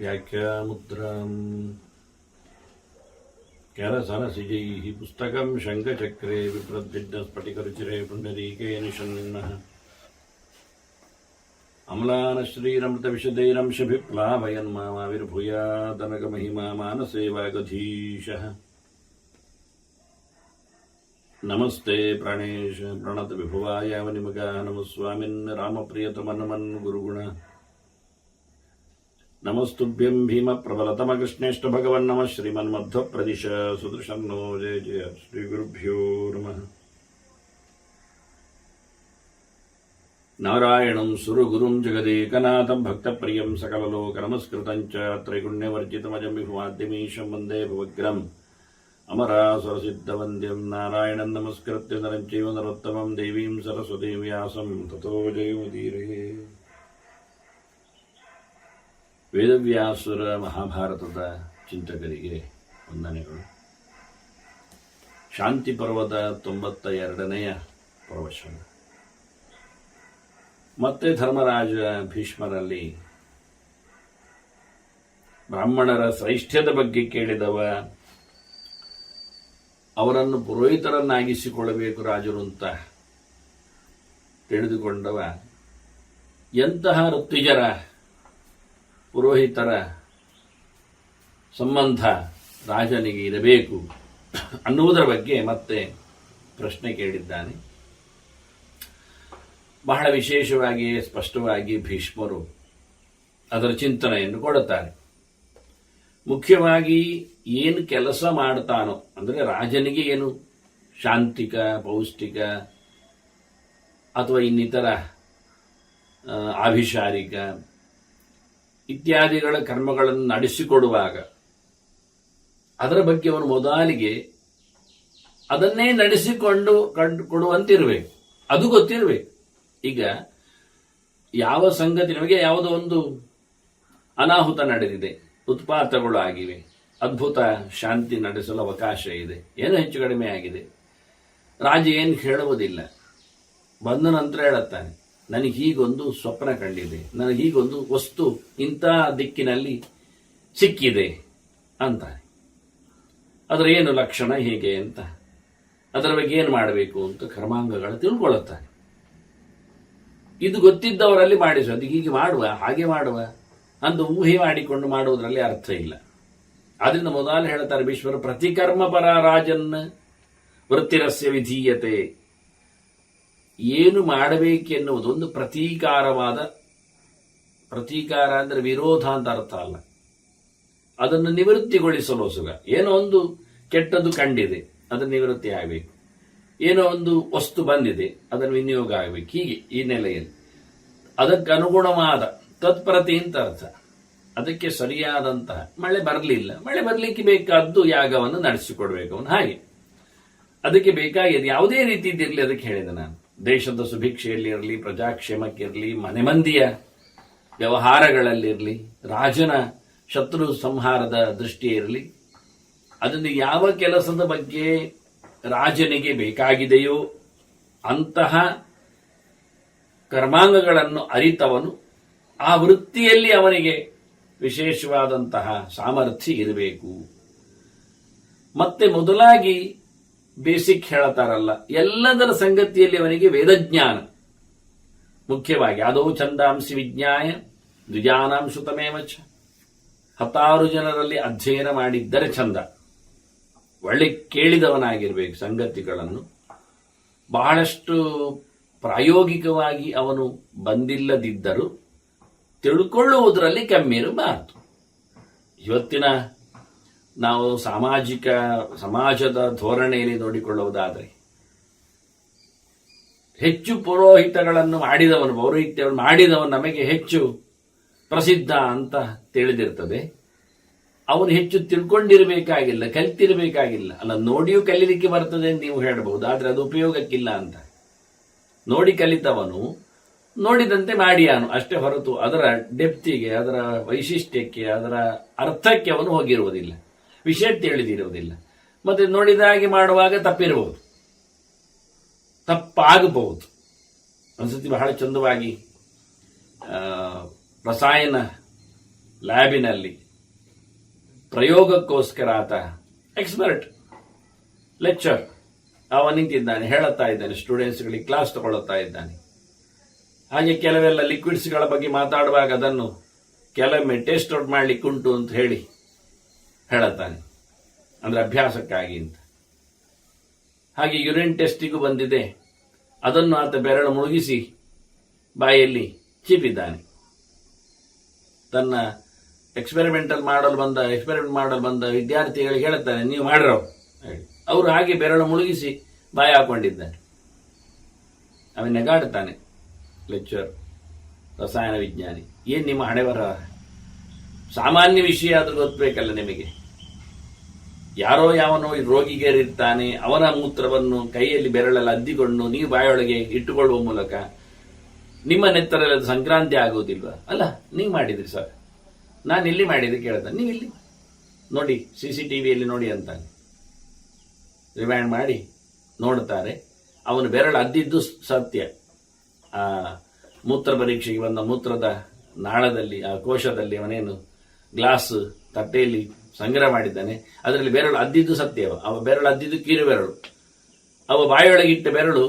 व्याख्यामुद्राम् करसरसिजैः पुस्तकं शङ्खचक्रे विप्रद्विग्नस्फटिकरुचिरे पुण्डरीके निषण्णः अम्लानश्रीरमृतविशदैरंशभिप्लावयन्माविर्भूयादनगमहिमा मानसे वागधीशः नमस्ते प्राणेश प्रणतविभुवाय वनिमगा नमः स्वामिन् रामप्रियतमनमन् गुरुगुण नमस्तुभ्यं भीमप्रबलतमकृष्णेष्ट भगवन् नमः श्रीमन्मध्वप्रदिश सुदर्शन्नो जय जय श्रीगुरुभ्यो नमः नारायणं सुरगुरुं जगदेकनाथं भक्तप्रियं सकललोकनमस्कृतं च त्रैगुण्यवर्जितमजं विभुमाद्यमीशं वन्दे भवग्रम् अमरासुरसिद्धवन्द्यं नारायणं नमस्कृत्य नरं चैव नरोत्तमं देवीं सरस्वतीं व्यासं ततो जयमुदीरये ವೇದವ್ಯಾಸುರ ಮಹಾಭಾರತದ ಚಿಂತಕರಿಗೆ ವಂದನೆಗಳು. ಶಾಂತಿ ಪರ್ವದ 92ನೇ ಪ್ರವಚನ. ಮತ್ತೆ ಧರ್ಮರಾಜ ಭೀಷ್ಮರಲ್ಲಿ ಬ್ರಾಹ್ಮಣರ ಶ್ರೈಷ್ಠ್ಯದ ಬಗ್ಗೆ ಕೇಳಿದವ, ಅವರನ್ನು ಪುರೋಹಿತರನ್ನಾಗಿಸಿಕೊಳ್ಳಬೇಕು ರಾಜರು ಅಂತ ತಿಳಿದುಕೊಂಡವ, ಎಂತಹ ಋತ್ವಿಜರ ಪುರೋಹಿತರ ಸಂಬಂಧ ರಾಜನಿಗೆ ಇರಬೇಕು ಅನ್ನುವುದರ ಬಗ್ಗೆ ಮತ್ತೆ ಪ್ರಶ್ನೆ ಕೇಳಿದ್ದಾನೆ. ಬಹಳ ವಿಶೇಷವಾಗಿ ಸ್ಪಷ್ಟವಾಗಿ ಭೀಷ್ಮರು ಅದರ ಚಿಂತನೆಯನ್ನು ಕೊಡುತ್ತಾರೆ. ಮುಖ್ಯವಾಗಿ ಏನು ಕೆಲಸ ಮಾಡ್ತಾನೋ, ಅಂದರೆ ರಾಜನಿಗೆ ಏನು ಶಾಂತಿಕ, ಪೌಷ್ಟಿಕ ಅಥವಾ ಇನ್ನಿತರ ಆಭಿಚಾರಿಕ ಇತ್ಯಾದಿಗಳ ಕರ್ಮಗಳನ್ನು ನಡೆಸಿಕೊಡುವಾಗ ಅದರ ಬಗ್ಗೆ ಅವನು ಮೊದಲಿಗೆ ಅದನ್ನೇ ನಡೆಸಿಕೊಂಡು ಕೊಡುವಂತಿರಬೇಕು, ಅದು ಗೊತ್ತಿರಬೇಕು. ಈಗ ಯಾವ ಸಂಗತಿ, ನಮಗೆ ಯಾವುದೋ ಒಂದು ಅನಾಹುತ ನಡೆದಿದೆ, ಉತ್ಪಾತಗಳು ಆಗಿವೆ, ಅದ್ಭುತ ಶಾಂತಿ ನಡೆಸಲು ಅವಕಾಶ ಇದೆ, ಏನೋ ಹೆಚ್ಚು ಕಡಿಮೆ ಆಗಿದೆ, ರಾಜ ಏನು ಹೇಳುವುದಿಲ್ಲ, ಬಂದ ನಂತರ ಹೇಳುತ್ತಾನೆ, ನನಗೆ ಹೀಗೊಂದು ಸ್ವಪ್ನ ಕಂಡಿದೆ, ನನಗೆ ಹೀಗೊಂದು ವಸ್ತು ಇಂಥ ದಿಕ್ಕಿನಲ್ಲಿ ಸಿಕ್ಕಿದೆ ಅಂತಾನೆ. ಅದರ ಏನು ಲಕ್ಷಣ ಹೇಗೆ ಅಂತ, ಅದರ ಬಗ್ಗೆ ಏನು ಮಾಡಬೇಕು ಅಂತ ಕರ್ಮಾಂಗಗಳು ತಿಳ್ಕೊಳ್ಳುತ್ತಾನೆ. ಇದು ಗೊತ್ತಿದ್ದವರಲ್ಲಿ ಮಾಡಿಸೋದು, ಹೀಗೆ ಮಾಡುವ ಹಾಗೆ ಮಾಡುವ ಅಂತ ಊಹೆ ಮಾಡಿಕೊಂಡು ಮಾಡುವುದರಲ್ಲಿ ಅರ್ಥ ಇಲ್ಲ. ಆದ್ರಿಂದ ಮೊದಲು ಹೇಳ್ತಾರೆ ಭೀಷ್ಮರು, ಪ್ರತಿಕರ್ಮ ಪರ ರಾಜನ್ ವೃತ್ತಿರಸ್ಯ ವಿಧೀಯತೆ. ಏನು ಮಾಡಬೇಕೆನ್ನುವುದು ಒಂದು ಪ್ರತೀಕಾರವಾದ, ಪ್ರತೀಕಾರ ಅಂದರೆ ವಿರೋಧ ಅಂತ ಅರ್ಥ ಅಲ್ಲ, ಅದನ್ನು ನಿವೃತ್ತಿಗೊಳಿಸಲು ಸುಗ. ಏನೋ ಒಂದು ಕೆಟ್ಟದ್ದು ಕಂಡಿದೆ, ಅದನ್ನು ನಿವೃತ್ತಿ ಆಗಬೇಕು, ಏನೋ ಒಂದು ವಸ್ತು ಬಂದಿದೆ, ಅದನ್ನು ವಿನಿಯೋಗ ಆಗಬೇಕು, ಹೀಗೆ ಈ ನೆಲೆಯಲ್ಲಿ ಅದಕ್ಕನುಗುಣವಾದ ತತ್ಪ್ರತಿ ಅಂತ ಅರ್ಥ. ಅದಕ್ಕೆ ಸರಿಯಾದಂತಹ ಮಳೆ ಬರಲಿಲ್ಲ, ಮಳೆ ಬರಲಿಕ್ಕೆ ಬೇಕಾದ್ದು ಯಾಗವನ್ನು ನಡೆಸಿಕೊಡ್ಬೇಕು ಅವನು. ಹಾಗೆ ಅದಕ್ಕೆ ಬೇಕಾಗಿದೆ ಯಾವುದೇ ರೀತಿಯಿರಲಿ, ಅದಕ್ಕೆ ಹೇಳಿದೆ ನಾನು, ದೇಶದ ಸುಭಿಕ್ಷೆಯಲ್ಲಿರಲಿ, ಪ್ರಜಾಕ್ಷೇಮಕ್ಕಿರಲಿ, ಮನೆ ಮಂದಿಯ ವ್ಯವಹಾರಗಳಲ್ಲಿರಲಿ, ರಾಜನ ಶತ್ರು ಸಂಹಾರದ ದೃಷ್ಟಿಯೇ ಇರಲಿ, ಅದನ್ನು ಯಾವ ಕೆಲಸದ ಬಗ್ಗೆ ರಾಜನಿಗೆ ಬೇಕಾಗಿದೆಯೋ ಅಂತಹ ಕರ್ಮಾಂಗಗಳನ್ನು ಅರಿತವನು ಆ ವೃತ್ತಿಯಲ್ಲಿ ಅವನಿಗೆ ವಿಶೇಷವಾದಂತಹ ಸಾಮರ್ಥ್ಯ ಇರಬೇಕು. ಮತ್ತೆ ಮೊದಲಾಗಿ ಬೇಸಿಕ್ ಹೇಳತಾರಲ್ಲ, ಎಲ್ಲದರ ಸಂಗತಿಯಲ್ಲಿ ಅವನಿಗೆ ವೇದಜ್ಞಾನ ಮುಖ್ಯವಾಗಿ. ಆದೌ ಛಂದಾಂಸಿ ವಿಜ್ಞಾಯ ದ್ವಿಜಾನಾಂಶು ತಮೇವಚ. 10 ಜನರಲ್ಲಿ ಅಧ್ಯಯನ ಮಾಡಿದ್ದರೆ ಚಂದ, ಒಳ್ಳೆ ಕೇಳಿದವನಾಗಿರ್ಬೇಕು ಸಂಗತಿಗಳನ್ನು. ಬಹಳಷ್ಟು ಪ್ರಾಯೋಗಿಕವಾಗಿ ಅವನು ಬಂದಿಲ್ಲದಿದ್ದರೂ ತಿಳ್ಕೊಳ್ಳುವುದರಲ್ಲಿ ಕಮ್ಮಿ ಇರಬಾರದು. ಇವತ್ತಿನ ನಾವು ಸಮಾಜದ ಧೋರಣೆಯಲ್ಲಿ ನೋಡಿಕೊಳ್ಳುವುದಾದರೆ, ಹೆಚ್ಚು ಪೌರೋಹಿತ್ಯವನ್ನು ಮಾಡಿದವನು ನಮಗೆ ಹೆಚ್ಚು ಪ್ರಸಿದ್ಧ ಅಂತ ತಿಳಿದಿರ್ತದೆ. ಅವನು ಹೆಚ್ಚು ತಿಳ್ಕೊಂಡಿರಬೇಕಾಗಿಲ್ಲ, ಕಲಿತಿರಬೇಕಾಗಿಲ್ಲ. ಅಲ್ಲ, ನೋಡಿಯೂ ಕಲೀಲಿಕ್ಕೆ ಬರ್ತದೆ ಅಂತ ನೀವು ಹೇಳಬಹುದು, ಆದರೆ ಅದು ಉಪಯೋಗಕ್ಕಿಲ್ಲ ಅಂತ. ನೋಡಿ ಕಲಿತವನು ನೋಡಿದಂತೆ ಮಾಡಿಯಾನು ಅಷ್ಟೇ ಹೊರತು ಅದರ ಡೆಪ್ತಿಗೆ, ಅದರ ವೈಶಿಷ್ಟ್ಯಕ್ಕೆ, ಅದರ ಅರ್ಥಕ್ಕೆ ಅವನು ಹೋಗಿರುವುದಿಲ್ಲ, ವಿಷಯ ತಿಳಿದಿರುವುದಿಲ್ಲ. ಮತ್ತೆ ನೋಡಿದ ಹಾಗೆ ಮಾಡುವಾಗ ತಪ್ಪಿರಬಹುದು, ತಪ್ಪಾಗಬಹುದು. ಒಂದ್ಸತಿ ಬಹಳ ಚಂದವಾಗಿ ರಸಾಯನ ಲ್ಯಾಬಿನಲ್ಲಿ ಪ್ರಯೋಗಕ್ಕೋಸ್ಕರ ಆತ ಎಕ್ಸ್ಪರ್ಟ್ ಲೆಕ್ಚರ್ ಅವ ನಿಂತಿದ್ದಾನೆ, ಹೇಳುತ್ತಾ ಇದ್ದಾನೆ, ಸ್ಟೂಡೆಂಟ್ಸ್ಗಳಿಗೆ ಕ್ಲಾಸ್ ತಗೊಳ್ಳುತ್ತಾ ಇದ್ದಾನೆ. ಹಾಗೆ ಕೆಲವೆಲ್ಲ ಲಿಕ್ವಿಡ್ಸ್ಗಳ ಬಗ್ಗೆ ಮಾತಾಡುವಾಗ ಅದನ್ನು ಕೆಲವೊಮ್ಮೆ ಟೇಸ್ಟ್ ಔಟ್ ಮಾಡ್ಲಿಕ್ಕೆ ಉಂಟು ಅಂತ ಹೇಳುತ್ತಾನೆ, ಅಂದ್ರೆ ಅಭ್ಯಾಸಕ್ಕಾಗಿ ಅಂತ. ಹಾಗೆ ಯುರಿನ್ ಟೆಸ್ಟಿಗೂ ಬಂದಿದೆ, ಅದನ್ನು ಆತ ಬೆರಳು ಮುಳುಗಿಸಿ ಬಾಯಲ್ಲಿ ಚೀಪಿದ್ದಾನೆ. ತನ್ನ ಎಕ್ಸ್ಪೆರಿಮೆಂಟ್ ಮಾಡಲು ಬಂದ ವಿದ್ಯಾರ್ಥಿಗಳಿಗೆ ಹೇಳುತ್ತಾನೆ, ನೀವು ಮಾಡ್ರವ ಹೇಳಿ. ಅವರು ಹಾಗೆ ಬೆರಳು ಮುಳುಗಿಸಿ ಬಾಯಿ ಹಾಕೊಂಡಿದ್ದಾರೆ. ಅವನು ನೆಗಾಡುತ್ತಾನೆ ಲೆಕ್ಚರ್, ರಸಾಯನ ವಿಜ್ಞಾನಿ, ಏನ್ ನಿಮ್ಮ ಹಣೆಬರ, ಸಾಮಾನ್ಯ ವಿಷಯ ಆದ್ರೂ ಗೊತ್ತಬೇಕಲ್ಲ ನಿಮಗೆ. ಯಾರೋ ಯಾವನೋ ರೋಗಿಗೇರಿರ್ತಾನೆ, ಅವನ ಮೂತ್ರವನ್ನು ಕೈಯಲ್ಲಿ ಬೆರಳಲ್ಲಿ ಅದ್ದಿಕೊಂಡು ನೀವು ಬಾಯೊಳಗೆ ಇಟ್ಟುಕೊಳ್ಳುವ ಮೂಲಕ ನಿಮ್ಮ ನೆತ್ತರಲ್ಲಿ ಸಂಕ್ರಾಂತಿ ಆಗುವುದಿಲ್ವಾ? ಅಲ್ಲ, ನೀವು ಮಾಡಿದ್ರಿ ಸರ್, ನಾನು ಇಲ್ಲಿ ಮಾಡಿದೆ ಕೇಳ್ತಾನೆ, ನೀವು ಇಲ್ಲಿ ನೋಡಿ, CCTVಯಲ್ಲಿ ನೋಡಿ ಅಂತಾನೆ. ರಿವೈಂಡ್ ಮಾಡಿ ನೋಡ್ತಾರೆ, ಅವನು ಬೆರಳು ಅದ್ದಿದ್ದು ಸತ್ಯ. ಆ ಮೂತ್ರ ಪರೀಕ್ಷೆಗೆ ಬಂದ ಮೂತ್ರದ ನಾಳದಲ್ಲಿ, ಆ ಕೋಶದಲ್ಲಿ ಅವನೇನು ಗ್ಲಾಸ್ ತಟ್ಟೆಯಲ್ಲಿ ಸಂಗ್ರಹ ಮಾಡಿದ್ದಾನೆ, ಅದರಲ್ಲಿ ಬೆರಳು ಅದ್ದಿದ್ದು ಸತ್ಯ. ಅವ ಬೆರಳು ಅದ್ದಿದ್ದು ಕಿರು ಬೆರಳು. ಅವ ಬಾಯೊಳಗಿಟ್ಟ ಬೆರಳು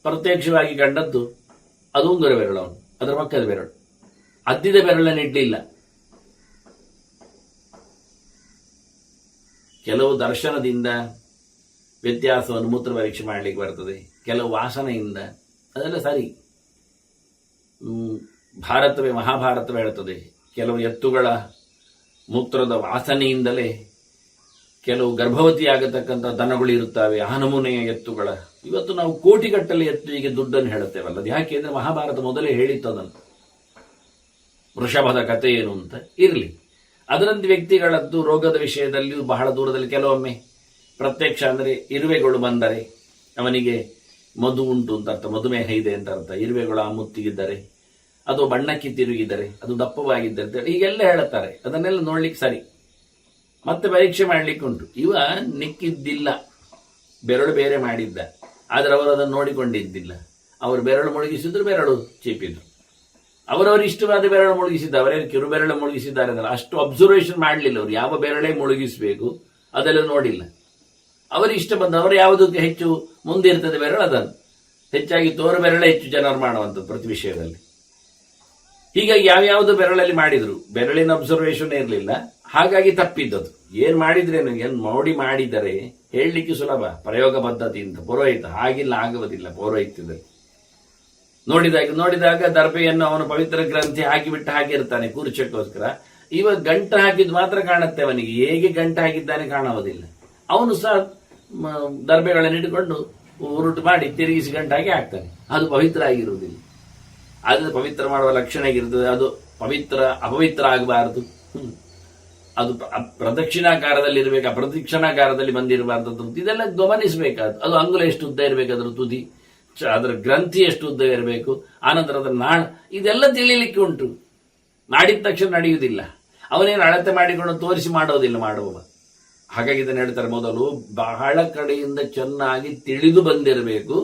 ಪ್ರತ್ಯಕ್ಷವಾಗಿ ಕಂಡದ್ದು ಅದು ಉಂಗುರ ಬೆರಳು, ಅವನು ಅದರ ಪಕ್ಕದ ಬೆರಳು, ಅದ್ದಿದ ಬೆರಳನ್ನು ಇಡ್ಲಿಲ್ಲ. ಕೆಲವು ದರ್ಶನದಿಂದ ವ್ಯತ್ಯಾಸವನ್ನು ಮೂತ್ರ ಪರೀಕ್ಷೆ ಮಾಡಲಿಕ್ಕೆ ಬರ್ತದೆ, ಕೆಲವು ವಾಸನೆಯಿಂದ, ಅದೆಲ್ಲ ಸರಿ. ಮಹಾಭಾರತವೇ ಹೇಳ್ತದೆ, ಕೆಲವು ಎತ್ತುಗಳ ಮೂತ್ರದ ವಾಸನೆಯಿಂದಲೇ ಕೆಲವು ಗರ್ಭವತಿಯಾಗತಕ್ಕಂಥ ದನಗಳು ಇರುತ್ತವೆ, ಆ ನಮೂನೆಯ ಎತ್ತುಗಳ. ಇವತ್ತು ನಾವು ಕೋಟಿಗಟ್ಟಲೆ ಎತ್ತುವಿಗೆ ದುಡ್ಡನ್ನು ಹೇಳುತ್ತೇವಲ್ಲ, ಅದು ಯಾಕೆ ಅಂದ್ರೆ ಮಹಾಭಾರತ ಮೊದಲೇ ಹೇಳಿತ್ತು ಅದನ್ನು, ವೃಷಭದ ಕಥೆ ಏನು ಅಂತ. ಇರಲಿ, ಅದರಂತೆ ವ್ಯಕ್ತಿಗಳದ್ದು ರೋಗದ ವಿಷಯದಲ್ಲಿಯೂ ಬಹಳ ದೂರದಲ್ಲಿ ಕೆಲವೊಮ್ಮೆ ಪ್ರತ್ಯಕ್ಷ ಅಂದರೆ ಇರುವೆಗಳು ಬಂದರೆ ಅವನಿಗೆ ಮಧು ಉಂಟು ಅಂತ ಅರ್ಥ, ಮಧುಮೇಹ ಇದೆ ಅಂತ ಅರ್ಥ. ಇರುವೆಗಳು ಆ ಮುತ್ತಿಗಿದ್ದರೆ, ಅದು ಬಣ್ಣಕ್ಕೆ ತಿರುಗಿದರೆ, ಅದು ದಪ್ಪವಾಗಿದ್ದರೆ, ಹೀಗೆಲ್ಲ ಹೇಳುತ್ತಾರೆ. ಅದನ್ನೆಲ್ಲ ನೋಡ್ಲಿಕ್ಕೆ ಸರಿ, ಮತ್ತೆ ಪರೀಕ್ಷೆ ಮಾಡ್ಲಿಕ್ಕೆ ಉಂಟು. ಇವ ನಿಕ್ಕಿದ್ದಿಲ್ಲ, ಬೆರಳು ಬೇರೆ ಮಾಡಿದ್ದ, ಆದ್ರೆ ಅವರು ಅದನ್ನು ನೋಡಿಕೊಂಡಿದ್ದಿಲ್ಲ. ಅವರು ಬೆರಳು ಮುಳುಗಿಸಿದ್ರು, ಬೆರಳು ಚೀಪಿದ್ರು. ಅವರವರು ಇಷ್ಟವಾದ ಬೆರಳು ಮುಳುಗಿಸಿದ್ದ, ಅವರೇನು ಕಿರು ಬೆರಳು ಮುಳುಗಿಸಿದ್ದಾರೆ ಅಂದ್ರೆ ಅಷ್ಟು ಅಬ್ಸರ್ವೇಷನ್ ಮಾಡಲಿಲ್ಲ. ಅವರು ಯಾವ ಬೆರಳೇ ಮುಳುಗಿಸಬೇಕು ಅದೆಲ್ಲ ನೋಡಿಲ್ಲ. ಅವರಿಗೆ ಇಷ್ಟ ಬಂದ, ಅವರು ಯಾವುದಕ್ಕೆ ಹೆಚ್ಚು ಮುಂದೆ ಇರ್ತದೆ ಬೆರಳು, ಅದನ್ನು ಹೆಚ್ಚಾಗಿ ತೋರು ಬೆರಳೇ ಹೆಚ್ಚು ಜನರು ಮಾಡುವಂಥದ್ದು ಪ್ರತಿ ವಿಷಯದಲ್ಲಿ. ಹೀಗಾಗಿ ಯಾವ್ಯಾವುದು ಬೆರಳಲ್ಲಿ ಮಾಡಿದ್ರು, ಬೆರಳಿನ ಅಬ್ಸರ್ವೇಷನ್ ಇರಲಿಲ್ಲ, ಹಾಗಾಗಿ ತಪ್ಪಿದ್ದದು. ಏನ್ ಮಾಡಿದ್ರೇನು, ಏನ್ ಮಾಡಿದರೆ ಹೇಳಲಿಕ್ಕೆ ಸುಲಭ, ಪ್ರಯೋಗ ಪದ್ಧತಿಯಿಂದ. ಪುರೋಹಿತ ಹಾಗಿಲ್ಲ, ಆಗುವುದಿಲ್ಲ ಪೌರೋಹಿತ್ಯದಲ್ಲಿ. ನೋಡಿದಾಗ ದರ್ಬೆಯನ್ನು ಅವನು ಪವಿತ್ರ ಗ್ರಂಥಿ ಹಾಕಿಬಿಟ್ಟು ಹಾಕಿರ್ತಾನೆ ಕೂರ್ಚಕ್ಕೋಸ್ಕರ. ಇವಾಗ ಗಂಟು ಹಾಕಿದ್ದು ಮಾತ್ರ ಕಾಣುತ್ತೆ ಅವನಿಗೆ, ಹೇಗೆ ಗಂಟು ಹಾಕಿದ್ದಾನೆ ಕಾಣುವುದಿಲ್ಲ. ಅವನು ಸಹ ದರ್ಬೆಗಳನ್ನು ಇಟ್ಟುಕೊಂಡು ಉರುಟು ಮಾಡಿ ತಿರುಗಿಸಿ ಗಂಟು ಹಾಕಿ ಹಾಕ್ತಾನೆ. ಅದು ಪವಿತ್ರ ಆಗಿರುವುದಿಲ್ಲ. ಅದು ಪವಿತ್ರ ಮಾಡುವ ಲಕ್ಷಣ ಆಗಿರ್ತದೆ. ಅದು ಅಪವಿತ್ರ ಆಗಬಾರದು. ಅದು ಪ್ರದಕ್ಷಿಣಾಕಾರದಲ್ಲಿ ಇರಬೇಕು, ಅಪ್ರದಕ್ಷಿಣಾಕಾರದಲ್ಲಿ ಬಂದಿರಬಾರ್ದು. ಇದೆಲ್ಲ ಗಮನಿಸಬೇಕಾದ. ಅದು ಅಂಗುಲ ಎಷ್ಟು ಉದ್ದ ಇರಬೇಕು, ಅದರ ತುದಿ, ಅದರ ಗ್ರಂಥಿ ಎಷ್ಟು ಉದ್ದ ಇರಬೇಕು, ಆನಂತರ ಅದರ ನಾಳ, ಇದೆಲ್ಲ ತಿಳಿಲಿಕ್ಕೆ ಉಂಟು. ಮಾಡಿದ ತಕ್ಷಣ ನಡೆಯುವುದಿಲ್ಲ. ಅವನೇನು ಅಳತೆ ಮಾಡಿಕೊಂಡು ತೋರಿಸಿ ಮಾಡೋದಿಲ್ಲ ಮಾಡುವ. ಹಾಗಾಗಿ ಇದನ್ನು ಹೇಳ್ತಾರೆ, ಮೊದಲು ಬಹಳ ಕಡೆಯಿಂದ ಚೆನ್ನಾಗಿ ತಿಳಿದು ಬಂದಿರಬೇಕು,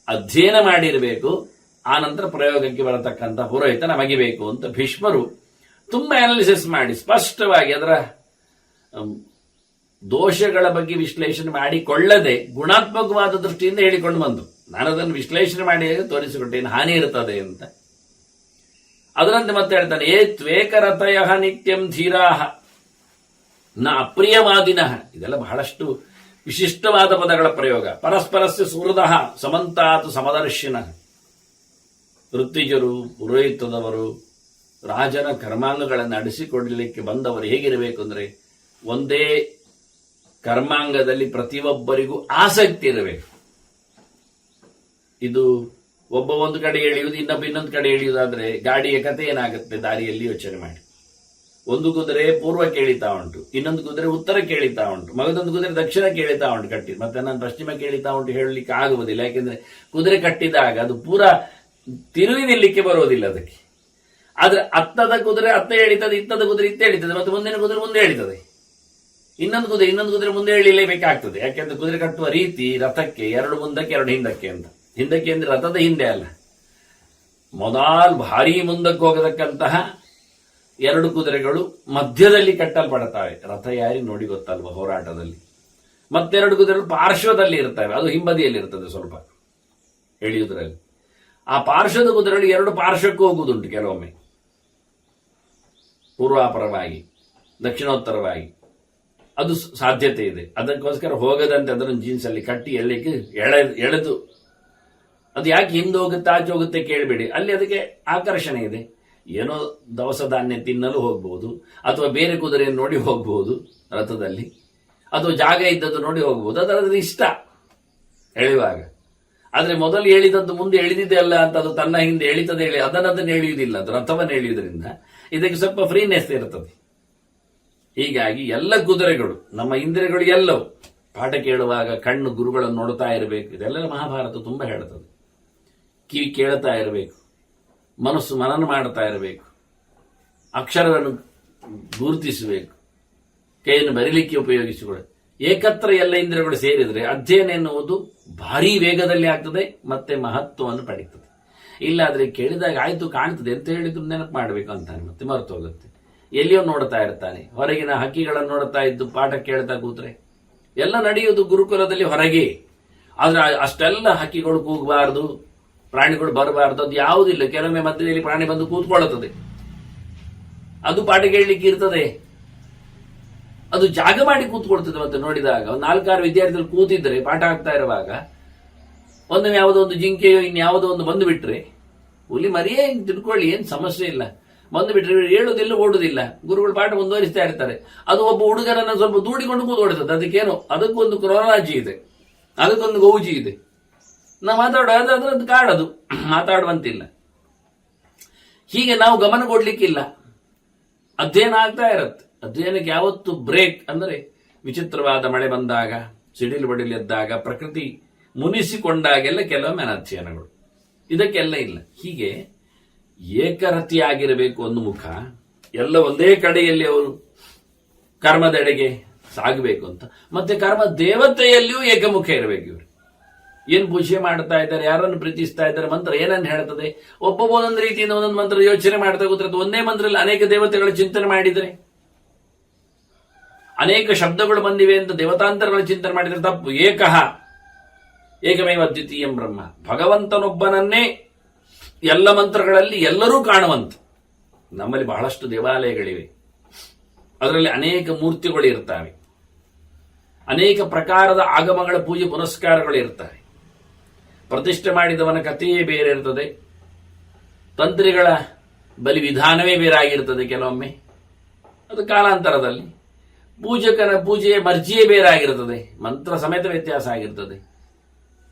ಅಧ್ಯಯನ ಮಾಡಿರಬೇಕು, ಆನಂತರ ಪ್ರಯೋಗಕ್ಕೆ ಬರತಕ್ಕಂಥ ಪುರೋಹಿತ ನಮಗೆ ಬೇಕು ಅಂತ ಭೀಷ್ಮರು ತುಂಬಾ ಅನಾಲಿಸಿಸ್ ಮಾಡಿ ಸ್ಪಷ್ಟವಾಗಿ ಅದರ ದೋಷಗಳ ಬಗ್ಗೆ ವಿಶ್ಲೇಷಣೆ ಮಾಡಿಕೊಳ್ಳದೆ ಗುಣಾತ್ಮಕವಾದ ದೃಷ್ಟಿಯಿಂದ ಹೇಳಿಕೊಂಡು ಬಂದು, ನಾನು ಅದನ್ನು ವಿಶ್ಲೇಷಣೆ ಮಾಡಿ ತೋರಿಸಿಕೊಟ್ಟೇನು ಹಾನಿ ಇರ್ತದೆ ಅಂತ. ಅದರಂತೆ ಮತ್ತೆ ಹೇಳ್ತಾನೆ, ಏ ತ್ವೇಕರತಯ ನಿತ್ಯಂ ಧೀರಾಹ ನ ಅಪ್ರಿಯವಾದಿನಃ. ಇದೆಲ್ಲ ಬಹಳಷ್ಟು ವಿಶಿಷ್ಟವಾದ ಪದಗಳ ಪ್ರಯೋಗ. ಪರಸ್ಪರಸ್ಯ ಸುಹೃದಃ ಸಮಂತಾತ್ ಸಮದರ್ಶಿನಃ. ಋತ್ವಿಜರು, ಪುರೋಹಿತದವರು, ರಾಜನ ಕರ್ಮಾಂಗಗಳನ್ನು ನಡೆಸಿಕೊಡಲಿಕ್ಕೆ ಬಂದವರು ಹೇಗಿರಬೇಕು ಅಂದ್ರೆ, ಒಂದೇ ಕರ್ಮಾಂಗದಲ್ಲಿ ಪ್ರತಿಯೊಬ್ಬರಿಗೂ ಆಸಕ್ತಿ ಇರಬೇಕು. ಇದು ಒಬ್ಬ ಒಂದು ಕಡೆ ಎಳೆಯುವುದು, ಇನ್ನೊಂದು ಕಡೆ ಎಳೆಯುವುದಾದ್ರೆ ಗಾಡಿಯ ಕಥೆ ಏನಾಗುತ್ತೆ ದಾರಿಯಲ್ಲಿ ಯೋಚನೆ ಮಾಡಿ. ಒಂದು ಕುದುರೆ ಪೂರ್ವ ಕೇಳಿತಾ ಉಂಟು, ಇನ್ನೊಂದು ಕುದುರೆ ಉತ್ತರ ಕೇಳಿತಾ ಉಂಟು, ಮಗದೊಂದು ಕುದುರೆ ದಕ್ಷಿಣ ಕೇಳಿತಾ ಉಂಟು ಕಟ್ಟಿ, ಮತ್ತೆ ನಾನು ಪಶ್ಚಿಮ ಕೇಳಿತಾ ಉಂಟು ಹೇಳಲಿಕ್ಕೆ ಆಗುವುದಿಲ್ಲ. ಯಾಕೆಂದ್ರೆ ಕುದುರೆ ಕಟ್ಟಿದಾಗ ಅದು ಪೂರಾ ತಿರುವಿ ನಿಲ್ಲಕ್ಕೆ ಬರುವುದಿಲ್ಲ ಅದಕ್ಕೆ. ಆದ್ರೆ ಅತ್ತದ ಕುದುರೆ ಅತ್ತ ಎಳಿತದೆ, ಇತ್ತದ ಕುದುರೆ ಇತ್ತ ಎಳಿತದೆ, ಮತ್ತೆ ಮುಂದಿನ ಕುದುರೆ ಮುಂದೆ ಎಳಿತದೆ, ಇನ್ನೊಂದು ಕುದುರೆ ಮುಂದೆ ಎಳಿಲೇಬೇಕಾಗ್ತದೆ. ಯಾಕೆಂದ್ರೆ ಕುದುರೆ ಕಟ್ಟುವ ರೀತಿ ರಥಕ್ಕೆ ಎರಡು ಮುಂದಕ್ಕೆ ಎರಡು ಹಿಂದಕ್ಕೆ ಅಂತ. ಹಿಂದಕ್ಕೆ ಅಂದ್ರೆ ರಥದ ಹಿಂದೆ ಅಲ್ಲ, ಮೊದಲು ಭಾರಿ ಮುಂದಕ್ಕೆ ಹೋಗತಕ್ಕಂತಹ 2 ಕುದುರೆಗಳು ಮಧ್ಯದಲ್ಲಿ ಕಟ್ಟಲ್ಪಡುತ್ತವೆ. ರಥ ಯಾರಿಗೆ ನೋಡಿ ಗೊತ್ತಲ್ವ ಹೋರಾಟದಲ್ಲಿ. ಮತ್ತೆರಡು ಕುದುರೆಗಳು ಪಾರ್ಶ್ವದಲ್ಲಿ ಇರ್ತವೆ, ಅದು ಹಿಂಬದಿಯಲ್ಲಿ ಇರ್ತದೆ ಸ್ವಲ್ಪ ಎಳೆಯುವುದರಲ್ಲಿ. ಆ ಪಾರ್ಶ್ವದ ಕುದುರೆಗಳು 2 ಪಾರ್ಶ್ವಕ್ಕೂ ಹೋಗುವುದುಂಟು ಕೆಲವೊಮ್ಮೆ, ಪೂರ್ವಾಪರವಾಗಿ ದಕ್ಷಿಣೋತ್ತರವಾಗಿ. ಅದು ಸಾಧ್ಯತೆ ಇದೆ. ಅದಕ್ಕೋಸ್ಕರ ಹೋಗದಂತೆ ಅದನ್ನು ಜೀನ್ಸ್ ಅಲ್ಲಿ ಕಟ್ಟಿ ಎಳೆದು ಅದು ಯಾಕೆ ಹಿಂದೆ ಹೋಗುತ್ತೆ ಆಚೆ ಹೋಗುತ್ತೆ ಕೇಳಬೇಡಿ, ಅಲ್ಲಿ ಅದಕ್ಕೆ ಆಕರ್ಷಣೆ ಇದೆ. ಏನೋ ದವಸ ಧಾನ್ಯ ತಿನ್ನಲು ಹೋಗ್ಬಹುದು, ಅಥವಾ ಬೇರೆ ಕುದುರೆಯನ್ನು ನೋಡಿ ಹೋಗ್ಬಹುದು ರಥದಲ್ಲಿ, ಅಥವಾ ಜಾಗ ಇದ್ದದ್ದು ನೋಡಿ ಹೋಗ್ಬಹುದು. ಅದರ ಇಷ್ಟ ಎಳೆಯುವಾಗ. ಆದ್ರೆ ಮೊದಲು ಎಳಿದದ್ದು ಮುಂದೆ ಎಳೆದಿದೆ ಅಲ್ಲ ಅಂತ ಅದು ತನ್ನ ಹಿಂದೆ ಎಳಿತದೆ, ಅದನ್ನು ಎಳೆಯುವುದಿಲ್ಲ. ಅದು ರಥವನ್ನು ಎಳೆಯುವುದರಿಂದ ಇದಕ್ಕೆ ಸ್ವಲ್ಪ ಫ್ರೀನೆಸ್ ಇರ್ತದೆ. ಹೀಗಾಗಿ ಎಲ್ಲ ಕುದುರೆಗಳು, ನಮ್ಮ ಇಂದ್ರಿಯಗಳು ಎಲ್ಲವೂ ಪಾಠ ಕೇಳುವಾಗ ಕಣ್ಣು ಗುರುಗಳನ್ನು ನೋಡ್ತಾ ಇರಬೇಕು. ಇದೆಲ್ಲ ಮಹಾಭಾರತ ತುಂಬಾ ಹೇಳ್ತದೆ. ಕಿವಿ ಕೇಳ್ತಾ ಇರಬೇಕು, ಮನಸ್ಸು ಮನನ ಮಾಡ್ತಾ ಇರಬೇಕು, ಅಕ್ಷರವನ್ನು ಗುರುತಿಸಬೇಕು, ಕೈಯನ್ನು ಬರೀಲಿಕ್ಕೆ ಉಪಯೋಗಿಸಿಕೊಳ್ಳಿ. ಏಕತ್ರ ಎಲ್ಲ ಇಂದ್ರಿಯಗಳು ಸೇರಿದ್ರೆ ಅಧ್ಯಯನ ಎನ್ನುವುದು ಭಾರೀ ವೇಗದಲ್ಲಿ ಆಗ್ತದೆ, ಮತ್ತೆ ಮಹತ್ವವನ್ನು ಪಡೀತದೆ. ಇಲ್ಲಾದ್ರೆ ಕೇಳಿದಾಗ ಆಯ್ತು ಕಾಣ್ತದೆ ಅಂತ ಹೇಳಿದ್ರು ನೆನಪು ಮಾಡಬೇಕು ಅಂತಾನೆ, ಮತ್ತೆ ಮರೆತು ಹೋಗುತ್ತೆ. ಎಲ್ಲಿಯೋ ನೋಡ್ತಾ ಇರ್ತಾನೆ, ಹೊರಗಿನ ಹಕ್ಕಿಗಳನ್ನು ನೋಡ್ತಾ ಇದ್ದು ಪಾಠ ಕೇಳ್ತಾ ಕೂತ್ರೆ ಎಲ್ಲ ನಡೆಯುವುದು ಗುರುಕುಲದಲ್ಲಿ ಹೊರಗೆ. ಆದ್ರೆ ಅಷ್ಟೆಲ್ಲ ಹಕ್ಕಿಗಳು ಕೂಗಬಾರದು, ಪ್ರಾಣಿಗಳು ಬರಬಾರದು, ಅದು ಯಾವುದಿಲ್ಲ. ಕೆಲವೊಮ್ಮೆ ಮಧ್ಯದಲ್ಲಿ ಪ್ರಾಣಿ ಬಂದು ಕೂತ್ಕೊಳ್ಳುತ್ತದೆ, ಅದು ಪಾಠ ಕೇಳಲಿಕ್ಕೆ ಇರ್ತದೆ, ಅದು ಜಾಗ ಮಾಡಿ ಕೂತ್ಕೊಳ್ತದೆ. ಮತ್ತೆ ನೋಡಿದಾಗ 4-6 ವಿದ್ಯಾರ್ಥಿಗಳು ಕೂತಿದ್ರೆ ಪಾಠ ಆಗ್ತಾ ಇರುವಾಗ ಒಮ್ಮೆ ಯಾವುದೋ ಒಂದು ಜಿಂಕೆಯೋ ಇನ್ಯಾವುದೋ ಒಂದು ಬಂದು ಬಿಟ್ರೆ, ಹುಲಿ ಮರಿಯೇ ತಿಳ್ಕೊಳ್ಳಿ, ಏನ್ ಸಮಸ್ಯೆ ಇಲ್ಲ, ಬಂದು ಬಿಟ್ರೆ ಹೇಳುವುದಿಲ್ಲ, ಓಡುದಿಲ್ಲ, ಗುರುಗಳು ಪಾಠ ಮುಂದುವರಿಸ್ತಾ ಇರ್ತಾರೆ. ಅದು ಒಬ್ಬ ಹುಡುಗರನ್ನ ಸ್ವಲ್ಪ ದೂಡಿಕೊಂಡು ಕೂತ್ಕೊಳ್ತದೆ. ಅದಕ್ಕೇನೋ ಅದಕ್ಕೊಂದು ಕ್ರೋರಾಜಿ ಇದೆ, ಅದಕ್ಕೊಂದು ಗೌಜಿ ಇದೆ. ನಾವು ಮಾತಾಡೋದು ಅದ್ರದ್ದು ಕಾಡದು, ಮಾತಾಡುವಂತಿಲ್ಲ. ಹೀಗೆ ನಾವು ಗಮನ ಕೊಡ್ಲಿಕ್ಕಿಲ್ಲ, ಅಧ್ಯಯನ ಆಗ್ತಾ ಇರತ್ತೆ. ಅಧ್ಯಯನಕ್ಕೆ ಯಾವತ್ತು ಬ್ರೇಕ್ ಅಂದ್ರೆ ವಿಚಿತ್ರವಾದ ಮಳೆ ಬಂದಾಗ, ಸಿಡಿಲು ಬಡಿಲು ಎದ್ದಾಗ, ಪ್ರಕೃತಿ ಮುನಿಸಿಕೊಂಡಾಗೆಲ್ಲ ಕೆಲವೊಮ್ಮೆ ಅನಧ್ಯಯನಗಳು, ಇದಕ್ಕೆಲ್ಲ ಇಲ್ಲ. ಹೀಗೆ ಏಕರತಿಯಾಗಿರಬೇಕು ಒಂದು ಮುಖ, ಎಲ್ಲ ಒಂದೇ ಕಡೆಯಲ್ಲಿ ಅವರು ಕರ್ಮದೆಡೆಗೆ ಸಾಗಬೇಕು ಅಂತ. ಮತ್ತೆ ಕರ್ಮ ದೇವತೆಯಲ್ಲಿಯೂ ಏಕಮುಖ ಇರಬೇಕು. ಇವರು ಏನ್ ಪೂಜೆ ಮಾಡ್ತಾ ಇದ್ದಾರೆ, ಯಾರನ್ನು ಪ್ರೀತಿಸ್ತಾ ಇದ್ದಾರೆ, ಮಂತ್ರ ಏನನ್ನು ಹೇಳ್ತದೆ, ಒಬ್ಬೊಬ್ಬ ಒಂದೊಂದು ರೀತಿಯಿಂದ ಒಂದೊಂದು ಮಂತ್ರ ಯೋಚನೆ ಮಾಡ್ತಾ ಕೂತ್ರೆ ಒಂದೇ ಮಂತ್ರದಲ್ಲಿ ಅನೇಕ ದೇವತೆಗಳ ಚಿಂತನೆ ಮಾಡಿದರೆ, ಅನೇಕ ಶಬ್ದಗಳು ಬಂದಿವೆ ಅಂತ ದೇವತಾಂತರಗಳ ಚಿಂತನೆ ಮಾಡಿದರೆ ತಪ್ಪು. ಏಕಮೇವ ದ್ವಿತೀಯಂ ಬ್ರಹ್ಮ, ಭಗವಂತನೊಬ್ಬನನ್ನೇ ಎಲ್ಲ ಮಂತ್ರಗಳಲ್ಲಿ ಎಲ್ಲರೂ ಕಾಣುವಂತ. ನಮ್ಮಲ್ಲಿ ಬಹಳಷ್ಟು ದೇವಾಲಯಗಳಿವೆ, ಅದರಲ್ಲಿ ಅನೇಕ ಮೂರ್ತಿಗಳು ಇರ್ತವೆ, ಅನೇಕ ಪ್ರಕಾರದ ಆಗಮಗಳ ಪೂಜೆ ಪುನಸ್ಕಾರಗಳು ಇರ್ತವೆ. ಪ್ರತಿಷ್ಠೆ ಮಾಡಿದವನ ಕಥೆಯೇ ಬೇರೆ ಇರ್ತದೆ, ತಂತ್ರಿಗಳ ಬಲಿ ವಿಧಾನವೇ ಬೇರೆ ಆಗಿರ್ತದೆ ಕೆಲವೊಮ್ಮೆ, ಅದು ಕಾಲಾಂತರದಲ್ಲಿ. ಪೂಜಕನ ಪೂಜೆಯ ಮರ್ಜಿಯೇ ಬೇರೆ ಆಗಿರ್ತದೆ, ಮಂತ್ರ ಸಮೇತ ವ್ಯತ್ಯಾಸ ಆಗಿರ್ತದೆ.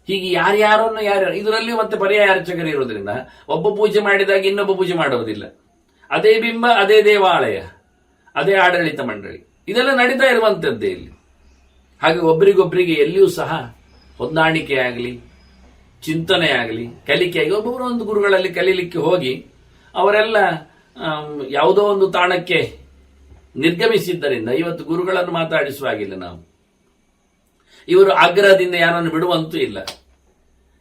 ಹೀಗೆ ಯಾರ್ಯಾರನ್ನು ಇದರಲ್ಲಿ ಮತ್ತೆ ಪರ್ಯಾಯ ಅರ್ಚಕರು ಇರೋದ್ರಿಂದ ಒಬ್ಬ ಪೂಜೆ ಮಾಡಿದಾಗ ಇನ್ನೊಬ್ಬ ಪೂಜೆ ಮಾಡುವುದಿಲ್ಲ. ಅದೇ ಬಿಂಬ, ಅದೇ ದೇವಾಲಯ, ಅದೇ ಆಡಳಿತ ಮಂಡಳಿ, ಇದೆಲ್ಲ ನಡೀತಾ ಇರುವಂತದ್ದೇ ಇಲ್ಲಿ. ಹಾಗೆ ಒಬ್ಬರಿಗೊಬ್ಬರಿಗೆ ಎಲ್ಲಿಯೂ ಸಹ ಹೊಂದಾಣಿಕೆ ಆಗಲಿ, ಚಿಂತನೆ ಆಗಲಿ, ಕಲಿಕೆ ಆಗಿ ಒಬ್ಬೊಬ್ಬರು ಒಂದು ಗುರುಗಳಲ್ಲಿ ಕಲೀಲಿಕ್ಕೆ ಹೋಗಿ ಅವರೆಲ್ಲ ಯಾವುದೋ ಒಂದು ತಾಣಕ್ಕೆ ನಿರ್ಗಮಿಸಿದ್ದರಿಂದ ಇವತ್ತು ಗುರುಗಳನ್ನು ಮಾತಾಡಿಸುವಾಗಿಲ್ಲ ನಾವು. ಇವರು ಆಗ್ರಹದಿಂದ ಯಾರನ್ನು ಬಿಡುವಂತೂ ಇಲ್ಲ.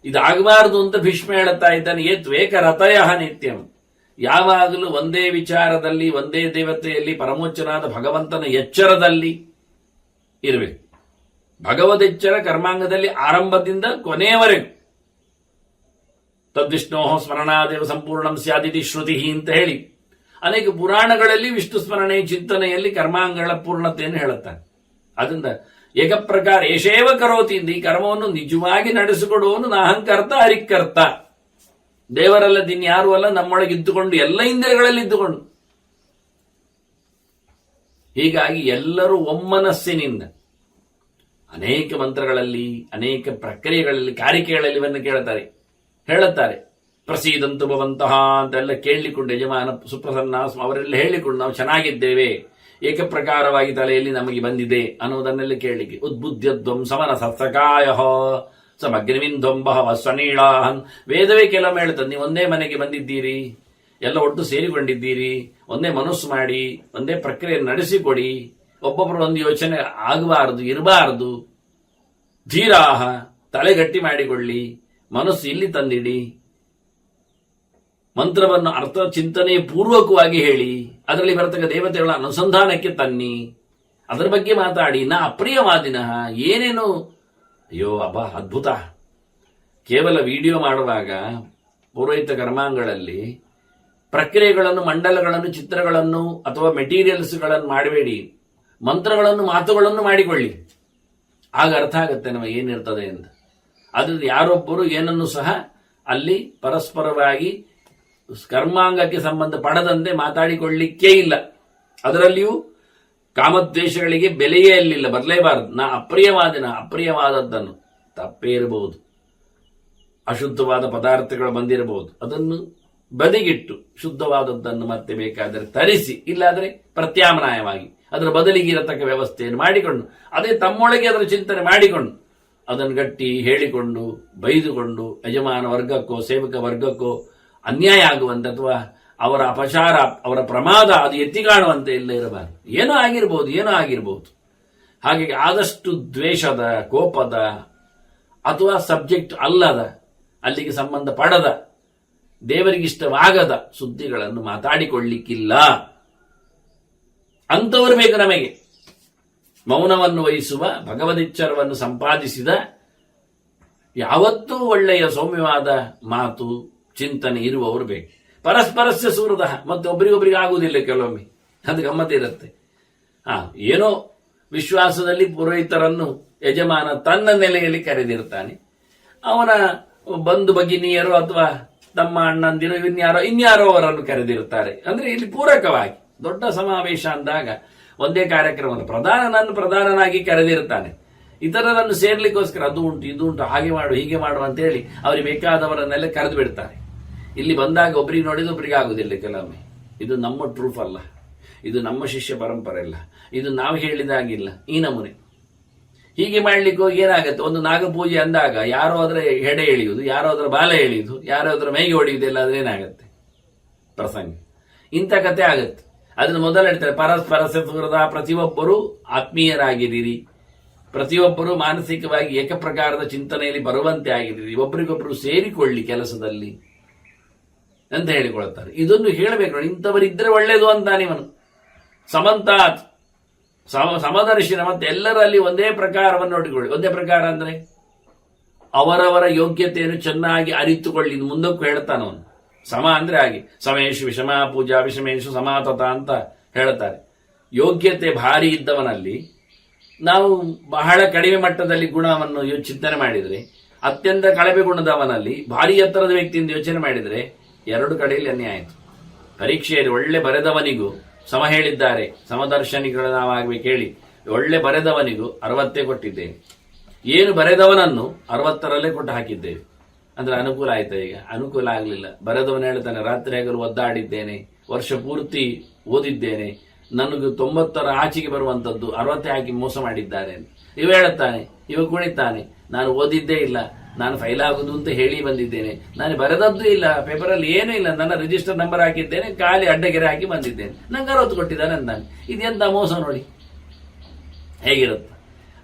ಇದಾಗಬಾರದು ಅಂತ ಭೀಷ್ಮ ಹೇಳುತ್ತಾ ಇದ್ದಾನೆ. ತ್ವೇಕ ರಥಯ ನಿತ್ಯಂ, ಯಾವಾಗಲೂ ಒಂದೇ ವಿಚಾರದಲ್ಲಿ, ಒಂದೇ ದೇವತೆಯಲ್ಲಿ, ಪರಮೋಚ್ಚನಾದ ಭಗವಂತನ ಎಚ್ಚರದಲ್ಲಿ ಇರಬೇಕು. ಭಗವದೆಚ್ಚರ ಕರ್ಮಾಂಗದಲ್ಲಿ ಆರಂಭದಿಂದ ಕೊನೆಯವರೆಗೂ. ತದ್ವಿಷ್ಣೋ ಸ್ಮರಣಾದೇವ ಸಂಪೂರ್ಣಂ ಸ್ಯಾದಿತಿ ಶ್ರುತಿ ಅಂತ ಹೇಳಿ ಅನೇಕ ಪುರಾಣಗಳಲ್ಲಿ ವಿಷ್ಣು ಸ್ಮರಣೆ ಚಿಂತನೆಯಲ್ಲಿ ಕರ್ಮಾಂಗಗಳ ಪೂರ್ಣತೆಯನ್ನು ಹೇಳುತ್ತಾನೆ. ಅದರಿಂದ ಏಕಪ್ರಕಾರ ಏಷೇವ ಕರೋತಿ, ಈ ಕರ್ಮವನ್ನು ನಿಜವಾಗಿ ನಡೆಸಿಕೊಡುವವನು ನಾಹಂಕರ್ತ ಹರಿಕರ್ತ, ದೇವರಲ್ಲದ ಇನ್ಯಾರೂ ಅಲ್ಲ, ನಮ್ಮೊಳಗೆ ಇದ್ದುಕೊಂಡು ಎಲ್ಲ ಇಂದ್ರಿಯಗಳಲ್ಲಿ ಇದ್ದುಕೊಂಡು. ಹೀಗಾಗಿ ಎಲ್ಲರೂ ಒಮ್ಮನಸ್ಸಿನಿಂದ ಅನೇಕ ಮಂತ್ರಗಳಲ್ಲಿ, ಅನೇಕ ಪ್ರಕ್ರಿಯೆಗಳಲ್ಲಿ, ಕಾರಿಕೆಗಳಲ್ಲಿ ಇವನ್ನು ಹೇಳುತ್ತಾರೆ. ಪ್ರಸೀದಂತು ಭವಂತಹ ಅಂತೆಲ್ಲ ಕೇಳಿಕೊಂಡು ಯಜಮಾನ ಸುಪ್ರಸನ್ನ ಅವರೆಲ್ಲ ಹೇಳಿಕೊಂಡು ನಾವು ಚೆನ್ನಾಗಿದ್ದೇವೆ, ಏಕಪ್ರಕಾರವಾಗಿ ತಲೆಯಲ್ಲಿ ನಮಗೆ ಬಂದಿದೆ ಅನ್ನೋದನ್ನೆಲ್ಲ ಕೇಳಲಿಕ್ಕೆ. ಉದ್ಬುದ್ಧದ್ವಂ ಸಮನ ಸತ್ಸಕಾಯ ಸಮಗ್ನಿಮಿಂಧ್ವಂ ಬಹವ ಸ್ವನೀಳಾಹನ್, ವೇದವೇ ಕೆಲವೊಮ್ಮೆ ಹೇಳ್ತದೆ, ನೀವು ಒಂದೇ ಮನೆಗೆ ಬಂದಿದ್ದೀರಿ, ಎಲ್ಲ ಒಟ್ಟು ಸೇರಿಕೊಂಡಿದ್ದೀರಿ, ಒಂದೇ ಮನಸ್ಸು ಮಾಡಿ ಒಂದೇ ಪ್ರಕ್ರಿಯೆ ನಡೆಸಿಕೊಡಿ, ಒಬ್ಬೊಬ್ಬರು ಒಂದು ಯೋಚನೆ ಆಗಬಾರದು, ಇರಬಾರದು. ಧೀರಾಹ, ತಲೆಗಟ್ಟಿ ಮಾಡಿಕೊಳ್ಳಿ, ಮನಸ್ಸು ಇಲ್ಲಿ ತಂದಿಡಿ. ಮಂತ್ರವನ್ನು ಅರ್ಥ ಚಿಂತನೆ ಪೂರ್ವಕವಾಗಿ ಹೇಳಿ ಅದರಲ್ಲಿ ಬರತಕ್ಕ ದೇವತೆಗಳ ಅನುಸಂಧಾನಕ್ಕೆ ತನ್ನಿ, ಅದರ ಬಗ್ಗೆ ಮಾತಾಡಿ. ನಾ ಅಪ್ರಿಯವಾದಿನಃ ಏನೇನು, ಅಯ್ಯೋ ಅಬ್ಬಾ ಅದ್ಭುತ. ಕೇವಲ ವಿಡಿಯೋ ಮಾಡುವಾಗ ಪುರೋಹಿತ ಕರ್ಮಾಂಗಗಳಲ್ಲಿ ಪ್ರಕ್ರಿಯೆಗಳನ್ನು, ಮಂಡಲಗಳನ್ನು, ಚಿತ್ರಗಳನ್ನು ಅಥವಾ ಮೆಟೀರಿಯಲ್ಸ್ಗಳನ್ನು ಮಾಡಬೇಡಿ. ಮಂತ್ರಗಳನ್ನು, ಮಾತುಗಳನ್ನು ಮಾಡಿಕೊಳ್ಳಿ. ಆಗ ಅರ್ಥ ಆಗುತ್ತೆ ನಮಗೆ ಏನಿರ್ತದೆ ಅಂತ. ಅದ್ರಲ್ಲಿ ಯಾರೊಬ್ಬರು ಏನನ್ನು ಸಹ ಅಲ್ಲಿ ಪರಸ್ಪರವಾಗಿ ಕರ್ಮಾಂಗಕ್ಕೆ ಸಂಬಂಧ ಪಡದಂತೆ ಮಾತಾಡಿಕೊಳ್ಳಿಕ್ಕೇ ಇಲ್ಲ. ಅದರಲ್ಲಿಯೂ ಕಾಮದ್ವೇಷಗಳಿಗೆ ಬೆಲೆಯೇ ಅಲ್ಲಿಲ್ಲ, ಬರಲೇಬಾರದು. ನಾ ಅಪ್ರಿಯವಾದದ್ದನ್ನು, ತಪ್ಪೇ ಇರಬಹುದು, ಅಶುದ್ಧವಾದ ಪದಾರ್ಥಗಳು ಬಂದಿರಬಹುದು, ಅದನ್ನು ಬದಿಗಿಟ್ಟು ಶುದ್ಧವಾದದ್ದನ್ನು ಮತ್ತೆ ಬೇಕಾದರೆ ತರಿಸಿ, ಇಲ್ಲಾದರೆ ಪ್ರತ್ಯಾಮ್ನಾಯವಾಗಿ ಅದರ ಬದಲಿಗೆ ಇರತಕ್ಕ ವ್ಯವಸ್ಥೆಯನ್ನು ಮಾಡಿಕೊಂಡು, ಅದೇ ತಮ್ಮೊಳಗೆ ಅದರ ಚಿಂತನೆ ಮಾಡಿಕೊಂಡು ಅದನ್ನು ಗಟ್ಟಿ ಹೇಳಿಕೊಂಡು ಬೈದುಕೊಂಡು ಯಜಮಾನ ವರ್ಗಕ್ಕೋ ಸೇವಕ ವರ್ಗಕ್ಕೋ ಅನ್ಯಾಯ ಆಗುವಂತೆ ಅಥವಾ ಅವರ ಅಪಚಾರ, ಅವರ ಪ್ರಮಾದ ಅದು ಎತ್ತಿ ಕಾಣುವಂತೆ ಇಲ್ಲ ಇರಬಾರದು. ಏನೋ ಆಗಿರಬಹುದು. ಹಾಗಾಗಿ ಆದಷ್ಟು ದ್ವೇಷದ, ಕೋಪದ ಅಥವಾ ಸಬ್ಜೆಕ್ಟ್ ಅಲ್ಲದ, ಅಲ್ಲಿಗೆ ಸಂಬಂಧ ಪಡದ, ದೇವರಿಗಿಷ್ಟವಾಗದ ಸುದ್ದಿಗಳನ್ನು ಮಾತಾಡಿಕೊಳ್ಳಿಕ್ಕಿಲ್ಲ. ಅಂಥವರು ಬೇಕು ನಮಗೆ. ಮೌನವನ್ನು ವಹಿಸುವ, ಭಗವದಿಚ್ಛರವನ್ನು ಸಂಪಾದಿಸಿದ, ಯಾವತ್ತೂ ಒಳ್ಳೆಯ ಸೌಮ್ಯವಾದ ಮಾತು ಚಿಂತನೆ ಇರುವವರು ಬೇಕು. ಪರಸ್ಪರಸ್ಯ ಸೂರದ, ಮತ್ತೆ ಒಬ್ಬರಿಗೊಬ್ಬರಿಗೆ ಆಗುವುದಿಲ್ಲ ಕೆಲವೊಮ್ಮೆ, ಅದು ಗಮ್ಮತ್ತಿರುತ್ತೆ. ಏನೋ ವಿಶ್ವಾಸದಲ್ಲಿ ಪುರೋಹಿತರನ್ನು ಯಜಮಾನ ತನ್ನ ನೆಲೆಯಲ್ಲಿ ಕರೆದಿರ್ತಾನೆ. ಅವನ ಬಂಧು ಭಗಿನಿಯರು ಅಥವಾ ತಮ್ಮ ಅಣ್ಣಂದಿರು ಇನ್ಯಾರೋ ಅವರನ್ನು ಕರೆದಿರ್ತಾರೆ. ಅಂದ್ರೆ ಇಲ್ಲಿ ಪೂರಕವಾಗಿ ದೊಡ್ಡ ಸಮಾವೇಶ ಅಂದಾಗ ಒಂದೇ ಕಾರ್ಯಕ್ರಮ, ಪ್ರಧಾನನಾಗಿ ಕರೆದಿರ್ತಾನೆ. ಇತರರನ್ನು ಸೇರ್ಲಿಕ್ಕೋಸ್ಕರ ಅದು ಉಂಟು ಇದು ಉಂಟು, ಹಾಗೆ ಮಾಡು ಹೀಗೆ ಮಾಡು ಅಂತ ಹೇಳಿ ಅವರಿಗೆ ಬೇಕಾದವರನ್ನೆಲ್ಲ ಕರೆದು ಬಿಡ್ತಾರೆ. ಇಲ್ಲಿ ಬಂದಾಗ ಒಬ್ಬರಿಗೆ ನೋಡಿದ ಒಬ್ಬರಿಗೆ ಆಗುದಿಲ್ಲ ಕೆಲವೊಮ್ಮೆ. ಇದು ನಮ್ಮ ಟ್ರೂಫ್ ಅಲ್ಲ, ಇದು ನಮ್ಮ ಶಿಷ್ಯ ಪರಂಪರೆ ಅಲ್ಲ, ಇದು ನಾವು ಹೇಳಿದಾಗಿಲ್ಲ. ಈ ನಮೂನೆ ಹೀಗೆ ಮಾಡ್ಲಿಕ್ಕೆ ಹೋಗಿ ಏನಾಗುತ್ತೆ, ಒಂದು ನಾಗಪೂಜೆ ಅಂದಾಗ ಯಾರೋ ಅದರ ಹೆಡೆ ಎಳೆಯುವುದು, ಯಾರೋ ಅದರ ಬಾಲ ಎಳೆಯುವುದು, ಯಾರೋ ಅದರ ಮೈಗೆ ಹೊಡೆಯುವುದು, ಎಲ್ಲ ಅದ್ರ ಏನಾಗುತ್ತೆ ಪ್ರಸಂಗ. ಇಂಥ ಕತೆ ಆಗುತ್ತೆ. ಅದನ್ನು ಮೊದಲು ಹೇಳ್ತಾರೆ, ಪರಸ್ಪರ ಸುಹೃದ, ಪ್ರತಿಯೊಬ್ಬರು ಆತ್ಮೀಯರಾಗಿದ್ದೀರಿ, ಪ್ರತಿಯೊಬ್ಬರು ಮಾನಸಿಕವಾಗಿ ಏಕಪ್ರಕಾರದ ಚಿಂತನೆಯಲ್ಲಿ ಬರುವಂತೆ ಆಗಿದ್ದೀರಿ, ಒಬ್ಬರಿಗೊಬ್ಬರು ಸೇರಿಕೊಳ್ಳಿ ಕೆಲಸದಲ್ಲಿ ಅಂತ ಹೇಳಿಕೊಳ್ತಾರೆ. ಇದನ್ನು ಹೇಳಬೇಕು ನೋಡಿ, ಇಂಥವರಿದ್ರೆ ಒಳ್ಳೇದು ಅಂತಾನೆ ಇವನು. ಸಮಂತಾತ್, ಸಮದರ್ಶಿನ, ಮತ್ತೆ ಎಲ್ಲರಲ್ಲಿ ಒಂದೇ ಪ್ರಕಾರವನ್ನು ನೋಡಿಕೊಳ್ಳಿ. ಒಂದೇ ಪ್ರಕಾರ ಅಂದ್ರೆ ಅವರವರ ಯೋಗ್ಯತೆಯನ್ನು ಚೆನ್ನಾಗಿ ಅರಿತುಕೊಳ್ಳಿ. ಮುಂದಕ್ಕೂ ಹೇಳ್ತಾನವನು. ಸಮ ಅಂದ್ರೆ ಹಾಗೆ, ಸಮೇಶು ವಿಷಮ ಪೂಜಾ ವಿಷಮೇಶು ಸಮಾತತ ಅಂತ ಹೇಳ್ತಾರೆ. ಯೋಗ್ಯತೆ ಭಾರಿ ಇದ್ದವನಲ್ಲಿ ನಾವು ಬಹಳ ಕಡಿಮೆ ಮಟ್ಟದಲ್ಲಿ ಗುಣವನ್ನು ಚಿಂತನೆ ಮಾಡಿದರೆ, ಅತ್ಯಂತ ಕಳಪೆ ಗುಣದವನಲ್ಲಿ ಭಾರಿ ಎತ್ತರದ ವ್ಯಕ್ತಿಯಿಂದ ಯೋಚನೆ ಮಾಡಿದರೆ ಎರಡು ಕಡೆಯಲ್ಲಿ ಅನ್ಯಾಯ ಆಯಿತು. ಪರೀಕ್ಷೆಯಲ್ಲಿ ಒಳ್ಳೆ ಬರೆದವನಿಗೂ ಸಮ ಹೇಳಿದ್ದಾರೆ, ಸಮದರ್ಶನಿಗಳು ನಾವಾಗಬೇಕು ಹೇಳಿ, ಒಳ್ಳೆ ಬರೆದವನಿಗೂ 60 ಕೊಟ್ಟಿದ್ದೇವೆ, ಏನು ಬರೆದವನನ್ನು 60ರಲ್ಲೇ ಕೊಟ್ಟು ಹಾಕಿದ್ದೇವೆ. ಅಂದ್ರೆ ಅನುಕೂಲ ಆಯ್ತಾ? ಈಗ ಅನುಕೂಲ ಆಗಲಿಲ್ಲ. ಬರೆದವನು ಹೇಳ್ತಾನೆ, ರಾತ್ರಿ ಹಗಲು ಒದ್ದಾಡಿದ್ದೇನೆ, ವರ್ಷ ಪೂರ್ತಿ ಓದಿದ್ದೇನೆ, ನನಗೆ 90ರ ಆಚೆಗೆ ಬರುವಂತದ್ದು 60 ಹಾಕಿ ಮೋಸ ಮಾಡಿದ್ದಾರೆ. ಇವ ಹೇಳುತ್ತಾನೆ, ಇವ ಕುಣಿತಾನೆ, ನಾನು ಓದಿದ್ದೇ ಇಲ್ಲ, ನಾನು ಫೈಲ್ ಆಗುದು ಅಂತ ಹೇಳಿ ಬಂದಿದ್ದೇನೆ, ನಾನು ಬರೆದದ್ದು ಇಲ್ಲ, ಪೇಪರಲ್ಲಿ ಏನೂ ಇಲ್ಲ, ನನ್ನ ರಿಜಿಸ್ಟರ್ ನಂಬರ್ ಹಾಕಿದ್ದೇನೆ, ಖಾಲಿ ಅಡ್ಡಗೆರೆ ಹಾಕಿ ಬಂದಿದ್ದೇನೆ, ನಂಗೆ 60 ಕೊಟ್ಟಿದ್ದಾನೆ ಅಂತಾನೆ. ಇದೆಂತ ಮೋಸ ನೋಡಿ ಹೇಗಿರುತ್ತೆ.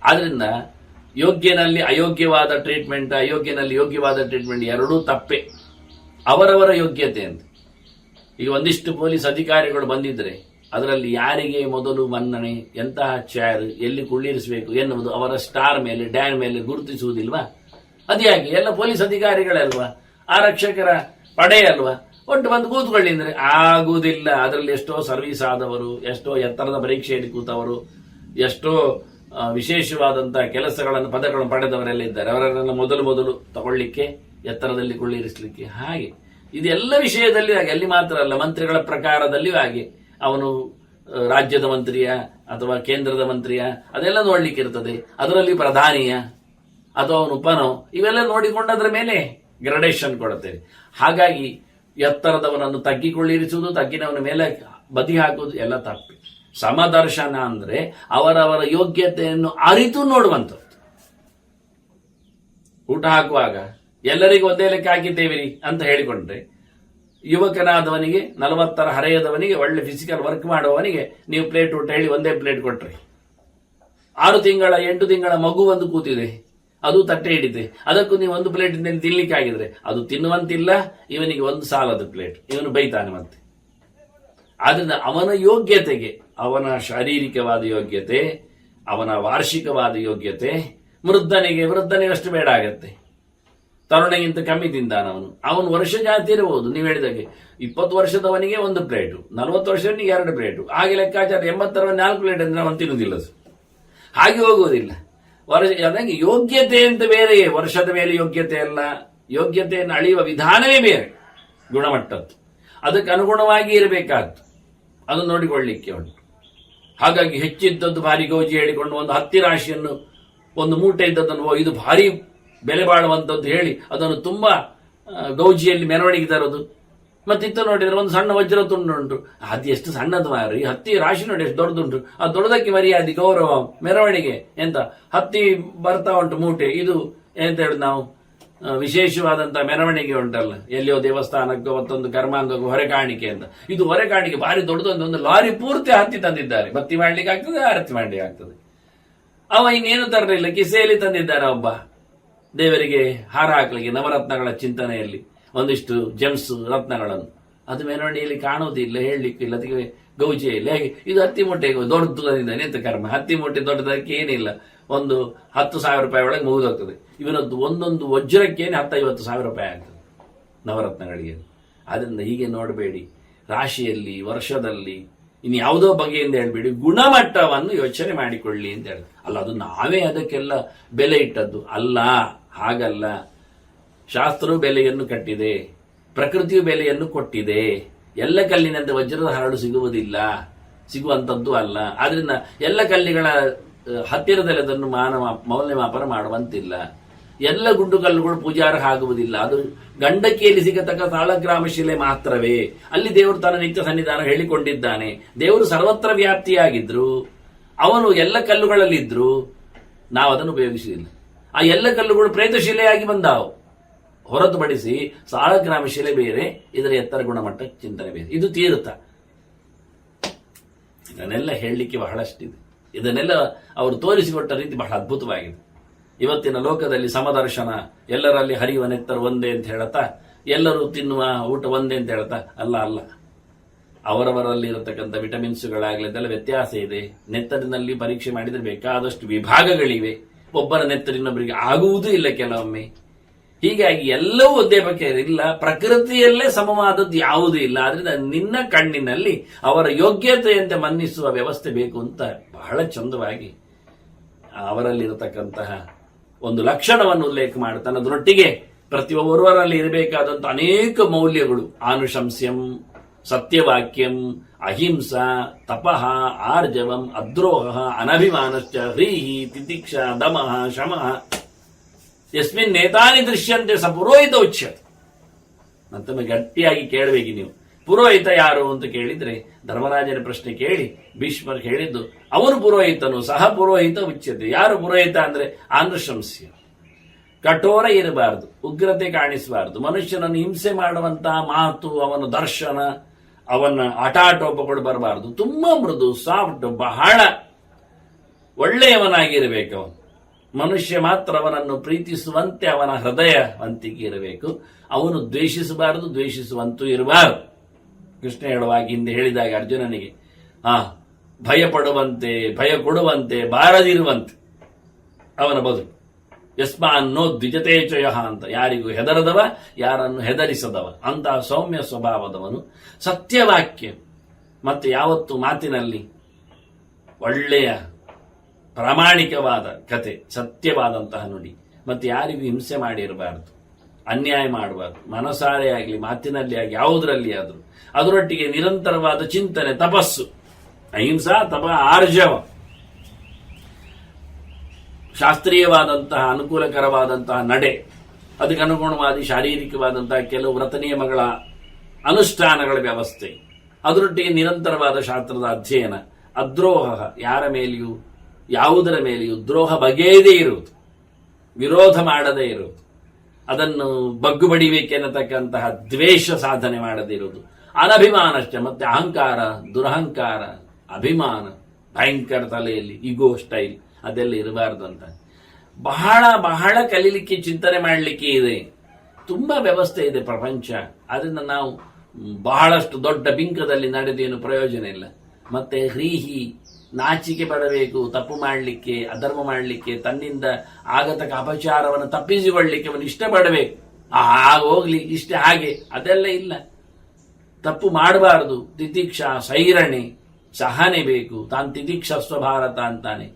ಆದ್ರಿಂದ ಯೋಗ್ಯನಲ್ಲಿ ಅಯೋಗ್ಯವಾದ ಟ್ರೀಟ್ಮೆಂಟ್, ಅಯೋಗ್ಯನಲ್ಲಿ ಯೋಗ್ಯವಾದ ಟ್ರೀಟ್ಮೆಂಟ್ ಎರಡೂ ತಪ್ಪೆ. ಅವರವರ ಯೋಗ್ಯತೆ ಅಂತ. ಈಗ ಒಂದಿಷ್ಟು ಪೊಲೀಸ್ ಅಧಿಕಾರಿಗಳು ಬಂದಿದ್ರೆ ಅದರಲ್ಲಿ ಯಾರಿಗೆ ಮೊದಲು ಮನ್ನಣೆ, ಎಂತಹ ಚೇರ್ ಎಲ್ಲಿ ಕುಳ್ಳಿರಿಸಬೇಕು ಎನ್ನುವುದು ಅವರ ಸ್ಟಾರ್ ಮೇಲೆ, ಡ್ಯಾನ್ ಮೇಲೆ ಗುರುತಿಸುವುದಿಲ್ವಾ? ಅದ್ಯಾಕೆ? ಎಲ್ಲ ಪೊಲೀಸ್ ಅಧಿಕಾರಿಗಳೇ ಅಲ್ವಾ, ಆರಕ್ಷಕರ ಪಡೆ ಅಲ್ವಾ, ಒಟ್ಟು ಬಂದು ಕೂತ್ಕೊಳ್ಳಿ ಅಂದ್ರೆ ಆಗುವುದಿಲ್ಲ. ಅದರಲ್ಲಿ ಎಷ್ಟೋ ಸರ್ವಿಸ್ ಆದವರು, ಎಷ್ಟೋ ಎತ್ತರದ ಪರೀಕ್ಷೆಯಲ್ಲಿ ಕೂತವರು, ಎಷ್ಟೋ ವಿಶೇಷವಾದಂತಹ ಕೆಲಸಗಳನ್ನು ಪದಗಳನ್ನು ಪಡೆದವರೆಲ್ಲ ಇದ್ದಾರೆ. ಅವರನ್ನೆಲ್ಲ ಮೊದಲು ತಗೊಳ್ಳಿಕ್ಕೆ, ಎತ್ತರದಲ್ಲಿ ಕುಳ್ಳಿರಿಸಲಿಕ್ಕೆ. ಹಾಗೆ ಇದೆಲ್ಲ ವಿಷಯದಲ್ಲಿ ಹಾಗೆ. ಅಲ್ಲಿ ಮಾತ್ರ ಅಲ್ಲ, ಮಂತ್ರಿಗಳ ಪ್ರಕಾರದಲ್ಲಿಯೂ ಹಾಗೆ. ಅವನು ರಾಜ್ಯದ ಮಂತ್ರಿಯ ಅಥವಾ ಕೇಂದ್ರದ ಮಂತ್ರಿಯ ಅದೆಲ್ಲ ನೋಡ್ಲಿಕ್ಕೆ ಇರ್ತದೆ. ಅದರಲ್ಲಿ ಪ್ರಧಾನಿಯ ಅಥವಾ ಅವನು ಉಪನೋ, ಇವೆಲ್ಲ ನೋಡಿಕೊಂಡು ಅದರ ಮೇಲೆ ಗ್ರಡೇಷನ್ ಕೊಡುತ್ತೇವೆ. ಹಾಗಾಗಿ ಎತ್ತರದವನನ್ನು ತಗ್ಗಿಕೊಳ್ಳಿರಿಸುವುದು, ತಗ್ಗಿನವನ ಮೇಲೆ ಬದಿ ಹಾಕುವುದು ಎಲ್ಲ ತಪ್ಪಿ. ಸಮದರ್ಶನ ಅಂದ್ರೆ ಅವರವರ ಯೋಗ್ಯತೆಯನ್ನು ಅರಿತು ನೋಡುವಂಥದ್ದು. ಊಟ ಹಾಕುವಾಗ ಎಲ್ಲರಿಗೂ ಒಂದೇ ಲೆಕ್ಕ ಹಾಕಿದ್ದೇವಿರಿ ಅಂತ ಹೇಳಿಕೊಂಡ್ರೆ, ಯುವಕನಾದವನಿಗೆ 40ರ ಹರೆಯದವನಿಗೆ, ಒಳ್ಳೆ ಫಿಸಿಕಲ್ ವರ್ಕ್ ಮಾಡುವವನಿಗೆ ನೀವು ಪ್ಲೇಟ್ ಊಟ ಹೇಳಿ ಒಂದೇ ಪ್ಲೇಟ್ ಕೊಟ್ರಿ, 6 ತಿಂಗಳ 8 ತಿಂಗಳ ಮಗು ಒಂದು ಕೂತಿದೆ, ಅದು ತಟ್ಟೆ ಹಿಡಿತೆ. ಅದಕ್ಕೂ ನೀವು ಒಂದು ಪ್ಲೇಟ್ ತಿನ್ಲಿಕ್ಕೆ ಆಗಿದ್ರೆ ಅದು ತಿನ್ನುವಂತಿಲ್ಲ, ಇವನಿಗೆ ಒಂದು ಸಾಲದ ಪ್ಲೇಟ್, ಇವನು ಬೈತಾನೆ ಮತ್ತೆ. ಆದ್ರಿಂದ ಅವನ ಯೋಗ್ಯತೆಗೆ, ಅವನ ಶಾರೀರಿಕವಾದ ಯೋಗ್ಯತೆ, ಅವನ ವಾರ್ಷಿಕವಾದ ಯೋಗ್ಯತೆ, ವೃದ್ಧನಿಗೆ ಅಷ್ಟು ಬೇಡ ಆಗತ್ತೆ. ತರುಣಗಿಂತ ಕಮ್ಮಿ ತಿಂತಾನವನು, ಅವನು ವರ್ಷ ಜಾತಿ ಇರಬಹುದು. ನೀವು ಹೇಳಿದಾಗೆ 20 ವರ್ಷದವನಿಗೆ 1 ಪ್ಲೇಟು, 40 ವರ್ಷದವನಿಗೆ 2 ಪ್ಲೇಟು, ಹಾಗೆ ಲೆಕ್ಕಾಚಾರ 80 4 ಪ್ಲೇಟ್ ಅಂದ್ರೆ ಅವನು ತಿನ್ನುವುದಿಲ್ಲ. ಹಾಗೆ ಹೋಗುವುದಿಲ್ಲ. ಅದಾಗಿ ಯೋಗ್ಯತೆ ಅಂತ ಬೇರೆಯೇ, ವರ್ಷದ ಮೇಲೆ ಯೋಗ್ಯತೆ ಅಲ್ಲ, ಯೋಗ್ಯತೆಯನ್ನು ಅಳೆಯುವ ವಿಧಾನವೇ ಬೇರೆ, ಗುಣಮಟ್ಟದ್ದು. ಅದಕ್ಕೆ ಅನುಗುಣವಾಗಿ ಇರಬೇಕಾದ್ದು, ಅದು ನೋಡಿಕೊಳ್ಳಿಕ್ಕೆ ಉಂಟು. ಹಾಗಾಗಿ ಹೆಚ್ಚಿದ್ದದ್ದು ಭಾರಿ ಗೌಜಿ ಹೇಳಿಕೊಂಡು ಒಂದು ಹತ್ತಿ ರಾಶಿಯನ್ನು, ಒಂದು ಮೂಟೆ ಇದ್ದದ್ದನ್ನು ಇದು ಭಾರಿ ಬೆಲೆ ಬಾಳುವಂಥದ್ದು ಹೇಳಿ ಅದನ್ನು ತುಂಬಾ ಗೌಜಿಯಲ್ಲಿ ಮೆರವಣಿಗೆ ತರೋದು. ಮತ್ತಿತ್ತ ನೋಡಿದ್ರೆ ಒಂದು ಸಣ್ಣ ವಜ್ರ ತುಂಡುಂಟು, ಅದು ಎಷ್ಟು ಸಣ್ಣದು ಮಾರಿ, ಹತ್ತಿ ರಾಶಿ ನೋಡಿ ಎಷ್ಟು ದೊಡ್ಡದುಂಟು, ಅದು ದೊಡ್ಡದಕ್ಕೆ ಮರ್ಯಾದೆ, ಗೌರವ, ಮೆರವಣಿಗೆ ಎಂತ ಹತ್ತಿ ಬರ್ತಾ ಉಂಟು ಮೂಟೆ, ಇದು ಎಂತ ಹೇಳುದು ನಾವು ವಿಶೇಷವಾದಂತಹ ಮೆರವಣಿಗೆ ಉಂಟಲ್ಲ, ಎಲ್ಲಿಯೋ ದೇವಸ್ಥಾನಕ್ಕೋ ಮತ್ತೊಂದು ಕರ್ಮಾಂಗಕ್ಕೂ ಹೊರೆ ಕಾಣಿಕೆ ಅಂತ. ಇದು ಹೊರೆ ಕಾಣಿಕೆ ಭಾರಿ ದೊಡ್ಡದೊಂದು ಲಾರಿ ಪೂರ್ತಿ ಹತ್ತಿ ತಂದಿದ್ದಾರೆ. ಬತ್ತಿ ಮಾಡ್ಲಿಕ್ಕೆ ಆಗ್ತದೆ, ಆರತಿ ಮಾಡ್ಲಿಕ್ಕೆ ಆಗ್ತದೆ. ಅವ ಇನ್ನೇನು ತರಲಿಲ್ಲ, ಕಿಸೆಯಲ್ಲಿ ತಂದಿದ್ದಾರೆ ಒಬ್ಬ ದೇವರಿಗೆ ಹಾರ ಹಾಕ್ಲಿಕ್ಕೆ, ನವರತ್ನಗಳ ಚಿಂತನೆಯಲ್ಲಿ ಒಂದಿಷ್ಟು ಜೆಮ್ಸ್ ರತ್ನಗಳನ್ನು. ಅದು ಮೆರವಣಿಗೆಯಲ್ಲಿ ಕಾಣುವುದಿಲ್ಲ, ಹೇಳಲಿಕ್ಕಿಲ್ಲ, ಅದಕ್ಕೆ ಗೌಜಿಯಲ್ಲಿ ಹೇಗೆ ಇದು ಹತ್ತಿ ಮೂಟೆ ದೊಡ್ಡದು ತಂದಿದ್ದಾನೆ ಅಂತ ಕರ್ಮ. ಹತ್ತಿ ಮೂಟೆ ದೊಡ್ಡದಕ್ಕೆ ಏನಿಲ್ಲ, ಒಂದು 10,000 ರೂಪಾಯಿ ಒಳಗೆ ಮುಗಿದೋಗ್ತದೆ. ಇವನದ್ದು ಒಂದೊಂದು ವಜ್ರಕ್ಕೇನೆ 10,000-50,000 ರೂಪಾಯಿ ಆಗ್ತದೆ ನವರತ್ನಗಳಿಗೆ. ಆದ್ರಿಂದ ಹೀಗೆ ನೋಡಬೇಡಿ, ರಾಶಿಯಲ್ಲಿ, ವರ್ಷದಲ್ಲಿ, ಇನ್ನು ಯಾವುದೋ ಬಗೆಯಿಂದ ಹೇಳ್ಬೇಡಿ, ಗುಣಮಟ್ಟವನ್ನು ಯೋಚನೆ ಮಾಡಿಕೊಳ್ಳಿ ಅಂತ ಹೇಳಿ. ಅಲ್ಲ ಅದು ನಾವೇ ಅದಕ್ಕೆಲ್ಲ ಬೆಲೆ ಇಟ್ಟದ್ದು ಅಲ್ಲ, ಹಾಗಲ್ಲ. ಶಾಸ್ತ್ರವು ಬೆಲೆಯನ್ನು ಕಟ್ಟಿದೆ, ಪ್ರಕೃತಿಯು ಬೆಲೆಯನ್ನು ಕೊಟ್ಟಿದೆ. ಎಲ್ಲ ಕಲ್ಲಿನಂತೆ ವಜ್ರದ ಹರಳು ಸಿಗುವಂಥದ್ದು ಅಲ್ಲ. ಆದ್ರಿಂದ ಎಲ್ಲ ಕಲ್ಲಿಗಳ ಹತ್ತಿರದಲ್ಲಿ ಅದನ್ನು ಮೌಲ್ಯಮಾಪನ ಮಾಡುವಂತಿಲ್ಲ. ಎಲ್ಲ ಗುಂಡು ಕಲ್ಲುಗಳು ಪೂಜಾರ್ಹ ಆಗುವುದಿಲ್ಲ. ಅದು ಗಂಡಕಿಯಲ್ಲಿ ಸಿಗತಕ್ಕ ಸಾಳಗ್ರಾಮ ಶಿಲೆ ಮಾತ್ರವೇ. ಅಲ್ಲಿ ದೇವರು ತನ್ನ ನಿತ್ಯ ಸನ್ನಿಧಾನ ಹೇಳಿಕೊಂಡಿದ್ದಾನೆ. ದೇವರು ಸರ್ವತ್ರ ವ್ಯಾಪ್ತಿಯಾಗಿದ್ರು, ಅವನು ಎಲ್ಲ ಕಲ್ಲುಗಳಲ್ಲಿದ್ರು, ನಾವು ಅದನ್ನು ಉಪಯೋಗಿಸುವುದಿಲ್ಲ. ಆ ಎಲ್ಲ ಕಲ್ಲುಗಳು ಪ್ರೇತಶಿಲೆಯಾಗಿ ಬಂದಾವು, ಹೊರತುಪಡಿಸಿ ಸಾಳಗ್ರಾಮ ಶಿಲೆ ಬೇರೆ, ಇದರ ಎತ್ತರ ಗುಣಮಟ್ಟ ಚಿಂತನೆ ಬೇರೆ. ಇದು ತೀರ್ಥ. ಇದನ್ನೆಲ್ಲ ಹೇಳಲಿಕ್ಕೆ ಬಹಳಷ್ಟಿದೆ. ಇದನ್ನೆಲ್ಲ ಅವರು ತೋರಿಸಿಕೊಟ್ಟ ರೀತಿ ಬಹಳ ಅದ್ಭುತವಾಗಿದೆ. ಇವತ್ತಿನ ಲೋಕದಲ್ಲಿ ಸಮದರ್ಶನ, ಎಲ್ಲರಲ್ಲಿ ಹರಿಯುವ ನೆತ್ತರು ಒಂದೇ ಅಂತ ಹೇಳತ್ತಾ, ಎಲ್ಲರೂ ತಿನ್ನುವ ಊಟ ಒಂದೇ ಅಂತ ಹೇಳತ್ತಾ, ಅಲ್ಲ. ಅವರವರಲ್ಲಿ ಇರತಕ್ಕಂಥ ವಿಟಮಿನ್ಸ್ಗಳಾಗಲಿ ಅದೆಲ್ಲ ವ್ಯತ್ಯಾಸ ಇದೆ. ನೆತ್ತರಿನಲ್ಲಿ ಪರೀಕ್ಷೆ ಮಾಡಿದರೆ ಬೇಕಾದಷ್ಟು ವಿಭಾಗಗಳಿವೆ. ಒಬ್ಬರ ನೆತ್ತರಿನೊಬ್ಬರಿಗೆ ಆಗುವುದೂ ಇಲ್ಲ ಕೆಲವೊಮ್ಮೆ. ಹೀಗಾಗಿ ಎಲ್ಲವೂ ಒಂದೇ ಬಗ್ಗೆ ಇಲ್ಲ, ಪ್ರಕೃತಿಯಲ್ಲೇ ಸಮವಾದದ್ದು ಯಾವುದೂ ಇಲ್ಲ. ಆದ್ರಿಂದ ನಿನ್ನ ಕಣ್ಣಿನಲ್ಲಿ ಅವರ ಯೋಗ್ಯತೆಯಂತೆ ಮನ್ನಿಸುವ ವ್ಯವಸ್ಥೆ ಬೇಕು ಅಂತ ಬಹಳ ಚಂದವಾಗಿ ಅವರಲ್ಲಿರತಕ್ಕಂತಹ ಒಂದು ಲಕ್ಷಣವನ್ನು ಉಲ್ಲೇಖ ಮಾಡುತ್ತಾನೆ. ಅದರೊಟ್ಟಿಗೆ ಪ್ರತಿಯೊಬ್ಬರಲ್ಲಿ ಇರಬೇಕಾದಂತ ಅನೇಕ ಮೌಲ್ಯಗಳು, ಆನುಶಂಸ್ಯಂ, ಸತ್ಯವಾಕ್ಯಂ, ಅಹಿಂಸಾ, ತಪಃ, ಆರ್ಜವಂ, ಅದ್ರೋಹ, ಅನಭಿಮಾನಶ್ಚ, ಹ್ರೀಹಿ, ತಿತಿಕ್ಷಾ, ದಮಃ, ಶಮಃ, ಯಸ್ಮಿನ್ ನೇತಾನಿ ದೃಶ್ಯಂತೆ ಸ ಪುರೋಹಿತ ಉಚ್ಯತೆ. ಮತ್ತೊಮ್ಮೆ ಗಟ್ಟಿಯಾಗಿ ಕೇಳಬೇಕು ನೀವು, ಪುರೋಹಿತ ಯಾರು ಅಂತ ಕೇಳಿದ್ರೆ ಧರ್ಮರಾಜನ ಪ್ರಶ್ನೆ ಕೇಳಿ ಭೀಷ್ಮರ್ ಹೇಳಿದ್ದು, ಅವನು ಪುರೋಹಿತನು, ಸಹ ಪುರೋಹಿತ ಉಚ್ಯತೆ. ಯಾರು ಪುರೋಹಿತ ಅಂದ್ರೆ ಆನುಶಂಸ್ಯ, ಕಠೋರ ಇರಬಾರದು, ಉಗ್ರತೆ ಕಾಣಿಸಬಾರದು, ಮನುಷ್ಯನನ್ನು ಹಿಂಸೆ ಮಾಡುವಂತಹ ಮಾತು, ಅವನ ದರ್ಶನ, ಅವನ ಆಟಾಟೋಪಗಳು ಬರಬಾರದು. ತುಂಬಾ ಮೃದು, ಸಾಫ್ಟ್, ಬಹಳ ಒಳ್ಳೆಯವನಾಗಿರಬೇಕು ಅವನು. ಮನುಷ್ಯ ಮಾತ್ರ ಅವನನ್ನು ಪ್ರೀತಿಸುವಂತೆ ಅವನ ಹೃದಯವಂತಿಕೆ ಇರಬೇಕು. ಅವನು ದ್ವೇಷಿಸಬಾರದು, ದ್ವೇಷಿಸುವಂತೂ ಇರಬಾರದು. ಕೃಷ್ಣ ಹೇಳುವಾಗ ಹಿಂದೆ ಹೇಳಿದಾಗ ಅರ್ಜುನನಿಗೆ, ಭಯ ಪಡುವಂತೆ, ಭಯ ಕೊಡುವಂತೆ, ಬಾರದಿರುವಂತೆ ಅವನ ಬದುಕು. ಯಸ್ಮಾನ್ನೋ ದ್ವಿಜತೇಚಯ ಅಂತ, ಯಾರಿಗೂ ಹೆದರದವ, ಯಾರನ್ನು ಹೆದರಿಸದವ, ಅಂತಹ ಸೌಮ್ಯ ಸ್ವಭಾವದವನು. ಸತ್ಯವಾಕ್ಯ, ಮತ್ತೆ ಯಾವತ್ತು ಮಾತಿನಲ್ಲಿ ಒಳ್ಳೆಯ ಪ್ರಾಮಾಣಿಕವಾದ ಕತೆ, ಸತ್ಯವಾದಂತಹ ನುಡಿ, ಮತ್ತೆ ಯಾರಿಗೂ ಹಿಂಸೆ ಮಾಡಿರಬಾರದು, ಅನ್ಯಾಯ ಮಾಡಬಾರದು, ಮನಸಾರೆ ಆಗಲಿ ಮಾತಿನಲ್ಲಿ ಆಗಿ ಯಾವುದರಲ್ಲಿ ಆದರೂ. ಅದರೊಟ್ಟಿಗೆ ನಿರಂತರವಾದ ಚಿಂತನೆ, ತಪಸ್ಸು, ಅಹಿಂಸಾ, ತಪ, ಆರ್ಜವ, ಶಾಸ್ತ್ರೀಯವಾದಂತಹ ಅನುಕೂಲಕರವಾದಂತಹ ನಡೆ, ಅದಕ್ಕೆ ಅನುಗುಣವಾದ ಶಾರೀರಿಕವಾದಂತಹ ಕೆಲವು ವ್ರತ ನಿಯಮಗಳ ಅನುಷ್ಠಾನಗಳ ವ್ಯವಸ್ಥೆ, ಅದರೊಟ್ಟಿಗೆ ನಿರಂತರವಾದ ಶಾಸ್ತ್ರದ ಅಧ್ಯಯನ, ಅದ್ರೋಹ, ಯಾರ ಮೇಲೆಯೂ ಯಾವುದರ ಮೇಲೆಯೂ ದ್ರೋಹ ಬಗೆಯದೇ ಇರುವುದು, ವಿರೋಧ ಮಾಡದೇ ಇರುವುದು, ಅದನ್ನು ಬಗ್ಗು ಬಡಿಬೇಕೆನ್ನತಕ್ಕಂತಹ ದ್ವೇಷ ಸಾಧನೆ ಮಾಡದೇ ಇರುವುದು, ಅನಭಿಮಾನಶ್ಚ, ಮತ್ತೆ ಅಹಂಕಾರ, ದುರಹಂಕಾರ, ಅಭಿಮಾನ ಭಯಂಕರ ತಲೆಯಲ್ಲಿ, ಈಗೋ ಸ್ಟೈಲ್ ಅದೆಲ್ಲ ಇರಬಾರ್ದು ಅಂತ. ಬಹಳ ಬಹಳ ಕಲೀಲಿಕ್ಕೆ ಚಿಂತನೆ ಮಾಡಲಿಕ್ಕೆ ಇದೆ. ತುಂಬಾ ವ್ಯವಸ್ಥೆ ಇದೆ ಪ್ರಪಂಚ. ಅದರಿಂದ ನಾವು ಬಹಳಷ್ಟು ದೊಡ್ಡ ಬಿಂಕದಲ್ಲಿ ನಡೆದೇನು ಪ್ರಯೋಜನ ಇಲ್ಲ. ಮತ್ತೆ ಹ್ರೀಹಿ ನಾಚಿಕೆ ಪಡಬೇಕು, ತಪ್ಪು ಮಾಡಲಿಕ್ಕೆ, ಅಧರ್ಮ ಮಾಡಲಿಕ್ಕೆ, ತನ್ನಿಂದ ಆಗತಕ್ಕ ಅಪಚಾರವನ್ನು ತಪ್ಪಿಸಿಕೊಳ್ಳಲಿಕ್ಕೆ ಅವನು ಇಷ್ಟಪಡಬೇಕು. ಹೋಗ್ಲಿ ಇಷ್ಟ ಹಾಗೆ ಅದೆಲ್ಲ ಇಲ್ಲ. ತಪ್ಪು ಮಾಡಬಾರದು. ತಿತಿಕ್ಷಾ, ಸೈರಣೆ, ಸಹನೆ ಬೇಕು. ತಾನು ತಿತಿಕ್ಷಸ್ವ ಭಾರತ ಅಂತಾನೆ.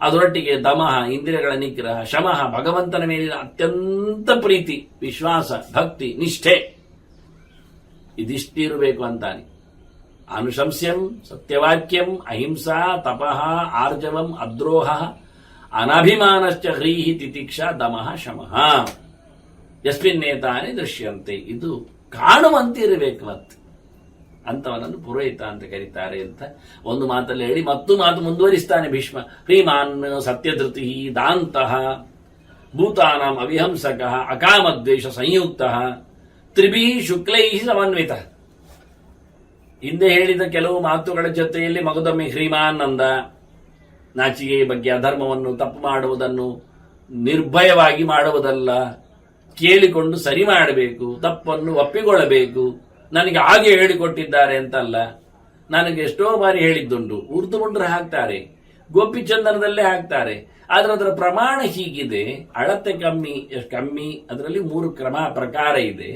ಅದರೊಟ್ಟಿಗೆ ದಮಃ, ಇಂದ್ರಿಯಗಳ ನಿಗ್ರಹ, ಶಮಃ, ಭಗವಂತನ ಮೇಲಿನ ಅತ್ಯಂತ ಪ್ರೀತಿ, ವಿಶ್ವಾಸ, ಭಕ್ತಿ, ನಿಷ್ಠೆ, ಇದಿಷ್ಟಿರಬೇಕು ಅಂತಾನೆ. ಅನುಶಂಸ್ಯಂ, ಸತ್ಯವಾಕ್ಯಂ, ಅಹಿಂಸಾ, ತಪಃ, ಆರ್ಜವಂ, ಅದ್ರೋಹ, ಅನಭಿಮಾನಶ್ಚ ಹ್ರೀಹಿ, ತಿತಿಕ್ಷಾ, ದಮಃ, ಶಮಃ ಯಸ್ಮಿನ್ನೇತಾನೆ ದೃಶ್ಯಂತೆ. ಇದು ಕಾಣುವಂತಿರಬೇಕು. ಮತ್ತೆ ಅಂತವನನ್ನು ಪುರೋಹಿತ ಅಂತ ಕರೀತಾರೆ ಅಂತ ಒಂದು ಮಾತಲ್ಲಿ ಹೇಳಿ ಮಾತು ಮುಂದುವರಿಸ್ತಾನೆ ಭೀಷ್ಮ. ಹ್ರೀಮಾನ್ ಸತ್ಯಧೃತಿ ದಾಂತಃ ಭೂತಾನಾಂ ಅವಿಹಂಸಕ ಅಕಾಮದ್ವೇಷ ಸಂಯುಕ್ತ ತ್ರಿಭಿ ಶುಕ್ಲೈ ಸಮನ್ವಿತ. ಹಿಂದೆ ಹೇಳಿದ ಕೆಲವು ಮಾತುಗಳ ಜೊತೆಯಲ್ಲಿ ಮಗದೊಮ್ಮೆ ಹ್ರೀಮಾನ್ ಅಂದ. ನಾಚಿಕೆಯ ಬಗ್ಗೆ, ಅಧರ್ಮವನ್ನು, ತಪ್ಪು ಮಾಡುವುದನ್ನು ನಿರ್ಭಯವಾಗಿ ಮಾಡುವುದಲ್ಲ, ಕೇಳಿಕೊಂಡು ಸರಿ ಮಾಡಬೇಕು, ತಪ್ಪನ್ನು ಒಪ್ಪಿಕೊಳ್ಳಬೇಕು. ನನಗೆ ಹಾಗೆ ಹೇಳಿಕೊಟ್ಟಿದ್ದಾರೆ ಅಂತಲ್ಲ, ನನಗೆ ಎಷ್ಟೋ ಬಾರಿ ಹೇಳಿದ್ದುಂಟು. ಉರ್ದು ಮುಂಡ್ರೆ ಹಾಕ್ತಾರೆ, ಗೋಪಿಚಂದನದಲ್ಲೇ ಹಾಕ್ತಾರೆ. ಆದ್ರೆ ಅದರ ಪ್ರಮಾಣ ಹೀಗಿದೆ, ಅಳತೆ ಕಮ್ಮಿ. ಅದರಲ್ಲಿ 3 ಪ್ರಕಾರ ಇದೆ,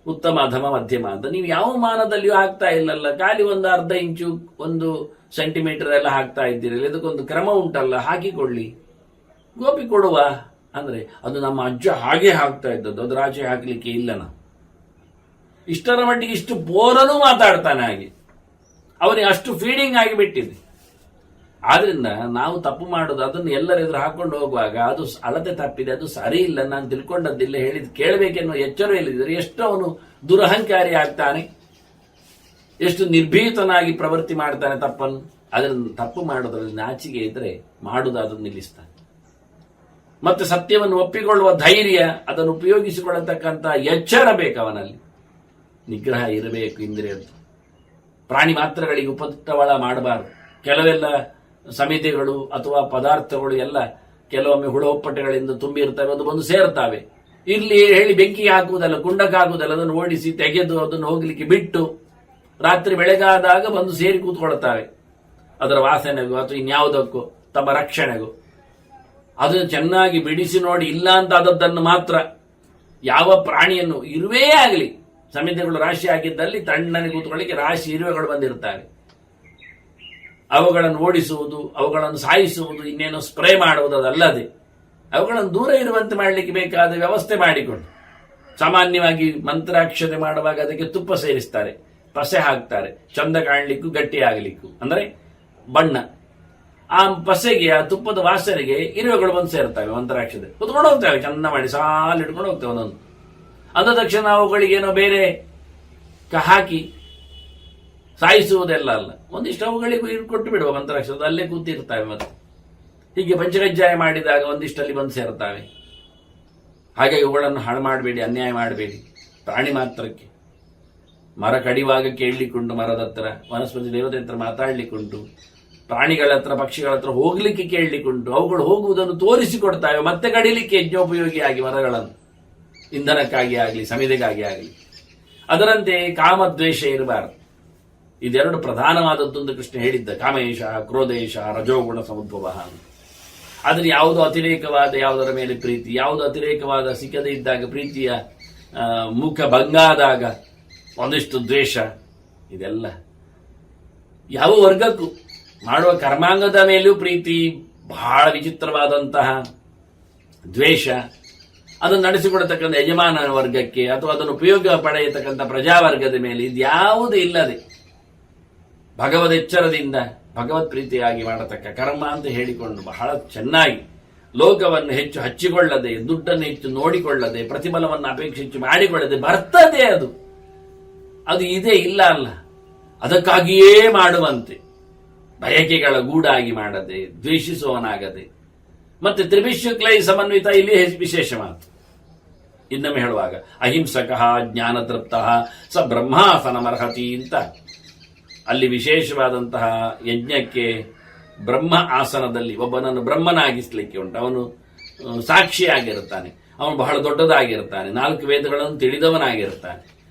ಉತ್ತಮ, ಅಧಮ, ಮಧ್ಯಮ ಅಂತ. ನೀವು ಯಾವ ಮಾನದಲ್ಲಿಯೂ ಹಾಕ್ತಾ ಇಲ್ಲಲ್ಲ. ಖಾಲಿ ಒಂದು ಅರ್ಧ ಇಂಚು, 1 ಸೆಂಟಿಮೀಟರ್ ಎಲ್ಲ ಹಾಕ್ತಾ ಇದ್ದೀರಲ್ಲ. ಇದಕ್ಕೊಂದು ಕ್ರಮ ಉಂಟಲ್ಲ, ಹಾಕಿಕೊಳ್ಳಿ. ಗೋಪಿ ಕೊಡುವ ಅಂದ್ರೆ ಅದು ನಮ್ಮ ಅಜ್ಜ ಹಾಗೆ ಹಾಕ್ತಾ ಇದ್ದದ್ದು, ಅದ್ರ ಆಚೆ ಹಾಕ್ಲಿಕ್ಕೆ ಇಲ್ಲ. ನಾವು ಇಷ್ಟರ ಮಟ್ಟಿಗೆ ಇಷ್ಟು ಬೋರನು ಮಾತಾಡ್ತಾನೆ. ಹಾಗೆ ಅವನಿಗೆ ಅಷ್ಟು ಫೀಡಿಂಗ್ ಆಗಿಬಿಟ್ಟಿದೆ. ಆದ್ರಿಂದ ನಾವು ತಪ್ಪು ಮಾಡೋದು, ಅದನ್ನು ಎಲ್ಲರೆದುರು ಹಾಕೊಂಡು ಹೋಗುವಾಗ ಅದು ಅಳತೆ ತಪ್ಪಿದೆ, ಅದು ಸರಿ ಇಲ್ಲ, ನಾನು ತಿಳ್ಕೊಂಡದ್ದಿಲ್ಲ, ಹೇಳಿದ್ ಕೇಳಬೇಕೆನ್ನುವ ಎಚ್ಚರ ಇಲ್ಲದಿದ್ರೆ ಎಷ್ಟು ಅವನು ದುರಹಂಕಾರಿ ಆಗ್ತಾನೆ, ಎಷ್ಟು ನಿರ್ಭೀತನಾಗಿ ಪ್ರವೃತ್ತಿ ಮಾಡ್ತಾನೆ ತಪ್ಪನ್ನು. ಅದನ್ನು ತಪ್ಪು ಮಾಡೋದ್ರಲ್ಲಿ ನಾಚಿಕೆ ಇದ್ರೆ ಮಾಡುವುದು ಅದನ್ನು ನಿಲ್ಲಿಸ್ತಾನೆ. ಮತ್ತೆ ಸತ್ಯವನ್ನು ಒಪ್ಪಿಕೊಳ್ಳುವ ಧೈರ್ಯ, ಅದನ್ನು ಉಪಯೋಗಿಸಿಕೊಳ್ಳತಕ್ಕಂಥ ಎಚ್ಚರ ಬೇಕು ಅವನಲ್ಲಿ. ನಿಗ್ರಹ ಇರಬೇಕು ಇಂದ್ರಿಯದ್ದು. ಪ್ರಾಣಿ ಮಾತ್ರಗಳಿಗೆ ಉಪಟಳ ಮಾಡಬಾರದು. ಕೆಲವೆಲ್ಲ ಸಮಿತಿಗಳು ಅಥವಾ ಪದಾರ್ಥಗಳು ಎಲ್ಲ ಕೆಲವೊಮ್ಮೆ ಹುಳೊಪ್ಪಟೆಗಳಿಂದ ತುಂಬಿರ್ತವೆ, ಅದು ಬಂದು ಸೇರ್ತಾವೆ. ಇಲ್ಲಿ ಹೇಳಿ ಬೆಂಕಿಗೆ ಹಾಕುವುದಲ್ಲ, ಕುಂಡಕ್ಕೆ ಹಾಕುವುದಲ್ಲ, ಅದನ್ನು ಓಡಿಸಿ ತೆಗೆದು ಅದನ್ನು ಹೋಗ್ಲಿಕ್ಕೆ ಬಿಟ್ಟು ರಾತ್ರಿ ಬೆಳಗಾದಾಗ ಬಂದು ಸೇರಿ ಕೂತ್ಕೊಳ್ತಾವೆ. ಅದರ ವಾಸನೆಗೂ ಅಥವಾ ಇನ್ಯಾವುದಕ್ಕೂ ತಮ್ಮ ರಕ್ಷಣೆಗೂ. ಅದನ್ನು ಚೆನ್ನಾಗಿ ಬಿಡಿಸಿ ನೋಡಿ, ಇಲ್ಲ ಅಂತ ಆದದ್ದನ್ನು ಮಾತ್ರ. ಯಾವ ಪ್ರಾಣಿಯನ್ನು, ಇರುವೇ ಆಗಲಿ, ಸಮಿತಿಗಳು ರಾಶಿ ಹಾಕಿದ್ದಲ್ಲಿ ತಣ್ಣನೆ ಕೂತ್ಕೊಳ್ಳಿಕ್ಕೆ ರಾಶಿ ಇರುವೆಗಳು ಬಂದಿರ್ತವೆ. ಅವುಗಳನ್ನು ಓಡಿಸುವುದು, ಅವುಗಳನ್ನು ಸಾಯಿಸುವುದು, ಇನ್ನೇನೋ ಸ್ಪ್ರೇ ಮಾಡುವುದು ಅದಲ್ಲದೆ ಅವುಗಳನ್ನು ದೂರ ಇರುವಂತೆ ಮಾಡಲಿಕ್ಕೆ ಬೇಕಾದ ವ್ಯವಸ್ಥೆ ಮಾಡಿಕೊಂಡು, ಸಾಮಾನ್ಯವಾಗಿ ಮಂತ್ರಾಕ್ಷತೆ ಮಾಡುವಾಗ ಅದಕ್ಕೆ ತುಪ್ಪ ಸೇರಿಸ್ತಾರೆ, ಪಸೆ ಹಾಕ್ತಾರೆ, ಚಂದ ಕಾಣಲಿಕ್ಕೂ ಗಟ್ಟಿ ಆಗಲಿಕ್ಕೂ. ಅಂದರೆ ಬಣ್ಣ. ಆ ಪಸೆಗೆ, ಆ ತುಪ್ಪದ ವಾಸನೆಗೆ ಇರುವೆಗಳು ಬಂದು ಸೇರ್ತವೆ. ಮಂತ್ರಾಕ್ಷತೆ ಕುತ್ಕೊಂಡು ಹೋಗ್ತವೆ, ಚಂದ ಮಾಡಿ ಸಾಲು ಇಟ್ಕೊಂಡು ಹೋಗ್ತವೆ. ಒಂದೊಂದು ಅಂದ ತಕ್ಷಣ ಅವುಗಳಿಗೇನೋ ಬೇರೆ ಹಾಕಿ ಸಾಯಿಸುವುದೆಲ್ಲ ಅಲ್ಲ, ಒಂದಿಷ್ಟು ಅವುಗಳಿಗೂ ಕೊಟ್ಟು ಬಿಡುವ ಮಂತ್ರಾಕ್ಷತೆ, ಅಲ್ಲೇ ಕೂತಿರ್ತವೆ. ಮತ್ತೆ ಹೀಗೆ ಪಂಚಕಜ್ಜಾಯ ಮಾಡಿದಾಗ ಒಂದಿಷ್ಟಲ್ಲಿ ಬಂದು ಸೇರ್ತವೆ. ಹಾಗೆ ಇವುಗಳನ್ನು ಹಾಳು ಮಾಡಬೇಡಿ, ಅನ್ಯಾಯ ಮಾಡಬೇಡಿ. ಪ್ರಾಣಿ ಮಾತ್ರಕ್ಕೆ ಮರ ಕಡಿವಾಗ ಕೇಳಲಿಕ್ಕುಂಟು, ಮರದ ಹತ್ರ, ವನಸ್ಪತಿ ದೇವತೆ ಹತ್ರ ಮಾತಾಡ್ಲಿಕ್ಕುಂಟು, ಪ್ರಾಣಿಗಳ ಹತ್ರ, ಪಕ್ಷಿಗಳ ಹತ್ರ ಹೋಗ್ಲಿಕ್ಕೆ ಕೇಳಲಿಕ್ಕುಂಟು. ಅವುಗಳು ಹೋಗುವುದನ್ನು ತೋರಿಸಿಕೊಡ್ತಾವೆ, ಮತ್ತೆ ಕಡಿಲಿಕ್ಕೆ ಯಜ್ಞೋಪಯೋಗಿಯಾಗಿ ಮರಗಳನ್ನು, ಇಂಧನಕ್ಕಾಗಿ ಆಗಲಿ, ಸಮಿತಿಗಾಗಿ ಆಗಲಿ. ಅದರಂತೆ ಕಾಮದ್ವೇಷ ಇರಬಾರದು. ಇದೆರಡು ಪ್ರಧಾನವಾದದ್ದು ಅಂತ ಕೃಷ್ಣ ಹೇಳಿದ್ದ. ಕಾಮೇಶ, ಕ್ರೋಧೇಶ, ರಜೋಗುಣ ಸಮುದ್ಭವ. ಆದರೆ ಯಾವುದು ಅತಿರೇಕವಾದ ಯಾವುದರ ಮೇಲೆ ಪ್ರೀತಿ, ಯಾವುದು ಅತಿರೇಕವಾದ ಸಿಕ್ಕದೇ ಇದ್ದಾಗ, ಪ್ರೀತಿಯ ಮುಖ ಭಂಗಾದಾಗ ಒಂದಿಷ್ಟು ದ್ವೇಷ, ಇದೆಲ್ಲ ಯಾವ ವರ್ಗಕ್ಕೂ ಮಾಡುವ ಕರ್ಮಾಂಗದ ಮೇಲೂ ಪ್ರೀತಿ, ಬಹಳ ವಿಚಿತ್ರವಾದಂತಹ ದ್ವೇಷ, ಅದನ್ನು ನಡೆಸಿಕೊಡತಕ್ಕಂಥ ಯಜಮಾನ ವರ್ಗಕ್ಕೆ ಅಥವಾ ಅದನ್ನು ಉಪಯೋಗ ಪಡೆಯತಕ್ಕಂಥ ಪ್ರಜಾವರ್ಗದ ಮೇಲೆ ಇದ್ಯಾವುದೂ ಇಲ್ಲದೆ ಭಗವದ್ ಎಚ್ಚರದಿಂದ ಭಗವತ್ ಪ್ರೀತಿಯಾಗಿ ಮಾಡತಕ್ಕ ಕರ್ಮ ಅಂತ ಹೇಳಿಕೊಂಡು ಬಹಳ ಚೆನ್ನಾಗಿ ಲೋಕವನ್ನು ಹೆಚ್ಚು ಹಚ್ಚಿಕೊಳ್ಳದೆ, ದುಡ್ಡನ್ನು ಹೆಚ್ಚು ನೋಡಿಕೊಳ್ಳದೆ, ಪ್ರತಿಫಲವನ್ನು ಅಪೇಕ್ಷಿಸಿ ಮಾಡಿಕೊಳ್ಳದೆ ಬರ್ತದೆ. ಅದು ಇದೆ, ಇಲ್ಲ ಅಲ್ಲ, ಅದಕ್ಕಾಗಿಯೇ ಮಾಡುವಂತೆ, ಬಯಕೆಗಳ ಗೂಡಾಗಿ ಮಾಡದೆ, ದ್ವೇಷಿಸುವವನಾಗದೆ. ಮತ್ತೆ ತ್ರಿಭಿಶುಕ್ಲೈ ಸಮನ್ವಿತ, ಇಲ್ಲಿ ವಿಶೇಷ ಮಾತು. ಇನ್ನೊಮ್ಮೆ ಹೇಳುವಾಗ ಅಹಿಂಸಕಃ ಜ್ಞಾನತೃಪ್ತಃ ಸ ಬ್ರಹ್ಮಾಸನಮರ್ಹತಿ ಅಂತ, ಅಲ್ಲಿ ವಿಶೇಷವಾದಂತಹ ಯಜ್ಞಕ್ಕೆ ಬ್ರಹ್ಮ ಆಸನದಲ್ಲಿ ಒಬ್ಬನನ್ನು ಬ್ರಹ್ಮನಾಗಿಸ್ಲಿಕ್ಕೆ ಉಂಟು. ಅವನು ಸಾಕ್ಷಿಯಾಗಿರುತ್ತಾನೆ, ಅವನು ಬಹಳ ದೊಡ್ಡದಾಗಿರ್ತಾನೆ, 4 ವೇದಗಳನ್ನು ತಿಳಿದವನಾಗಿರ್ತಾನೆ.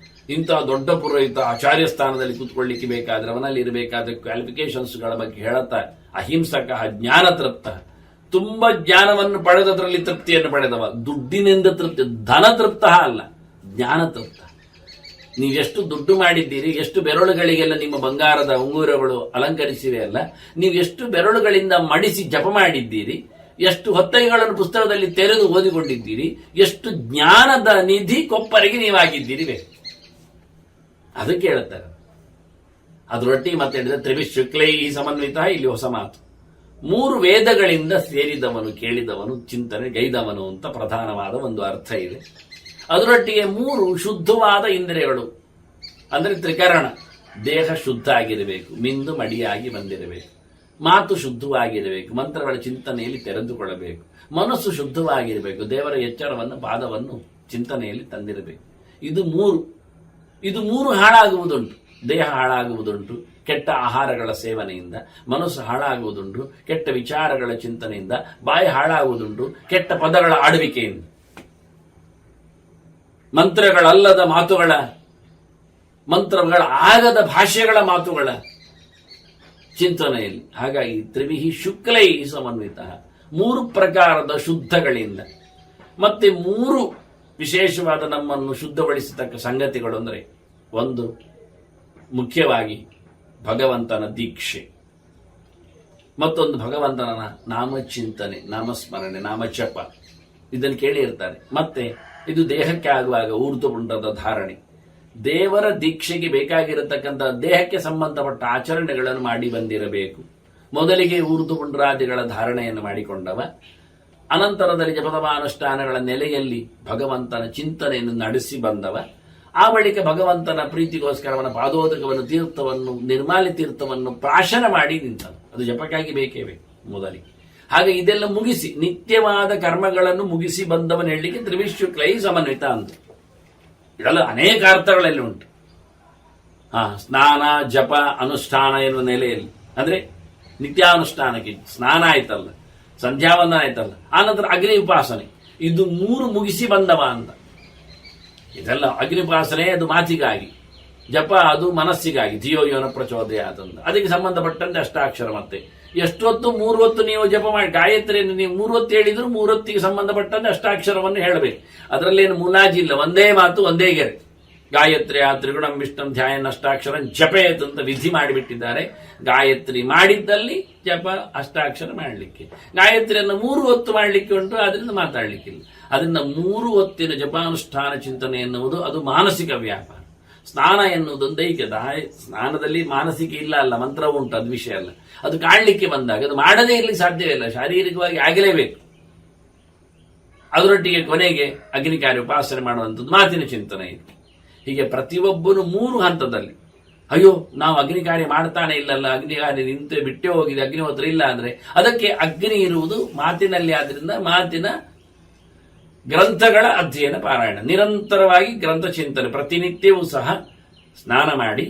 ಇಂತಹ ದೊಡ್ಡ ಪುರೋಹಿತ ಆಚಾರ್ಯ ಸ್ಥಾನದಲ್ಲಿ ಕೂತ್ಕೊಳ್ಳಿಕ್ಕೆ ಬೇಕಾದ್ರೆ ಅವನಲ್ಲಿ ಇರಬೇಕಾದ ಕ್ವಾಲಿಫಿಕೇಶನ್ಸ್ಗಳ ಬಗ್ಗೆ ಹೇಳುತ್ತಾ, ಅಹಿಂಸಕ, ಜ್ಞಾನತೃಪ್ತ, ತುಂಬಾ ಜ್ಞಾನವನ್ನು ಪಡೆದದ್ರಲ್ಲಿ ತೃಪ್ತಿಯನ್ನು ಪಡೆದವ, ದುಡ್ಡಿನಿಂದ ತೃಪ್ತಿ, ಧನ ತೃಪ್ತ ಅಲ್ಲ, ಜ್ಞಾನ ತೃಪ್ತ. ನೀವೆಷ್ಟು ದುಡ್ಡು ಮಾಡಿದ್ದೀರಿ, ಎಷ್ಟು ಬೆರಳುಗಳಿಗೆಲ್ಲ ನಿಮ್ಮ ಬಂಗಾರದ ಉಂಗುರಗಳು ಅಲಂಕರಿಸಿವೆ ಅಲ್ಲ, ನೀವು ಎಷ್ಟು ಬೆರಳುಗಳಿಂದ ಮಡಿಸಿ ಜಪ ಮಾಡಿದ್ದೀರಿ, ಎಷ್ಟು ಹೊತ್ತೈಗಳನ್ನು ಪುಸ್ತಕದಲ್ಲಿ ತೆರೆದು ಓದಿಕೊಂಡಿದ್ದೀರಿ, ಎಷ್ಟು ಜ್ಞಾನದ ನಿಧಿ ಕೊಪ್ಪರಿಗೆ ನೀವಾಗಿದ್ದೀರಿ ಬೇಕು. ಅದಕ್ಕೆ ಹೇಳುತ್ತಾರೆ. ಅದರೊಟ್ಟಿಗೆ ಮತ್ತೆ ಹೇಳಿದ್ರೆ ತ್ರಿವಿಶುಕ್ಲೈ ಸಮನ್ವಿತ. ಇಲ್ಲಿ ಹೊಸ ಮಾತು, 3 ವೇದಗಳಿಂದ ಸೇರಿದವನು, ಕೇಳಿದವನು, ಚಿಂತನೆ ಗೈದವನು ಅಂತ ಪ್ರಧಾನವಾದ ಒಂದು ಅರ್ಥ ಇದೆ. ಅದರೊಟ್ಟಿಗೆ 3 ಶುದ್ಧವಾದ ಇಂದ್ರಿಯಗಳು ಅಂದರೆ ತ್ರಿಕರಣ. ದೇಹ ಶುದ್ಧ ಆಗಿರಬೇಕು, ಮಿಂದು ಮಡಿಯಾಗಿ ಬಂದಿರಬೇಕು, ಮಾತು ಶುದ್ಧವಾಗಿರಬೇಕು, ಮಂತ್ರಗಳ ಚಿಂತನೆಯಲ್ಲಿ ತೆರೆದುಕೊಳ್ಳಬೇಕು, ಮನಸ್ಸು ಶುದ್ಧವಾಗಿರಬೇಕು, ದೇವರ ಎಚ್ಚರವನ್ನು ಪಾದವನ್ನು ಚಿಂತನೆಯಲ್ಲಿ ತಂದಿರಬೇಕು. ಇದು ಮೂರು ಹಾಳಾಗುವುದುಂಟು. ದೇಹ ಹಾಳಾಗುವುದುಂಟು ಕೆಟ್ಟ ಆಹಾರಗಳ ಸೇವನೆಯಿಂದ, ಮನಸ್ಸು ಹಾಳಾಗುವುದುಂಟು ಕೆಟ್ಟ ವಿಚಾರಗಳ ಚಿಂತನೆಯಿಂದ, ಬಾಯಿ ಹಾಳಾಗುವುದುಂಟು ಕೆಟ್ಟ ಪದಗಳ ಆಡುವಿಕೆಯಿಂದ, ಮಂತ್ರಗಳಲ್ಲದ ಮಾತುಗಳ, ಮಂತ್ರಗಳ ಆಗದ ಭಾಷೆಗಳ ಮಾತುಗಳ ಚಿಂತನೆಯಲ್ಲಿ. ಹಾಗಾಗಿ ತ್ರಿವಿಹಿ ಶುಕ್ಲೈ ಸಮನ್ವಿತ, 3 ಪ್ರಕಾರದ ಶುದ್ಧಗಳಿಂದ. ಮತ್ತೆ 3 ವಿಶೇಷವಾದ ನಮ್ಮನ್ನು ಶುದ್ಧಗೊಳಿಸತಕ್ಕ ಸಂಗತಿಗಳು ಅಂದರೆ, ಒಂದು ಮುಖ್ಯವಾಗಿ ಭಗವಂತನ ದೀಕ್ಷೆ, ಮತ್ತೊಂದು ಭಗವಂತನ ನಾಮಚಿಂತನೆ, ನಾಮಸ್ಮರಣೆ, ನಾಮಜಪ. ಇದನ್ನು ಕೇಳಿರ್ತಾರೆ. ಮತ್ತೆ ಇದು ದೇಹಕ್ಕೆ ಆಗುವಾಗ ಊರ್ಧ್ವಪುಂಡದ ಧಾರಣೆ. ದೇವರ ದೀಕ್ಷೆಗೆ ಬೇಕಾಗಿರತಕ್ಕಂಥ ದೇಹಕ್ಕೆ ಸಂಬಂಧಪಟ್ಟ ಆಚರಣೆಗಳನ್ನು ಮಾಡಿ ಬಂದಿರಬೇಕು. ಮೊದಲಿಗೆ ಊರ್ಧ್ವಪುಂಡ್ರಾದಿಗಳ ಧಾರಣೆಯನ್ನು ಮಾಡಿಕೊಂಡವ, ಅನಂತರದಲ್ಲಿ ಜಪತಪಾನುಷ್ಠಾನಗಳ ನೆಲೆಯಲ್ಲಿ ಭಗವಂತನ ಚಿಂತನೆಯನ್ನು ನಡೆಸಿ ಬಂದವ, ಆ ಬಳಿಕ ಭಗವಂತನ ಪ್ರೀತಿಗೋಸ್ಕರ ಅವನ ಪಾದೋದಕವನ್ನು, ತೀರ್ಥವನ್ನು, ನಿರ್ಮಾಲಿ ತೀರ್ಥವನ್ನು ಪ್ರಾಶನ ಮಾಡಿ ನಿಂತನು. ಅದು ಜಪಕ್ಕಾಗಿ ಬೇಕೇ ಬೇಕು ಮೊದಲಿಗೆ. ಹಾಗೆ ಇದೆಲ್ಲ ಮುಗಿಸಿ ನಿತ್ಯವಾದ ಕರ್ಮಗಳನ್ನು ಮುಗಿಸಿ ಬಂದವನು ಹೇಳಲಿಕ್ಕೆ ತ್ರಿವಿಶುಕ್ಲೈ ಸಮನ್ವಿತ ಅಂತ. ಇದೆಲ್ಲ ಅನೇಕ ಅರ್ಥಗಳಲ್ಲಿ ಉಂಟು. ಸ್ನಾನ, ಜಪ, ಅನುಷ್ಠಾನ ಎನ್ನುವ ನೆಲೆಯಲ್ಲಿ ಅಂದ್ರೆ ನಿತ್ಯಾನುಷ್ಠಾನಕ್ಕೆ ಸ್ನಾನ ಆಯ್ತಲ್ಲ, ಸಂಧ್ಯಾವಂದನ ಆಯ್ತಲ್ಲ, ಆನಂತರ ಅಗ್ನಿ ಉಪಾಸನೆ, ಇದು 3 ಮುಗಿಸಿ ಬಂದವ ಅಂತ. ಇದೆಲ್ಲ ಅಗ್ನಿ ಉಪಾಸನೆ ಅದು ಮಾತಿಗಾಗಿ, ಜಪ ಅದು ಮನಸ್ಸಿಗಾಗಿ, ಧಿಯೋ ಯೋನ ಪ್ರಚೋದಯ ಆತಂದ. ಅದಕ್ಕೆ ಸಂಬಂಧಪಟ್ಟಂತೆ ಅಷ್ಟಾಕ್ಷರ. ಮತ್ತೆ ಎಷ್ಟೊತ್ತು 3 ಹೊತ್ತು ನೀವು ಜಪ ಮಾಡಿ, ಗಾಯತ್ರಿಯನ್ನು ನೀವು 3 ಹೊತ್ತು ಹೇಳಿದ್ರು 3 ಹೊತ್ತಿಗೆ ಸಂಬಂಧಪಟ್ಟಂತೆ ಅಷ್ಟಾಕ್ಷರವನ್ನು ಹೇಳಬೇಕು. ಅದರಲ್ಲೇನು ಮುಲಾಜಿಲ್ಲ, ಒಂದೇ ಮಾತು, ಒಂದೇ ಗೆರೆ. ಗಾಯತ್ರಿ ತ್ರಿಗುಣಂ ವಿಷ್ಣುಂ ಧ್ಯಾಯನ್ ಅಷ್ಟಾಕ್ಷರ ಜಪೇತ್ ಅಂತ ವಿಧಿ ಮಾಡಿಬಿಟ್ಟಿದ್ದಾರೆ. ಗಾಯತ್ರಿ ಮಾಡಿದ್ದಲ್ಲಿ ಜಪ ಅಷ್ಟಾಕ್ಷರ ಮಾಡಲಿಕ್ಕೆ, ಗಾಯತ್ರಿಯನ್ನು 3 ಹೊತ್ತು ಮಾಡಲಿಕ್ಕೆ ಉಂಟು, ಅದರಿಂದ ಮಾತಾಡಲಿಕ್ಕಿಲ್ಲ. ಅದರಿಂದ 3 ಹೊತ್ತಿನ ಜಪಾನುಷ್ಠಾನ ಚಿಂತನೆ ಎನ್ನುವುದು ಅದು ಮಾನಸಿಕ ವ್ಯಾಪಾರ. ಸ್ನಾನ ಎನ್ನುವುದು ದೈಹಿಕ. ಸ್ನಾನದಲ್ಲಿ ಮಾನಸಿಕ ಇಲ್ಲ ಅಲ್ಲ, ಮಂತ್ರ ಉಂಟು, ಅದು ವಿಷಯ ಅಲ್ಲ. ಅದು ಕಾಣಲಿಕ್ಕೆ ಬಂದಾಗ ಅದು ಮಾಡದೇ ಇರಲಿಕ್ಕೆ ಸಾಧ್ಯವಿಲ್ಲ, ಶಾರೀರಿಕವಾಗಿ ಆಗಲೇಬೇಕು. ಅದರೊಟ್ಟಿಗೆ ಕೊನೆಗೆ ಅಗ್ನಿ ಕಾರ್ಯ ಉಪಾಸನೆ ಮಾಡುವಂಥದ್ದು ಮಾತಿನ ಚಿಂತನೆ ಇದೆ. ಹೀಗೆ ಪ್ರತಿಯೊಬ್ಬನು 3 ಹಂತದಲ್ಲಿ, ಅಯ್ಯೋ ನಾವು ಅಗ್ನಿ ಕಾರ್ಯ ಮಾಡ್ತಾನೆ ಇಲ್ಲಲ್ಲ, ಅಗ್ನಿ ಕಾರ್ಯ ನಿಂತು ಬಿಟ್ಟೇ ಹೋಗಿದೆ, ಅಗ್ನಿಹೋತ್ರ ಇಲ್ಲ ಅಂದ್ರೆ ಅದಕ್ಕೆ ಅಗ್ನಿ ಇರುವುದು ಮಾತಿನಲ್ಲಿ. ಆದ್ರಿಂದ ಮಾತಿನ ಗ್ರಂಥಗಳ ಅಧ್ಯಯನ, ಪಾರಾಯಣ, ನಿರಂತರವಾಗಿ ಗ್ರಂಥ ಚಿಂತನೆ, ಪ್ರತಿನಿತ್ಯವೂ ಸಹ ಸ್ನಾನ ಮಾಡಿ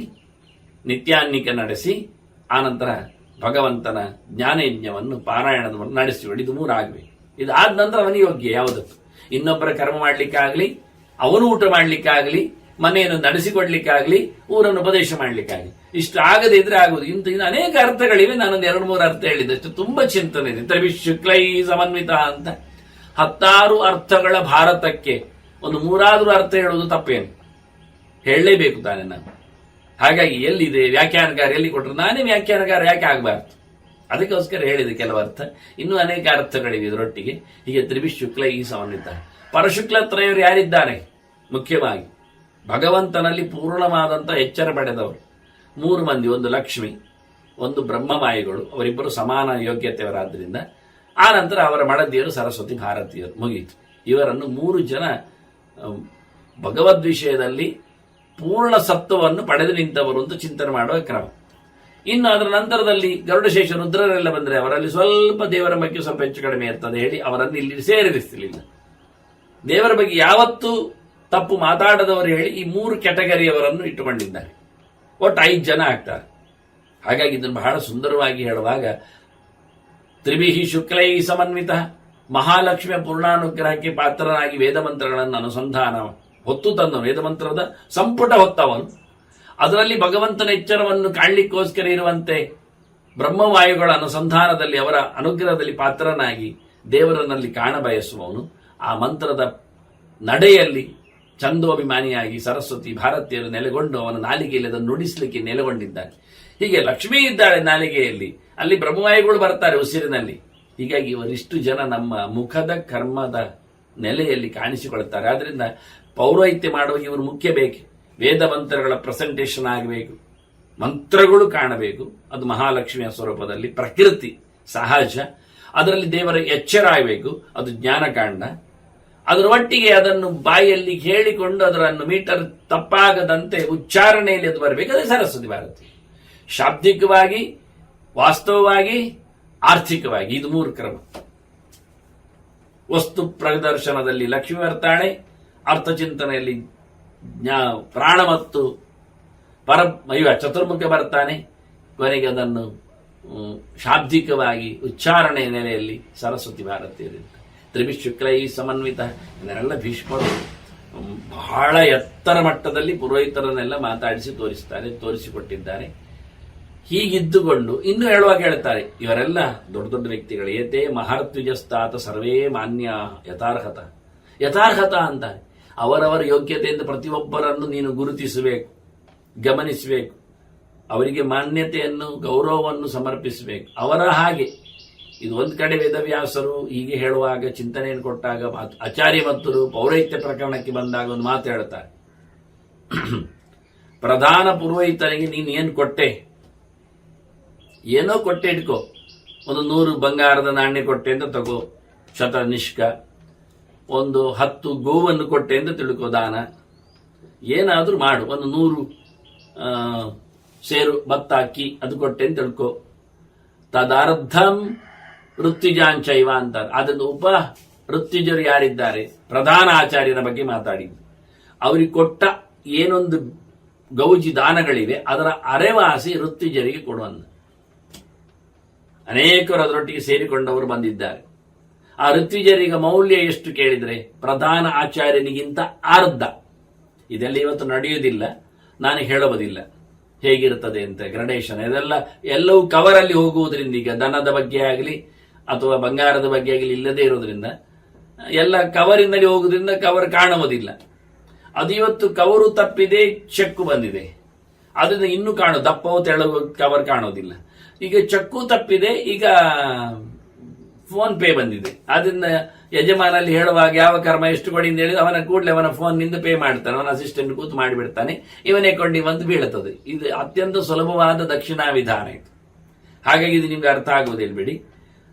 ನಿತ್ಯಾನ್ನಿಕ ನಡೆಸಿ ಆನಂತರ ಭಗವಂತನ ಜ್ಞಾನಯಜ್ಞವನ್ನು ಪಾರಾಯಣವನ್ನು ನಡೆಸಿಬಿಡಿ. ಇದು 3 ಆಗಬೇಕು. ಇದಾದ ನಂತರ ಅವನಿಗೆ ಯೋಗ್ಯ ಯಾವುದಕ್ಕೂ, ಇನ್ನೊಬ್ಬರ ಕರ್ಮ ಮಾಡ್ಲಿಕ್ಕಾಗಲಿ, ಅವನು ಊಟ ಮಾಡ್ಲಿಕ್ಕಾಗಲಿ, ಮನೆಯನ್ನು ನಡೆಸಿಕೊಡ್ಲಿಕ್ಕಾಗಲಿ, ಊರನ್ನು ಉಪದೇಶ ಮಾಡ್ಲಿಕ್ಕಾಗಲಿ, ಇಷ್ಟು ಆಗದೇ ಇದ್ರೆ ಆಗುವುದು. ಇನ್ನು ಅನೇಕ ಅರ್ಥಗಳಿವೆ. ನಾನೊಂದು 2-3 ಅರ್ಥ ಹೇಳಿದಷ್ಟು ತುಂಬಾ ಚಿಂತನೆ ಇದೆ. ತ್ರಿವಿಶುಕ್ಲೈ ಸಮನ್ವಿತ ಅಂತ 16 ಅರ್ಥಗಳ ಭಾರತಕ್ಕೆ ಒಂದು 3 ಅರ್ಥ ಹೇಳುವುದು ತಪ್ಪೇನು? ಹೇಳಲೇಬೇಕು ತಾನೆ ನಾನು. ಹಾಗಾಗಿ ಎಲ್ಲಿದೆ ವ್ಯಾಖ್ಯಾನಕಾರ, ಎಲ್ಲಿ ಕೊಟ್ಟರು? ನಾನೇ ವ್ಯಾಖ್ಯಾನಕಾರ ಯಾಕೆ ಆಗಬಾರ್ದು? ಅದಕ್ಕೋಸ್ಕರ ಹೇಳಿದೆ ಕೆಲವು ಅರ್ಥ. ಇನ್ನೂ ಅನೇಕ ಅರ್ಥಗಳಿವೆ ಇದರೊಟ್ಟಿಗೆ. ಹೀಗೆ ತ್ರಿವಿಶುಕ್ಲೈ ಸಮನ್ವಿತ. ಪರಶುಕ್ಲತ್ರಯರು ಯಾರಿದ್ದಾರೆ? ಮುಖ್ಯವಾಗಿ ಭಗವಂತನಲ್ಲಿ ಪೂರ್ಣವಾದಂಥ ಎಚ್ಚರ ಪಡೆದವರು 3 ಮಂದಿ. ಒಂದು ಲಕ್ಷ್ಮಿ, ಒಂದು ಬ್ರಹ್ಮಮಾಯಿಗಳು, ಅವರಿಬ್ಬರು ಸಮಾನ ಯೋಗ್ಯತೆಯವರಾದ್ದರಿಂದ. ಆ ನಂತರ ಅವರ ಮಡದಿಯರು ಸರಸ್ವತಿ ಭಾರತೀಯರು. ಮುಗಿಯಿತು. ಇವರನ್ನು 3 ಜನ ಭಗವದ್ ವಿಷಯದಲ್ಲಿ ಪೂರ್ಣ ಸತ್ವವನ್ನು ಪಡೆದು ನಿಂತವರು ಅಂತ ಚಿಂತನೆ ಮಾಡುವ ಕ್ರಮ. ಇನ್ನು ಅದರ ನಂತರದಲ್ಲಿ ಗರುಡಶೇಷ ರುದ್ರರೆಲ್ಲ ಬಂದರೆ ಅವರಲ್ಲಿ ಸ್ವಲ್ಪ ದೇವರ ಬಗ್ಗೆ ಸ್ವಲ್ಪ ಹೆಚ್ಚು ಕಡಿಮೆ ಇರ್ತದೆ ಹೇಳಿ ಅವರನ್ನು ಇಲ್ಲಿ ಸೇರಿಸಲಿಲ್ಲ. ದೇವರ ಬಗ್ಗೆ ಯಾವತ್ತೂ ತಪ್ಪು ಮಾತಾಡದವರು ಹೇಳಿ ಈ 3 ಕ್ಯಾಟಗರಿಯವರನ್ನು ಇಟ್ಟುಕೊಂಡಿದ್ದಾರೆ. ಒಟ್ಟು 5 ಜನ ಆಗ್ತಾರೆ. ಹಾಗಾಗಿ ಇದನ್ನು ಬಹಳ ಸುಂದರವಾಗಿ ಹೇಳುವಾಗ ತ್ರಿವಿಹಿ ಶುಕ್ಲೈ ಸಮನ್ವಿತ ಮಹಾಲಕ್ಷ್ಮಿಯ ಪೂರ್ಣಾನುಗ್ರಹಕ್ಕೆ ಪಾತ್ರನಾಗಿ ವೇದ ಮಂತ್ರಗಳನ್ನು ಅನುಸಂಧಾನ ಹೊತ್ತು ತಂದವನು, ವೇದ ಮಂತ್ರದ ಸಂಪುಟ ಹೊತ್ತವನು. ಅದರಲ್ಲಿ ಭಗವಂತನ ಎಚ್ಚರವನ್ನು ಕಾಣಲಿಕ್ಕೋಸ್ಕರ ಇರುವಂತೆ ಬ್ರಹ್ಮವಾಯುಗಳ ಅನುಸಂಧಾನದಲ್ಲಿ ಅವರ ಅನುಗ್ರಹದಲ್ಲಿ ಪಾತ್ರನಾಗಿ ದೇವರನ್ನಲ್ಲಿ ಕಾಣಬಯಸುವವನು. ಆ ಮಂತ್ರದ ನಡೆಯಲ್ಲಿ ಚಂದೋಭಿಮಾನಿಯಾಗಿ ಸರಸ್ವತಿ ಭಾರತೀಯರು ನೆಲೆಗೊಂಡು ಅವನ ನಾಲಿಗೆಯಲ್ಲಿ ಅದನ್ನು ನುಡಿಸಲಿಕ್ಕೆ ನೆಲೆಗೊಂಡಿದ್ದಾನೆ. ಹೀಗೆ ಲಕ್ಷ್ಮೀ ಇದ್ದಾಳೆ ನಾಲಿಗೆಯಲ್ಲಿ, ಅಲ್ಲಿ ಬ್ರಹ್ಮವಾಯುಗಳು ಬರ್ತಾರೆ ಉಸಿರಿನಲ್ಲಿ. ಹೀಗಾಗಿ ಇವರಿಷ್ಟು ಜನ ನಮ್ಮ ಮುಖದ ಕರ್ಮದ ನೆಲೆಯಲ್ಲಿ ಕಾಣಿಸಿಕೊಳ್ತಾರೆ. ಆದ್ರಿಂದ ಪೌರೋಹಿತ್ಯ ಮಾಡುವಾಗ ಇವರು ಮುಖ್ಯ ಬೇಕು. ವೇದ ಮಂತ್ರಗಳ ಪ್ರೆಸೆಂಟೇಷನ್ ಆಗಬೇಕು, ಮಂತ್ರಗಳು ಕಾಣಬೇಕು. ಅದು ಮಹಾಲಕ್ಷ್ಮಿಯ ಸ್ವರೂಪದಲ್ಲಿ ಪ್ರಕೃತಿ ಸಹಜ. ಅದರಲ್ಲಿ ದೇವರ ಎಚ್ಚರ ಆಗಬೇಕು, ಅದು ಜ್ಞಾನಕಾಂಡ. ಅದರ ಒಟ್ಟಿಗೆ ಅದನ್ನು ಬಾಯಲ್ಲಿ ಹೇಳಿಕೊಂಡು ಅದರನ್ನು ಮೀಟರ್ ತಪ್ಪಾಗದಂತೆ ಉಚ್ಚಾರಣೆಯಲ್ಲಿ ಅದು ಬರಬೇಕು. ಅದೇ ಸರಸ್ವತಿ ಭಾರತಿ. ಶಾಬ್ದಿಕವಾಗಿ, ವಾಸ್ತವವಾಗಿ, ಆರ್ಥಿಕವಾಗಿ, ಇದು 3 ಕ್ರಮ. ವಸ್ತು ಪ್ರದರ್ಶನದಲ್ಲಿ ಲಕ್ಷ್ಮಿ ಬರ್ತಾಳೆ, ಅರ್ಥಚಿಂತನೆಯಲ್ಲಿ ಪ್ರಾಣ ಮತ್ತು ಚತುರ್ಮುಖ ಬರ್ತಾನೆ, ಕೊನೆಗೆ ಅದನ್ನು ಶಾಬ್ದಿಕವಾಗಿ ಉಚ್ಚಾರಣೆ ನೆಲೆಯಲ್ಲಿ ಸರಸ್ವತಿ ಭಾರತೀಯರಿದ್ದಾರೆ. ತ್ರಿಭಿಶುಕ್ಲೈ ಸಮನ್ವಿತ. ಇದನ್ನೆಲ್ಲ ಭೀಷ್ಮರು ಬಹಳ ಎತ್ತರ ಮಟ್ಟದಲ್ಲಿ ಪುರೋಹಿತರನ್ನೆಲ್ಲ ಮಾತಾಡಿಸಿ ತೋರಿಸಿಕೊಟ್ಟಿದ್ದಾರೆ. ಹೀಗಿದ್ದುಕೊಂಡು ಇನ್ನು ಹೇಳುವಾಗ ಹೇಳ್ತಾರೆ, ಇವರೆಲ್ಲ ದೊಡ್ಡ ದೊಡ್ಡ ವ್ಯಕ್ತಿಗಳು. ಏತೇ ಮಹರ್ತ್ವಿಜಸ್ತಾತ ಸರ್ವೇ ಮಾನ್ಯ ಯಥಾರ್ಹತ. ಯಥಾರ್ಹತ ಅಂತಾರೆ. ಅವರವರ ಯೋಗ್ಯತೆಯಿಂದ ಪ್ರತಿಯೊಬ್ಬರನ್ನು ನೀನು ಗುರುತಿಸಬೇಕು, ಗಮನಿಸಬೇಕು, ಅವರಿಗೆ ಮಾನ್ಯತೆಯನ್ನು ಗೌರವವನ್ನು ಸಮರ್ಪಿಸಬೇಕು. ಅವರ ಹಾಗೆ ಇದು ಒಂದು ಕಡೆ ವೇದವ್ಯಾಸರು ಹೀಗೆ ಹೇಳುವಾಗ, ಚಿಂತನೆಯನ್ನು ಕೊಟ್ಟಾಗ, ಆಚಾರ್ಯ ಮತ್ತರು ಪೌರೋಹಿತ್ಯ ಪ್ರಕರಣಕ್ಕೆ ಬಂದಾಗ ಒಂದು ಮಾತು ಹೇಳ್ತಾರೆ. ಪ್ರಧಾನ ಪುರೋಹಿತನಿಗೆ ನೀನು ಏನು ಕೊಟ್ಟೆ? ಏನೋ ಕೊಟ್ಟೆ ಇಟ್ಕೋ. ಒಂದು 100 ಬಂಗಾರದ ನಾಣ್ಯ ಕೊಟ್ಟೆ ಅಂತ ತಗೋ, ಶತನಿಷ್ಕ. ಒಂದು 10 ಗೋವನ್ನು ಕೊಟ್ಟೆ ಅಂತ ತಿಳ್ಕೋ, ದಾನ. ಏನಾದ್ರೂ ಮಾಡು. ಒಂದು 100 ಸೇರು ಭತ್ತ ಅಕ್ಕಿ ಅದು ಕೊಟ್ಟೆ ಅಂತ ತಿಳ್ಕೋ. ತದಾರ್ಧಂ ವೃತ್ತಿಜಾಂಚೈವ ಅಂತಾರೆ. ಅದನ್ನು ವೃತ್ತಿಜರು ಯಾರಿದ್ದಾರೆ, ಪ್ರಧಾನ ಆಚಾರ್ಯರ ಬಗ್ಗೆ ಮಾತಾಡಿದ್ದು. ಅವರಿಗೆ ಕೊಟ್ಟ ಏನೊಂದು ಗೌಜಿ ದಾನಗಳಿವೆ ಅದರ ಅರೆವಾಸಿ ವೃತ್ತಿಜರಿಗೆ ಕೊಡುವಂತ. ಅನೇಕರು ಅದರೊಟ್ಟಿಗೆ ಸೇರಿಕೊಂಡವರು ಬಂದಿದ್ದಾರೆ. ಆ ಋತ್ವಿಜರಿಗೆ ಮೌಲ್ಯ ಎಷ್ಟು ಕೇಳಿದ್ರೆ ಪ್ರಧಾನ ಆಚಾರ್ಯನಿಗಿಂತ ಅರ್ಧ. ಇದೆಲ್ಲ ಇವತ್ತು ನಡೆಯುವುದಿಲ್ಲ, ನಾನು ಹೇಳುವುದಿಲ್ಲ ಹೇಗಿರುತ್ತದೆ ಅಂತ ಗ್ರಡೇಷನ್. ಎಲ್ಲವೂ ಕವರಲ್ಲಿ ಹೋಗುವುದರಿಂದ, ಈಗ ದನದ ಬಗ್ಗೆ ಆಗಲಿ ಅಥವಾ ಬಂಗಾರದ ಬಗ್ಗೆ ಆಗಲಿ ಇಲ್ಲದೆ ಇರೋದ್ರಿಂದ ಎಲ್ಲ ಕವರಿನಲ್ಲಿ ಹೋಗುವುದರಿಂದ ಕವರ್ ಕಾಣುವುದಿಲ್ಲ. ಅದು ಇವತ್ತು ಕವರು ತಪ್ಪಿದೆ, ಚೆಕ್ಕು ಬಂದಿದೆ, ಅದರಿಂದ ಇನ್ನೂ ದಪ್ಪವು ತೆಳವು ಕವರ್ ಕಾಣೋದಿಲ್ಲ. ಈಗ ಚೆಕ್ಕು ತಪ್ಪಿದೆ, ಈಗ ಫೋನ್ ಪೇ ಬಂದಿದೆ. ಅದರಿಂದ ಯಜಮಾನಲ್ಲಿ ಹೇಳುವಾಗ ಯಾವ ಕರ್ಮ ಎಷ್ಟು ಕೊಡಿ ಅಂತ ಹೇಳಿದ್ರೆ ಅವನ ಕೂಡಲೇ ಅವನ ಫೋನ್ ನಿಂದ ಪೇ ಮಾಡ್ತಾನೆ, ಅವನ ಅಸಿಸ್ಟೆಂಟ್ ಕೂತು ಮಾಡಿಬಿಡ್ತಾನೆ, ಇವನೇ ಕೊಂಡಿ ಬಂದು ಬೀಳುತ್ತದೆ. ಇದು ಅತ್ಯಂತ ಸುಲಭವಾದ ದಕ್ಷಿಣಾ ವಿಧಾನ ಇದು. ಹಾಗಾಗಿ ಇದು ನಿಮ್ಗೆ ಅರ್ಥ ಆಗುವುದಿಲ್ಲ ಬಿಡಿ.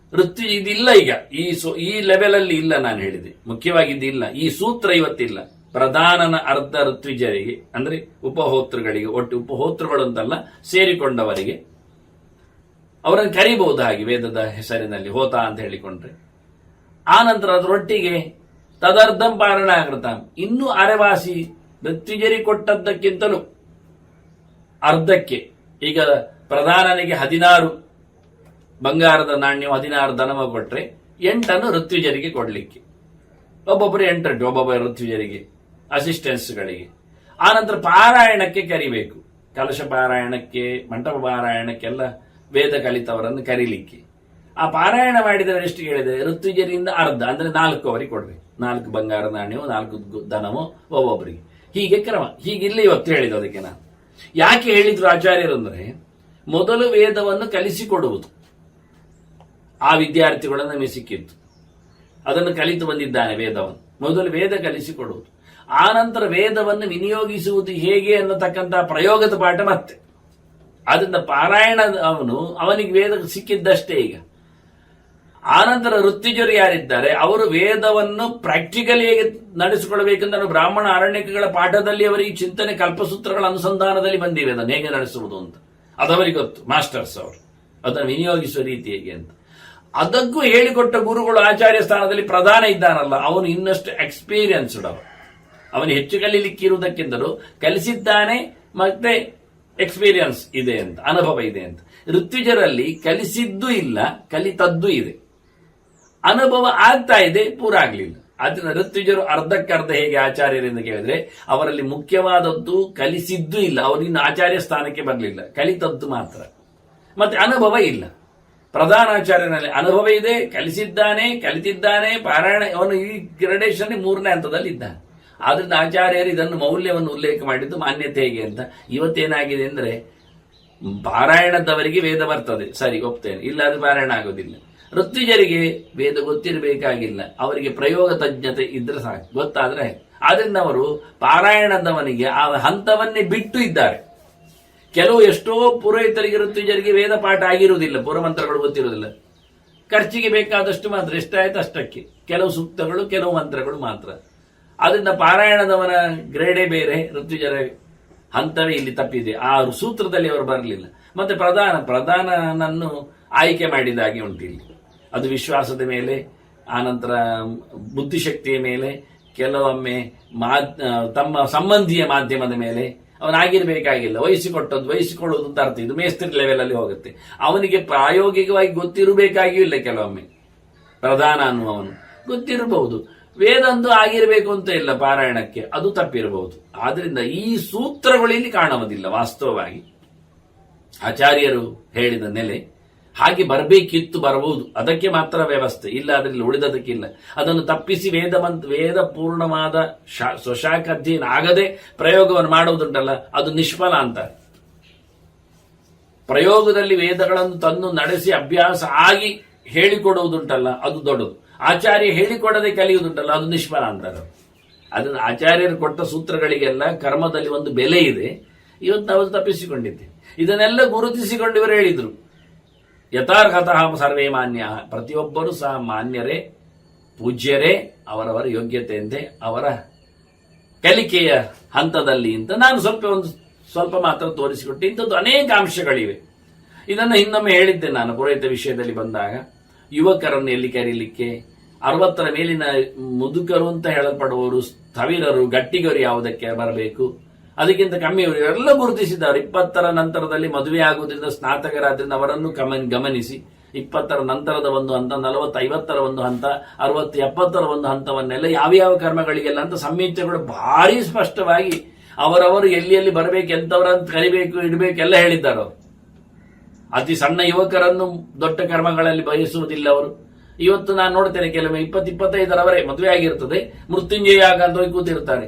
ಇದಿಲ್ಲ ಈಗ ಈ ಲೆವೆಲ್ ಅಲ್ಲಿ ಇಲ್ಲ. ನಾನು ಹೇಳಿದೆ ಮುಖ್ಯವಾಗಿದ್ದಿಲ್ಲ, ಈ ಸೂತ್ರ ಇವತ್ತಿಲ್ಲ. ಪ್ರಧಾನನ ಅರ್ಧ ಋತ್ವಿಜರಿಗೆ ಅಂದ್ರೆ ಉಪಹೋತೃಗಳಿಗೆ, ಒಟ್ಟು ಉಪಹೋತೃಗಳು ಅಂತಲ್ಲ, ಸೇರಿಕೊಂಡವರಿಗೆ ಅವರನ್ನು ಕರಿಬಹುದು ಹಾಗೆ ವೇದದ ಹೆಸರಿನಲ್ಲಿ ಹೋತ ಅಂತ ಹೇಳಿಕೊಂಡ್ರೆ. ಆ ನಂತರ ಅದರೊಟ್ಟಿಗೆ ತದರ್ಧಂ ಪಾರಣಾಕೃತ, ಇನ್ನೂ ಅರೆವಾಸಿ ಋತ್ವಿಜರಿಗೆ ಕೊಟ್ಟದ್ದಕ್ಕಿಂತಲೂ ಅರ್ಧಕ್ಕೆ. ಈಗ ಪ್ರಧಾನನಿಗೆ 16 ಬಂಗಾರದ ನಾಣ್ಯ 16 ಧನವ ಕೊಟ್ರೆ 8 ಋತ್ವಿಜರಿಗೆ ಕೊಡ್ಲಿಕ್ಕೆ, ಒಬ್ಬೊಬ್ಬರು 8 ಒಬ್ಬೊಬ್ಬ ಋತ್ವಿಜರಿಗೆ ಅಸಿಸ್ಟೆನ್ಸ್ಗಳಿಗೆ. ಆ ನಂತರ ಪಾರಾಯಣಕ್ಕೆ ಕರಿಬೇಕು, ಕಲಶ ಪಾರಾಯಣಕ್ಕೆ, ಮಂಟಪ ಪಾರಾಯಣಕ್ಕೆಲ್ಲ ವೇದ ಕಲಿತವರನ್ನು ಕರೀಲಿಕ್ಕೆ. ಆ ಪಾರಾಯಣ ಮಾಡಿದರೆ ಎಷ್ಟು ಹೇಳಿದೆ, ಋತ್ವಿಜರಿಂದ ಅರ್ಧ ಅಂದ್ರೆ 4 ಅವರಿಗೆ ಕೊಡ್ಬೇಕು. 4 ಬಂಗಾರ ನಾಣ್ಯವೋ 4 ಧನವೋ ಒಬ್ಬೊಬ್ಬರಿಗೆ. ಹೀಗೆ ಕ್ರಮ. ಹೀಗಿಲ್ಲ ಇವತ್ತು ಹೇಳಿದ್ದು. ಅದಕ್ಕೆ ನಾನು ಯಾಕೆ ಹೇಳಿದ್ರು ಆಚಾರ್ಯರು ಅಂದ್ರೆ, ಮೊದಲು ವೇದವನ್ನು ಕಲಿಸಿಕೊಡುವುದು ಆ ವಿದ್ಯಾರ್ಥಿಗಳನ್ನು ನಮಗೆ ಸಿಕ್ಕಿತ್ತು. ಅದನ್ನು ಕಲಿತು ಬಂದಿದ್ದಾನೆ ವೇದವನ್ನು. ಮೊದಲು ವೇದ ಕಲಿಸಿಕೊಡುವುದು, ಆ ನಂತರ ವೇದವನ್ನು ವಿನಿಯೋಗಿಸುವುದು ಹೇಗೆ ಅನ್ನತಕ್ಕಂತಹ ಪ್ರಯೋಗದ ಪಾಠ ಮತ್ತೆ. ಆದ್ರಿಂದ ಪಾರಾಯಣ ಅವನಿಗೆ ವೇದ ಸಿಕ್ಕಿದ್ದಷ್ಟೇ. ಈಗ ಆನಂತರ ಋತ್ವಿಜರು ಯಾರಿದ್ದಾರೆ ಅವರು ವೇದವನ್ನು ಪ್ರಾಕ್ಟಿಕಲ್ ಹೇಗೆ ನಡೆಸಿಕೊಳ್ಬೇಕೆಂದು ಬ್ರಾಹ್ಮಣ ಅರಣ್ಯಕಗಳ ಪಾಠದಲ್ಲಿ ಅವರಿಗೆ ಚಿಂತನೆ ಕಲ್ಪಸೂತ್ರಗಳ ಅನುಸಂಧಾನದಲ್ಲಿ ಬಂದಿವೆ. ಅದನ್ನು ಹೇಗೆ ನಡೆಸುವುದು ಅಂತ ಅದವರಿಗೆ ಗೊತ್ತು, ಮಾಸ್ಟರ್ಸ್ ಅವರು ಅದನ್ನು ವಿನಿಯೋಗಿಸುವ ರೀತಿ ಹೇಗೆ ಅಂತ. ಅದಕ್ಕೂ ಹೇಳಿಕೊಟ್ಟ ಗುರುಗಳು ಆಚಾರ್ಯ ಸ್ಥಾನದಲ್ಲಿ ಪ್ರಧಾನ ಇದ್ದಾನಲ್ಲ, ಅವನು ಇನ್ನಷ್ಟು ಎಕ್ಸ್ಪೀರಿಯನ್ಸ್ಡ್. ಅವನು ಹೆಚ್ಚು ಕಲೀಲಿಕ್ಕಿರುವುದಕ್ಕಿಂತಲೂ ಕಲಿಸಿದ್ದಾನೆ, ಮತ್ತೆ ಎಕ್ಸ್ಪೀರಿಯನ್ಸ್ ಇದೆ ಅಂತ, ಅನುಭವ ಇದೆ ಅಂತ. ಋತ್ವಿಜರಲ್ಲಿ ಕಲಿಸಿದ್ದು ಇಲ್ಲ, ಕಲಿತದ್ದು ಇದೆ. ಅನುಭವ ಆಗ್ತಾ ಇದೆ, ಪೂರ ಆಗ್ಲಿಲ್ಲ. ಅದನ್ನ ಋತ್ವಿಜರು ಅರ್ಧಕ್ಕರ್ಧ ಹೇಗೆ ಆಚಾರ್ಯರಿಂದ ಕೇಳಿದ್ರೆ, ಅವರಲ್ಲಿ ಮುಖ್ಯವಾದದ್ದು ಕಲಿಸಿದ್ದು ಇಲ್ಲ, ಅವರಿನ್ನು ಆಚಾರ್ಯ ಸ್ಥಾನಕ್ಕೆ ಬರಲಿಲ್ಲ, ಕಲಿತದ್ದು ಮಾತ್ರ, ಮತ್ತೆ ಅನುಭವ ಇಲ್ಲ. ಪ್ರಧಾನಾಚಾರ್ಯನಲ್ಲಿ ಅನುಭವ ಇದೆ, ಕಲಿತಿದ್ದಾನೆ, ಪಾರಾಯಣ, ಅವನು ಈ ಗ್ರೇಡೇಷನ್ 3ನೇ ಹಂತದಲ್ಲಿ ಇದ್ದಾನೆ. ಆದ್ರಿಂದ ಆಚಾರ್ಯರು ಇದನ್ನು ಮೌಲ್ಯವನ್ನು ಉಲ್ಲೇಖ ಮಾಡಿದ್ದು ಮಾನ್ಯತೆ ಹೇಗೆ ಅಂತ. ಇವತ್ತೇನಾಗಿದೆ ಅಂದ್ರೆ, ಪಾರಾಯಣದವರಿಗೆ ವೇದ ಬರ್ತದೆ, ಸರಿ ಒಪ್ತೇನೆ, ಇಲ್ಲ ಅದು ಪಾರಾಯಣ ಆಗೋದಿಲ್ಲ. ಋತ್ವಿಜರಿಗೆ ವೇದ ಗೊತ್ತಿರಬೇಕಾಗಿಲ್ಲ, ಅವರಿಗೆ ಪ್ರಯೋಗ ತಜ್ಞತೆ ಇದ್ರೆ ಸಾಕು, ಗೊತ್ತಾದ್ರೆ. ಆದ್ರಿಂದ ಅವರು ಪಾರಾಯಣದವನಿಗೆ ಆ ಹಂತವನ್ನೇ ಬಿಟ್ಟು ಇದ್ದಾರೆ. ಕೆಲವು ಎಷ್ಟೋ ಪುರೋಹಿತರಿಗೆ ಋತ್ವಿಜರಿಗೆ ವೇದ ಪಾಠ ಆಗಿರುವುದಿಲ್ಲ, ಪುರಮಂತ್ರಗಳು ಗೊತ್ತಿರುವುದಿಲ್ಲ, ಖರ್ಚಿಗೆ ಬೇಕಾದಷ್ಟು ಮಾತ್ರ, ಎಷ್ಟಾಯ್ತು ಅಷ್ಟಕ್ಕೆ, ಕೆಲವು ಸೂಕ್ತಗಳು ಕೆಲವು ಮಂತ್ರಗಳು ಮಾತ್ರ. ಆದ್ರಿಂದ ಪಾರಾಯಣದವನ ಗ್ರೇಡೇ ಬೇರೆ, ಋತ್ವಿಜರ ಹಂತವೇ ಇಲ್ಲಿ ತಪ್ಪಿದೆ, ಆ ಸೂತ್ರದಲ್ಲಿ ಅವರು ಬರಲಿಲ್ಲ. ಮತ್ತೆ ಪ್ರಧಾನನನ್ನು ಆಯ್ಕೆ ಮಾಡಿದಾಗೆ ಉಂಟಿಲ್ಲಿ, ಅದು ವಿಶ್ವಾಸದ ಮೇಲೆ, ಆನಂತರ ಬುದ್ಧಿಶಕ್ತಿಯ ಮೇಲೆ, ಕೆಲವೊಮ್ಮೆ ತಮ್ಮ ಸಂಬಂಧಿಯ ಮಾಧ್ಯಮದ ಮೇಲೆ. ಅವನಾಗಿರ್ಬೇಕಾಗಿಲ್ಲ, ವಹಿಸಿಕೊಳ್ಳುವುದು ಅಂತ ಅರ್ಥ. ಇದು ಮೇಸ್ತ್ರಿ ಲೆವೆಲ್ ಅಲ್ಲಿ ಹೋಗುತ್ತೆ. ಅವನಿಗೆ ಪ್ರಾಯೋಗಿಕವಾಗಿ ಗೊತ್ತಿರಬೇಕಾಗಿಯೂ ಇಲ್ಲ, ಕೆಲವೊಮ್ಮೆ ಪ್ರಧಾನ ಅನ್ನುವವನು ಗೊತ್ತಿರಬಹುದು, ವೇದಂದು ಆಗಿರಬೇಕು ಅಂತ ಇಲ್ಲ ಪಾರಾಯಣಕ್ಕೆ, ಅದು ತಪ್ಪಿರಬಹುದು. ಆದ್ರಿಂದ ಈ ಸೂತ್ರಗಳು ಇಲ್ಲಿ ಕಾಣುವುದಿಲ್ಲ. ವಾಸ್ತವವಾಗಿ ಆಚಾರ್ಯರು ಹೇಳಿದ ನೆಲೆ ಹಾಗೆ ಬರಬೇಕಿತ್ತು, ಬರಬಹುದು, ಅದಕ್ಕೆ ಮಾತ್ರ ವ್ಯವಸ್ಥೆ ಇಲ್ಲ, ಅದರಲ್ಲಿ ಉಳಿದದಕ್ಕಿಲ್ಲ. ಅದನ್ನು ತಪ್ಪಿಸಿ ವೇದ ಪೂರ್ಣವಾದ ಸ್ವಶಾಖ ಅಧ್ಯಯನ ಆಗದೆ ಪ್ರಯೋಗವನ್ನು ಮಾಡುವುದುಂಟಲ್ಲ, ಅದು ನಿಷ್ಫಲ ಅಂತಾರೆ. ಪ್ರಯೋಗದಲ್ಲಿ ವೇದಗಳನ್ನು ತಂದು ನಡೆಸಿ ಅಭ್ಯಾಸ ಆಗಿ ಹೇಳಿಕೊಡುವುದುಂಟಲ್ಲ, ಅದು ದೊಡ್ಡದು. ಆಚಾರ್ಯ ಹೇಳಿಕೊಡದೆ ಕಲಿಯುವುದುಂಟಲ್ಲ, ಅದು ನಿಷ್ಫಲ ಅಂತಾರೆ. ಅದನ್ನು ಆಚಾರ್ಯರು ಕೊಟ್ಟ ಸೂತ್ರಗಳಿಗೆಲ್ಲ ಕರ್ಮದಲ್ಲಿ ಒಂದು ಬೆಲೆ ಇದೆ, ಇವತ್ತು ನಾವು ತಪ್ಪಿಸಿಕೊಂಡಿದ್ದೇವೆ. ಇದನ್ನೆಲ್ಲ ಗುರುತಿಸಿಕೊಂಡು ಇವರು ಹೇಳಿದ್ರು, ಯಥಾರ್ಹತಃ ಸರ್ವೇ ಮಾನ್ಯ, ಪ್ರತಿಯೊಬ್ಬರೂ ಸಹ ಮಾನ್ಯರೇ, ಪೂಜ್ಯರೇ, ಅವರವರ ಯೋಗ್ಯತೆಯಂತೆ ಅವರ ಕಲಿಕೆಯ ಹಂತದಲ್ಲಿ ಅಂತ ನಾನು ಸ್ವಲ್ಪ ಮಾತ್ರ ತೋರಿಸಿಕೊಟ್ಟೆ. ಇಂಥದ್ದು ಅನೇಕ ಅಂಶಗಳಿವೆ. ಇದನ್ನು ಹಿಂದೊಮ್ಮೆ ಹೇಳಿದ್ದೆ ನಾನು ಪುರೋಹಿತ ವಿಷಯದಲ್ಲಿ ಬಂದಾಗ. ಯುವಕರನ್ನು ಎಲ್ಲಿ ಕರೀಲಿಕ್ಕೆ, 60ರ ಮೇಲಿನ ಮುದುಕರು ಅಂತ ಹೇಳಲ್ಪಡುವವರು, ಸ್ಥವಿರರು, ಗಟ್ಟಿಗರು ಯಾವುದಕ್ಕೆ ಬರಬೇಕು, ಅದಕ್ಕಿಂತ ಕಮ್ಮಿಯವರು ಎಲ್ಲ ಗುರುತಿಸಿದ್ದಾರೆ. 20ರ ನಂತರದಲ್ಲಿ ಮದುವೆ ಆಗುವುದರಿಂದ ಸ್ನಾತಕರಾದ್ರಿಂದ ಅವರನ್ನು ಗಮನಿಸಿ 20ರ ನಂತರದ ಒಂದು ಹಂತ, 40, 50ರ ಒಂದು ಹಂತ, 60, 70ರ ಒಂದು ಹಂತವನ್ನೆಲ್ಲ ಯಾವ್ಯಾವ ಕರ್ಮಗಳಿಗೆಲ್ಲ ಅಂತ ಸಂಹಿತೆಗಳು ಭಾರಿ ಸ್ಪಷ್ಟವಾಗಿ ಅವರವರು ಎಲ್ಲಿ ಬರಬೇಕು, ಎಂತವರಂತ ಕರಿಬೇಕು, ಇಡಬೇಕು ಎಲ್ಲ ಹೇಳಿದ್ದಾರೆ ಅವರು. ಅತಿ ಸಣ್ಣ ಯುವಕರನ್ನು ದೊಡ್ಡ ಕರ್ಮಗಳಲ್ಲಿ ಬಯಸುವುದಿಲ್ಲ ಅವರು. ಇವತ್ತು ನಾನು ನೋಡ್ತೇನೆ, ಕೆಲವೊಮ್ಮೆ 20-25ರವರೇ ಮದುವೆ ಆಗಿರ್ತದೆ, ಮೃತ್ಯುಂಜಯ ಯಾಗ ಅಂತ ಹೋಗಿ ಕೂತಿರ್ತಾರೆ.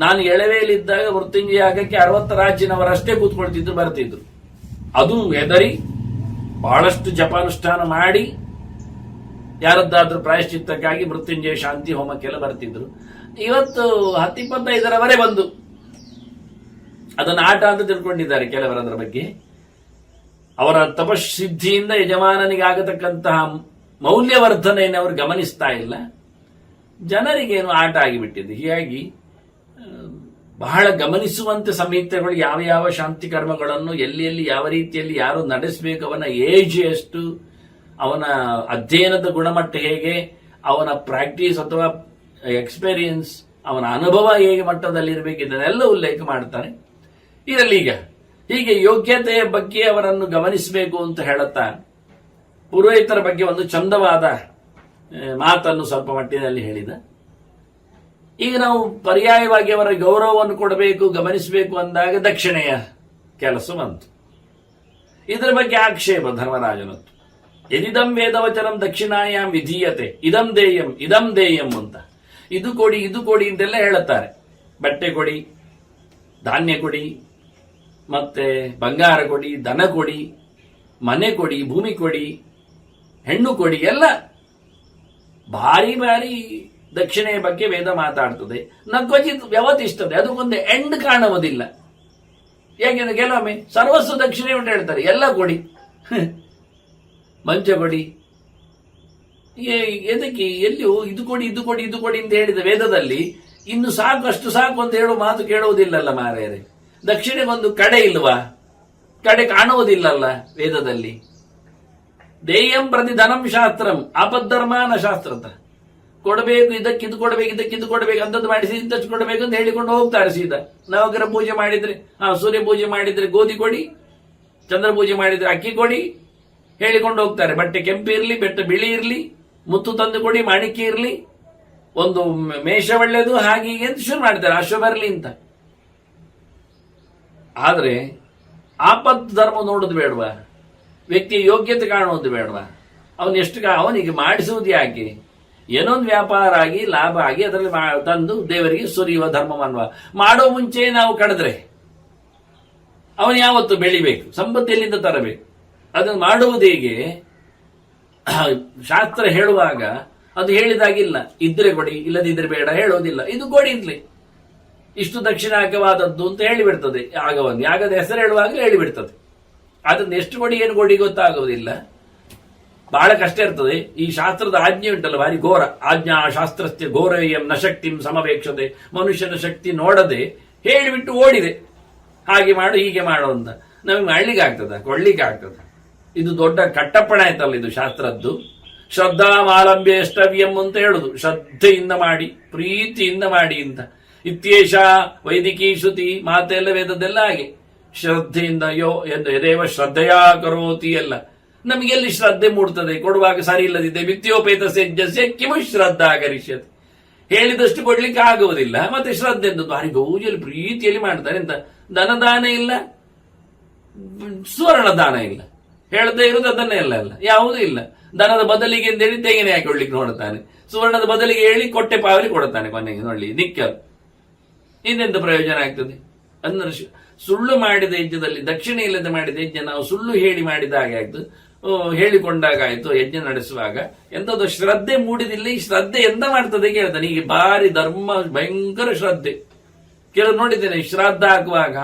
ನಾನು ಎಳವೆಯಲ್ಲಿದ್ದಾಗ ಮೃತ್ಯುಂಜಯ ಯಾಗಕ್ಕೆ 60 ರಾಜ್ಯನವರಷ್ಟೇ ಕೂತ್ಕೊಳ್ತಿದ್ರು, ಬರ್ತಿದ್ರು. ಅದು ಹೆದರಿ ಬಹಳಷ್ಟು ಜಪಾನುಷ್ಠಾನ ಮಾಡಿ ಯಾರದ್ದಾದ್ರೂ ಪ್ರಾಯಶ್ಚಿತ್ತಕ್ಕಾಗಿ ಮೃತ್ಯುಂಜಯ ಶಾಂತಿ ಹೋಮಕ್ಕೆಲ್ಲ ಬರ್ತಿದ್ರು. ಇವತ್ತು 10-25ರವರೇ ಬಂದು ಅದನ್ನು ಆಟ ಅಂತ ತಿಳ್ಕೊಂಡಿದ್ದಾರೆ ಕೆಲವರು. ಅದರ ಬಗ್ಗೆ ಅವರ ತಪಸ್ಸಿದ್ಧಿಯಿಂದ ಯಜಮಾನನಿಗೆ ಆಗತಕ್ಕಂತಹ ಮೌಲ್ಯವರ್ಧನೆಯನ್ನು ಅವರು ಗಮನಿಸ್ತಾ ಇಲ್ಲ. ಜನರಿಗೇನು ಆಟ ಆಗಿಬಿಟ್ಟಿದೆ. ಹೀಗಾಗಿ ಬಹಳ ಗಮನಿಸುವಂತೆ ಸಂಹಿತೆಗಳು ಯಾವ ಶಾಂತಿ ಕರ್ಮಗಳನ್ನು ಎಲ್ಲಿ ಯಾವ ರೀತಿಯಲ್ಲಿ ಯಾರು ನಡೆಸಬೇಕು, ಅವನ ಏಜ್ ಎಷ್ಟು, ಅವನ ಅಧ್ಯಯನದ ಗುಣಮಟ್ಟ ಹೇಗೆ, ಅವನ ಪ್ರಾಕ್ಟೀಸ್ ಅಥವಾ ಎಕ್ಸ್ಪೀರಿಯನ್ಸ್, ಅವನ ಅನುಭವ ಹೇಗೆ ಮಟ್ಟದಲ್ಲಿ ಇರಬೇಕು, ಇದನ್ನೆಲ್ಲ ಉಲ್ಲೇಖ ಮಾಡ್ತಾರೆ. ಇದರಲ್ಲಿ ಹೀಗೆ ಯೋಗ್ಯತೆಯ ಬಗ್ಗೆ ಅವರನ್ನು ಗಮನಿಸಬೇಕು ಅಂತ ಹೇಳುತ್ತಾ ಪುರೋಹಿತರ ಬಗ್ಗೆ ಒಂದು ಚಂದವಾದ ಮಾತನ್ನು ಸ್ವಲ್ಪ ಮಟ್ಟಿನಲ್ಲಿ ಹೇಳಿದ. ಈಗ ನಾವು ಪರ್ಯಾಯವಾಗಿ ಅವರ ಗೌರವವನ್ನು ಕೊಡಬೇಕು, ಗಮನಿಸಬೇಕು ಅಂದಾಗ ದಕ್ಷಿಣೆಯ ಕೆಲಸ ಬಂತು. ಇದರ ಬಗ್ಗೆ ಆಕ್ಷೇಪ ಧರ್ಮರಾಜನದ್ದು. ಯದಿದಂ ವೇದವಚನಂ ದಕ್ಷಿಣಾಯಾಮ್ ವಿಧೀಯತೆ, ಇದಂ ದೇಯಂ ಅಂತ, ಇದು ಕೊಡಿ ಅಂತೆಲ್ಲ ಹೇಳುತ್ತಾರೆ. ಬಟ್ಟೆ ಕೊಡಿ, ಧಾನ್ಯ ಕೊಡಿ, ಮತ್ತೆ ಬಂಗಾರ ಕೊಡಿ, ದನ ಕೊಡಿ, ಮನೆ ಕೊಡಿ, ಭೂಮಿ ಕೊಡಿ, ಹೆಣ್ಣು ಕೊಡಿ, ಎಲ್ಲ ಭಾರಿ ದಕ್ಷಿಣೆಯ ಬಗ್ಗೆ ವೇದ ಮಾತಾಡ್ತದೆ. ನಕ್ವಚಿತ್ ವ್ಯವತಿಸ್ತದೆ, ಅದಕ್ಕೊಂದು ಎಂಡ್ ಕಾಣುವುದಿಲ್ಲ. ಯಾಕೆಂದ್ರೆ ಕೆಲವೊಮ್ಮೆ ಸರ್ವಸ್ವ ದಕ್ಷಿಣೆ ಉಂಟು ಹೇಳ್ತಾರೆ, ಎಲ್ಲ ಕೊಡಿ, ಮಂಚ ಕೊಡಿ, ಎದಕ್ಕೆ ಎಲ್ಲಿಯೂ ಇದು ಕೊಡಿ ಅಂತ ಹೇಳಿದ ವೇದದಲ್ಲಿ ಇನ್ನು ಸಾಕು, ಅಷ್ಟು ಸಾಕು ಅಂತ ಹೇಳುವ ಮಾತು ಕೇಳುವುದಿಲ್ಲಲ್ಲ ಮಾರ್ಯಾರೆ. ದಕ್ಷಿಣೆಗೊಂದು ಕಡೆ ಇಲ್ವಾ? ಕಡೆ ಕಾಣುವುದಿಲ್ಲಲ್ಲ ವೇದದಲ್ಲಿ. ದೇಯಂ ಪ್ರತಿ ಧನಂ ಶಾಸ್ತ್ರಂ ಆಪದ್ಧರ್ಮಾನ ಶಾಸ್ತ್ರತ. ಕೊಡಬೇಕು, ಇದಕ್ಕಿದು ಕೊಡಬೇಕು ಅಂತದ್ದು ಮಾಡಿಸಿ ಇಂತಷ್ಟು ಕೊಡಬೇಕು ಅಂತ ಹೇಳಿಕೊಂಡು ಹೋಗ್ತಾರೆ ಸೀದಾ. ನವಗ್ರ ಪೂಜೆ ಮಾಡಿದ್ರೆ, ಸೂರ್ಯ ಪೂಜೆ ಮಾಡಿದ್ರೆ ಗೋಧಿ ಕೊಡಿ, ಚಂದ್ರ ಪೂಜೆ ಮಾಡಿದ್ರೆ ಅಕ್ಕಿ ಕೊಡಿ ಹೇಳಿಕೊಂಡು ಹೋಗ್ತಾರೆ. ಬಟ್ಟೆ ಕೆಂಪು ಇರಲಿ, ಬೆಟ್ಟ ಬಿಳಿ ಇರಲಿ, ಮುತ್ತು ತಂದು ಕೊಡಿ, ಮಾಣಿಕ್ಯ ಇರಲಿ, ಒಂದು ಮೇಷ ಒಳ್ಳೆಯದು, ಹಾಗೆ ಹೀಗೆ ಅಂತ ಶುರು ಮಾಡ್ತಾರೆ, ಅಶ್ವ ಬರಲಿ ಅಂತ. ಆದ್ರೆ ಆಪತ್ ಧರ್ಮ ನೋಡೋದು ಬೇಡವಾ? ವ್ಯಕ್ತಿಯ ಯೋಗ್ಯತೆ ಕಾಣೋದು ಬೇಡವಾ? ಅವನಿಗೆ ಮಾಡಿಸುವುದು ಯಾಕೆ? ಏನೊಂದು ವ್ಯಾಪಾರ ಆಗಿ ಲಾಭ ಆಗಿ ಅದರಲ್ಲಿ ತಂದು ದೇವರಿಗೆ ಸುರಿಯುವ ಧರ್ಮವನ್ವ ಮಾಡೋ ಮುಂಚೆ ನಾವು ಕಳೆದ್ರೆ ಅವನು ಯಾವತ್ತು ಬೆಳಿಬೇಕು? ಸಂಪತ್ತು ಎಲ್ಲಿಂದ ತರಬೇಕು? ಅದನ್ನು ಮಾಡುವುದು ಹೇಗೆ? ಶಾಸ್ತ್ರ ಹೇಳುವಾಗ ಅದು ಹೇಳಿದಾಗಿಲ್ಲ, ಇದ್ರೆ ಕೊಡಿ ಇಲ್ಲದಿದ್ರೆ ಬೇಡ ಹೇಳೋದಿಲ್ಲ. ಇದು ಕೊಡಿ ಅಂತಲೇ, ಇಷ್ಟು ದಕ್ಷಿಣಾಗವಾದದ್ದು ಅಂತ ಹೇಳಿಬಿಡ್ತದೆ. ಯಾಗದ ಹೆಸರು ಹೇಳುವಾಗ ಹೇಳಿಬಿಡ್ತದೆ. ಅದನ್ನ ಎಷ್ಟು ಕೊಡಿ ಏನು ಕೊಡಿ ಗೊತ್ತಾಗೋದಿಲ್ಲ, ಬಹಳ ಕಷ್ಟ ಇರ್ತದೆ. ಈ ಶಾಸ್ತ್ರದ ಆಜ್ಞೆ ಉಂಟಲ್ಲ ಭಾರಿ ಘೋರ. ಆಜ್ಞಾ ಶಾಸ್ತ್ರಸ್ಯ ಘೋರಯಂ ನ ಶಕ್ತಿಂ ಸಮವೇಕ್ಷತೆ. ಮನುಷ್ಯನ ಶಕ್ತಿ ನೋಡದೆ ಹೇಳಿಬಿಟ್ಟು ಓಡಿದೆ, ಹಾಗೆ ಮಾಡು ಹೀಗೆ ಮಾಡು ಅಂತ. ನಮಗೆ ಮಾಡ್ಲಿಕ್ಕೆ ಆಗ್ತದ? ಕೊಳ್ಳಿಕ್ಕೆ ಆಗ್ತದ? ಇದು ದೊಡ್ಡ ಕಟ್ಟಪ್ಪಣೆ ಆಯ್ತಲ್ಲ ಇದು ಶಾಸ್ತ್ರದ್ದು. ಶ್ರದ್ಧಾ ಮಾಲಂಬ್ಯ ಎಷ್ಟವ್ಯಂ ಅಂತ ಹೇಳುದು, ಶ್ರದ್ಧೆಯಿಂದ ಮಾಡಿ, ಪ್ರೀತಿಯಿಂದ ಮಾಡಿ ಅಂತ. ಇತ್ಯೇಷ ವೈದಿಕೀ ಶ್ರುತಿ, ಮಾತೆಲ್ಲ ವೇದದೆಲ್ಲ ಹಾಗೆ ಶ್ರದ್ಧೆಯಿಂದ ಯದೇವ ಶ್ರದ್ಧೆಯಾ ಕರೋತಿ ಎಲ್ಲ. ನಮಗೆಲ್ಲಿ ಶ್ರದ್ಧೆ ಮೂಡ್ತದೆ? ಕೊಡುವಾಗ ಸರಿ ಇಲ್ಲದಿದ್ದೆ ವಿತ್ಯೋಪೇತ ಸಜ್ಜಸ್ಯ ಕಿಮು ಶ್ರದ್ಧಾ ಕರಿಷ್ಯತೆ. ಹೇಳಿದಷ್ಟು ಕೊಡ್ಲಿಕ್ಕೆ ಆಗುವುದಿಲ್ಲ, ಮತ್ತೆ ಶ್ರದ್ಧೆ ಎಂದು ಭಾರಿ ಗೌಜಿಯಲ್ಲಿ ಪ್ರೀತಿಯಲ್ಲಿ ಮಾಡ್ತಾರೆ. ಅಂತ ಧನದಾನ ಇಲ್ಲ, ಸುವರ್ಣ ದಾನ ಇಲ್ಲ, ಹೇಳದೇ ಇರುವುದು ಅದನ್ನೇ ಇಲ್ಲ ಯಾವುದೂ ಇಲ್ಲ. ದನದ ಬದಲಿಗೆ ಅಂತ ಹೇಳಿ ತೆಂಗಿನ ಹಾಕಿ ಕೊಡ್ಲಿಕ್ಕೆ ನೋಡುತ್ತಾನೆ, ಸುವರ್ಣದ ಬದಲಿಗೆ ಹೇಳಿ ಕೊಟ್ಟೆ ಪಾವಲಿ ಕೊಡುತ್ತಾನೆ ಕೊನೆಗೆ. ನೋಡಿ ನಿಕ್ಕರು, ಇದೆಂತ ಪ್ರಯೋಜನ ಆಗ್ತದೆ? ಅಂದ್ರೆ ಸುಳ್ಳು ಮಾಡಿದ ಯಜ್ಞದಲ್ಲಿ ದಕ್ಷಿಣ ಇಲ್ಲದೆ ಮಾಡಿದ ಯಜ್ಞ ನಾವು ಸುಳ್ಳು ಹೇಳಿ ಮಾಡಿದ ಹಾಗೆ ಆಯ್ತು, ಹೇಳಿಕೊಂಡಾಗ ಆಯ್ತು. ಯಜ್ಞ ನಡೆಸುವಾಗ ಎಂತದ್ದು ಶ್ರದ್ಧೆ ಮೂಡಿದಿಲ್ಲ. ಈ ಶ್ರದ್ಧೆ ಎಂತ ಮಾಡ್ತದೆ ಕೇಳ್ತಾನೆ. ಈಗ ಭಾರಿ ಧರ್ಮ ಭಯಂಕರ ಶ್ರದ್ಧೆ. ಕೆಲವು ನೋಡಿದ್ದೇನೆ, ಶ್ರಾದ್ದ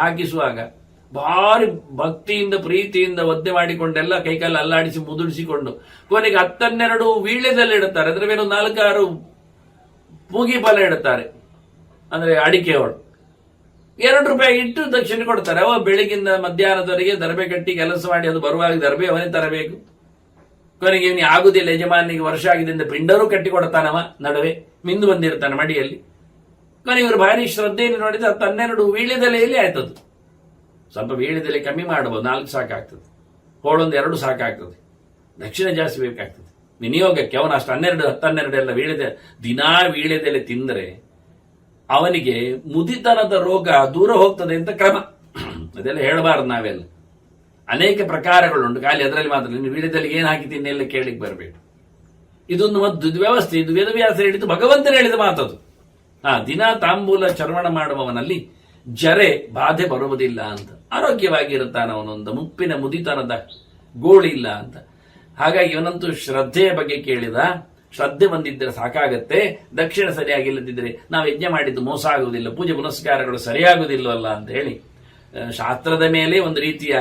ಹಾಕಿಸುವಾಗ ಭಾರಿ ಭಕ್ತಿಯಿಂದ ಪ್ರೀತಿಯಿಂದ ಒದ್ದೆ ಮಾಡಿಕೊಂಡೆಲ್ಲ ಕೈಕಾಲ ಅಲ್ಲಾಡಿಸಿ ಮುದುಡಿಸಿಕೊಂಡು ಕೊನೆಗೆ 10-12 ವೀಳ್ಯದಲ್ಲಿ ಇಡುತ್ತಾರೆ. ಅದರ ಮೇಲೆ 4-6 ಪೂಗಿ ಫಲ ಇಡುತ್ತಾರೆ, ಅಂದ್ರೆ ಅಡಿಕೆ ಹೊಳು. 2 ರೂಪಾಯಿ ಇಟ್ಟು ದಕ್ಷಿಣೆ ಕೊಡ್ತಾರೆ. ಅವ ಬೆಳಗಿಂದ ಮಧ್ಯಾಹ್ನದವರೆಗೆ ದರ್ಬೆ ಕಟ್ಟಿ ಕೆಲಸ ಮಾಡಿ ಅದು ಬರುವಾಗ ದರ್ಬೆ ಅವನೇ ತರಬೇಕು. ಕೊನೆಗೆ ಇವನಿಗೆ ಆಗುದಿಲ್ಲ, ಯಜಮಾನಿಗೆ ವರ್ಷ ಆಗಿದೆ ಅಂತ ಪಿಂಡರೂ ಕಟ್ಟಿ ಕೊಡ್ತಾನವ, ನಡುವೆ ಮಿಂದು ಬಂದಿರ್ತಾನೆ ಮಡಿಯಲ್ಲಿ. ಕೊನೆಗೆ ಇವರು ಭಾರಿ ಶ್ರದ್ಧೆಯನ್ನು ನೋಡಿದ್ರೆ 12 ವೀಳ್ಯದೆಲೆಯಲ್ಲಿ ಆಯ್ತದು. ಸ್ವಲ್ಪ ವೀಳ್ಯದೆಲೆ ಕಮ್ಮಿ ಮಾಡಬಹುದು, 4 ಸಾಕಾಗ್ತದೆ, ಹೋಳೊಂದು 2 ಸಾಕಾಗ್ತದೆ. ದಕ್ಷಿಣ ಜಾಸ್ತಿ ಬೇಕಾಗ್ತದೆ ವಿನಿಯೋಗಕ್ಕೆ. ಅವನು ಅಷ್ಟು 12 ಎಲ್ಲ ದಿನಾ ವೀಳ್ಯದೆಲೆ ತಿಂದರೆ ಅವನಿಗೆ ಮುದಿತನದ ರೋಗ ದೂರ ಹೋಗ್ತದೆ ಅಂತ ಕ್ರಮ. ಅದೆಲ್ಲ ಹೇಳಬಾರದು ನಾವೆಲ್ಲ. ಅನೇಕ ಪ್ರಕಾರಗಳುಂಟು, ಖಾಲಿ ಅದರಲ್ಲಿ ಮಾತ್ರ. ನೀನು ವೀಳ್ಯದಲ್ಲಿ ಏನು ಹಾಕಿ ತಿನ್ನೆಲ್ಲ ಕೇಳಿಕ್ ಬರಬೇಕು. ಇದೊಂದು ವ್ಯವಸ್ಥೆ. ಇದು ವೇದವ್ಯಾಸ ಹೇಳಿದ್ದು, ಭಗವಂತನ ಹೇಳಿದ ಮಾತದು. ದಿನ ತಾಂಬೂಲ ಚರ್ವಣ ಮಾಡುವವನಲ್ಲಿ ಜರೆ ಬಾಧೆ ಬರುವುದಿಲ್ಲ ಅಂತ, ಆರೋಗ್ಯವಾಗಿರುತ್ತಾನ ಅವನೊಂದು, ಮುಪ್ಪಿನ ಮುದಿತನದ ಗೋಳಿಲ್ಲ ಅಂತ. ಹಾಗಾಗಿ ಇವನಂತೂ ಶ್ರದ್ಧೆಯ ಬಗ್ಗೆ ಕೇಳಿದ. ಶ್ರದ್ಧೆ ಬಂದಿದ್ದರೆ ಸಾಕಾಗತ್ತೆ. ದಕ್ಷಿಣ ಸರಿಯಾಗಿಲ್ಲದಿದ್ದರೆ ನಾವು ಯಜ್ಞ ಮಾಡಿದ್ದು ಮೋಸ ಆಗುವುದಿಲ್ಲ, ಪೂಜೆ ಪುನಸ್ಕಾರಗಳು ಸರಿಯಾಗುವುದಿಲ್ಲವಲ್ಲ ಅಂತ ಹೇಳಿ ಶಾಸ್ತ್ರದ ಮೇಲೆ ಒಂದು ರೀತಿಯ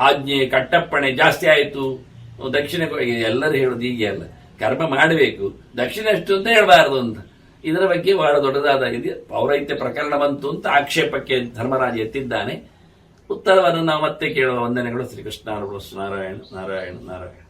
ಆಜ್ಞೆ ಕಟ್ಟಪ್ಪಣೆ ಜಾಸ್ತಿ ಆಯಿತು. ದಕ್ಷಿಣ ಎಲ್ಲರೂ ಹೇಳುದು ಹೀಗೆ ಅಲ್ಲ, ಕರ್ಮ ಮಾಡಬೇಕು, ದಕ್ಷಿಣ ಎಷ್ಟು ಅಂತ ಹೇಳಬಾರದು ಅಂತ. ಇದರ ಬಗ್ಗೆ ಬಹಳ ದೊಡ್ಡದಾದ ಪೌರೈತ್ಯ ಪ್ರಕರಣ ಬಂತು ಅಂತ ಆಕ್ಷೇಪಕ್ಕೆ ಧರ್ಮರಾಜ ಎತ್ತಿದ್ದಾನೆ. ಉತ್ತರವನ್ನು ನಾವು ಮತ್ತೆ ಕೇಳುವ. ವಂದನೆಗಳು. ಶ್ರೀಕೃಷ್ಣ ನಾರಾಯಣ ನಾರಾಯಣ ನಾರಾಯಣ.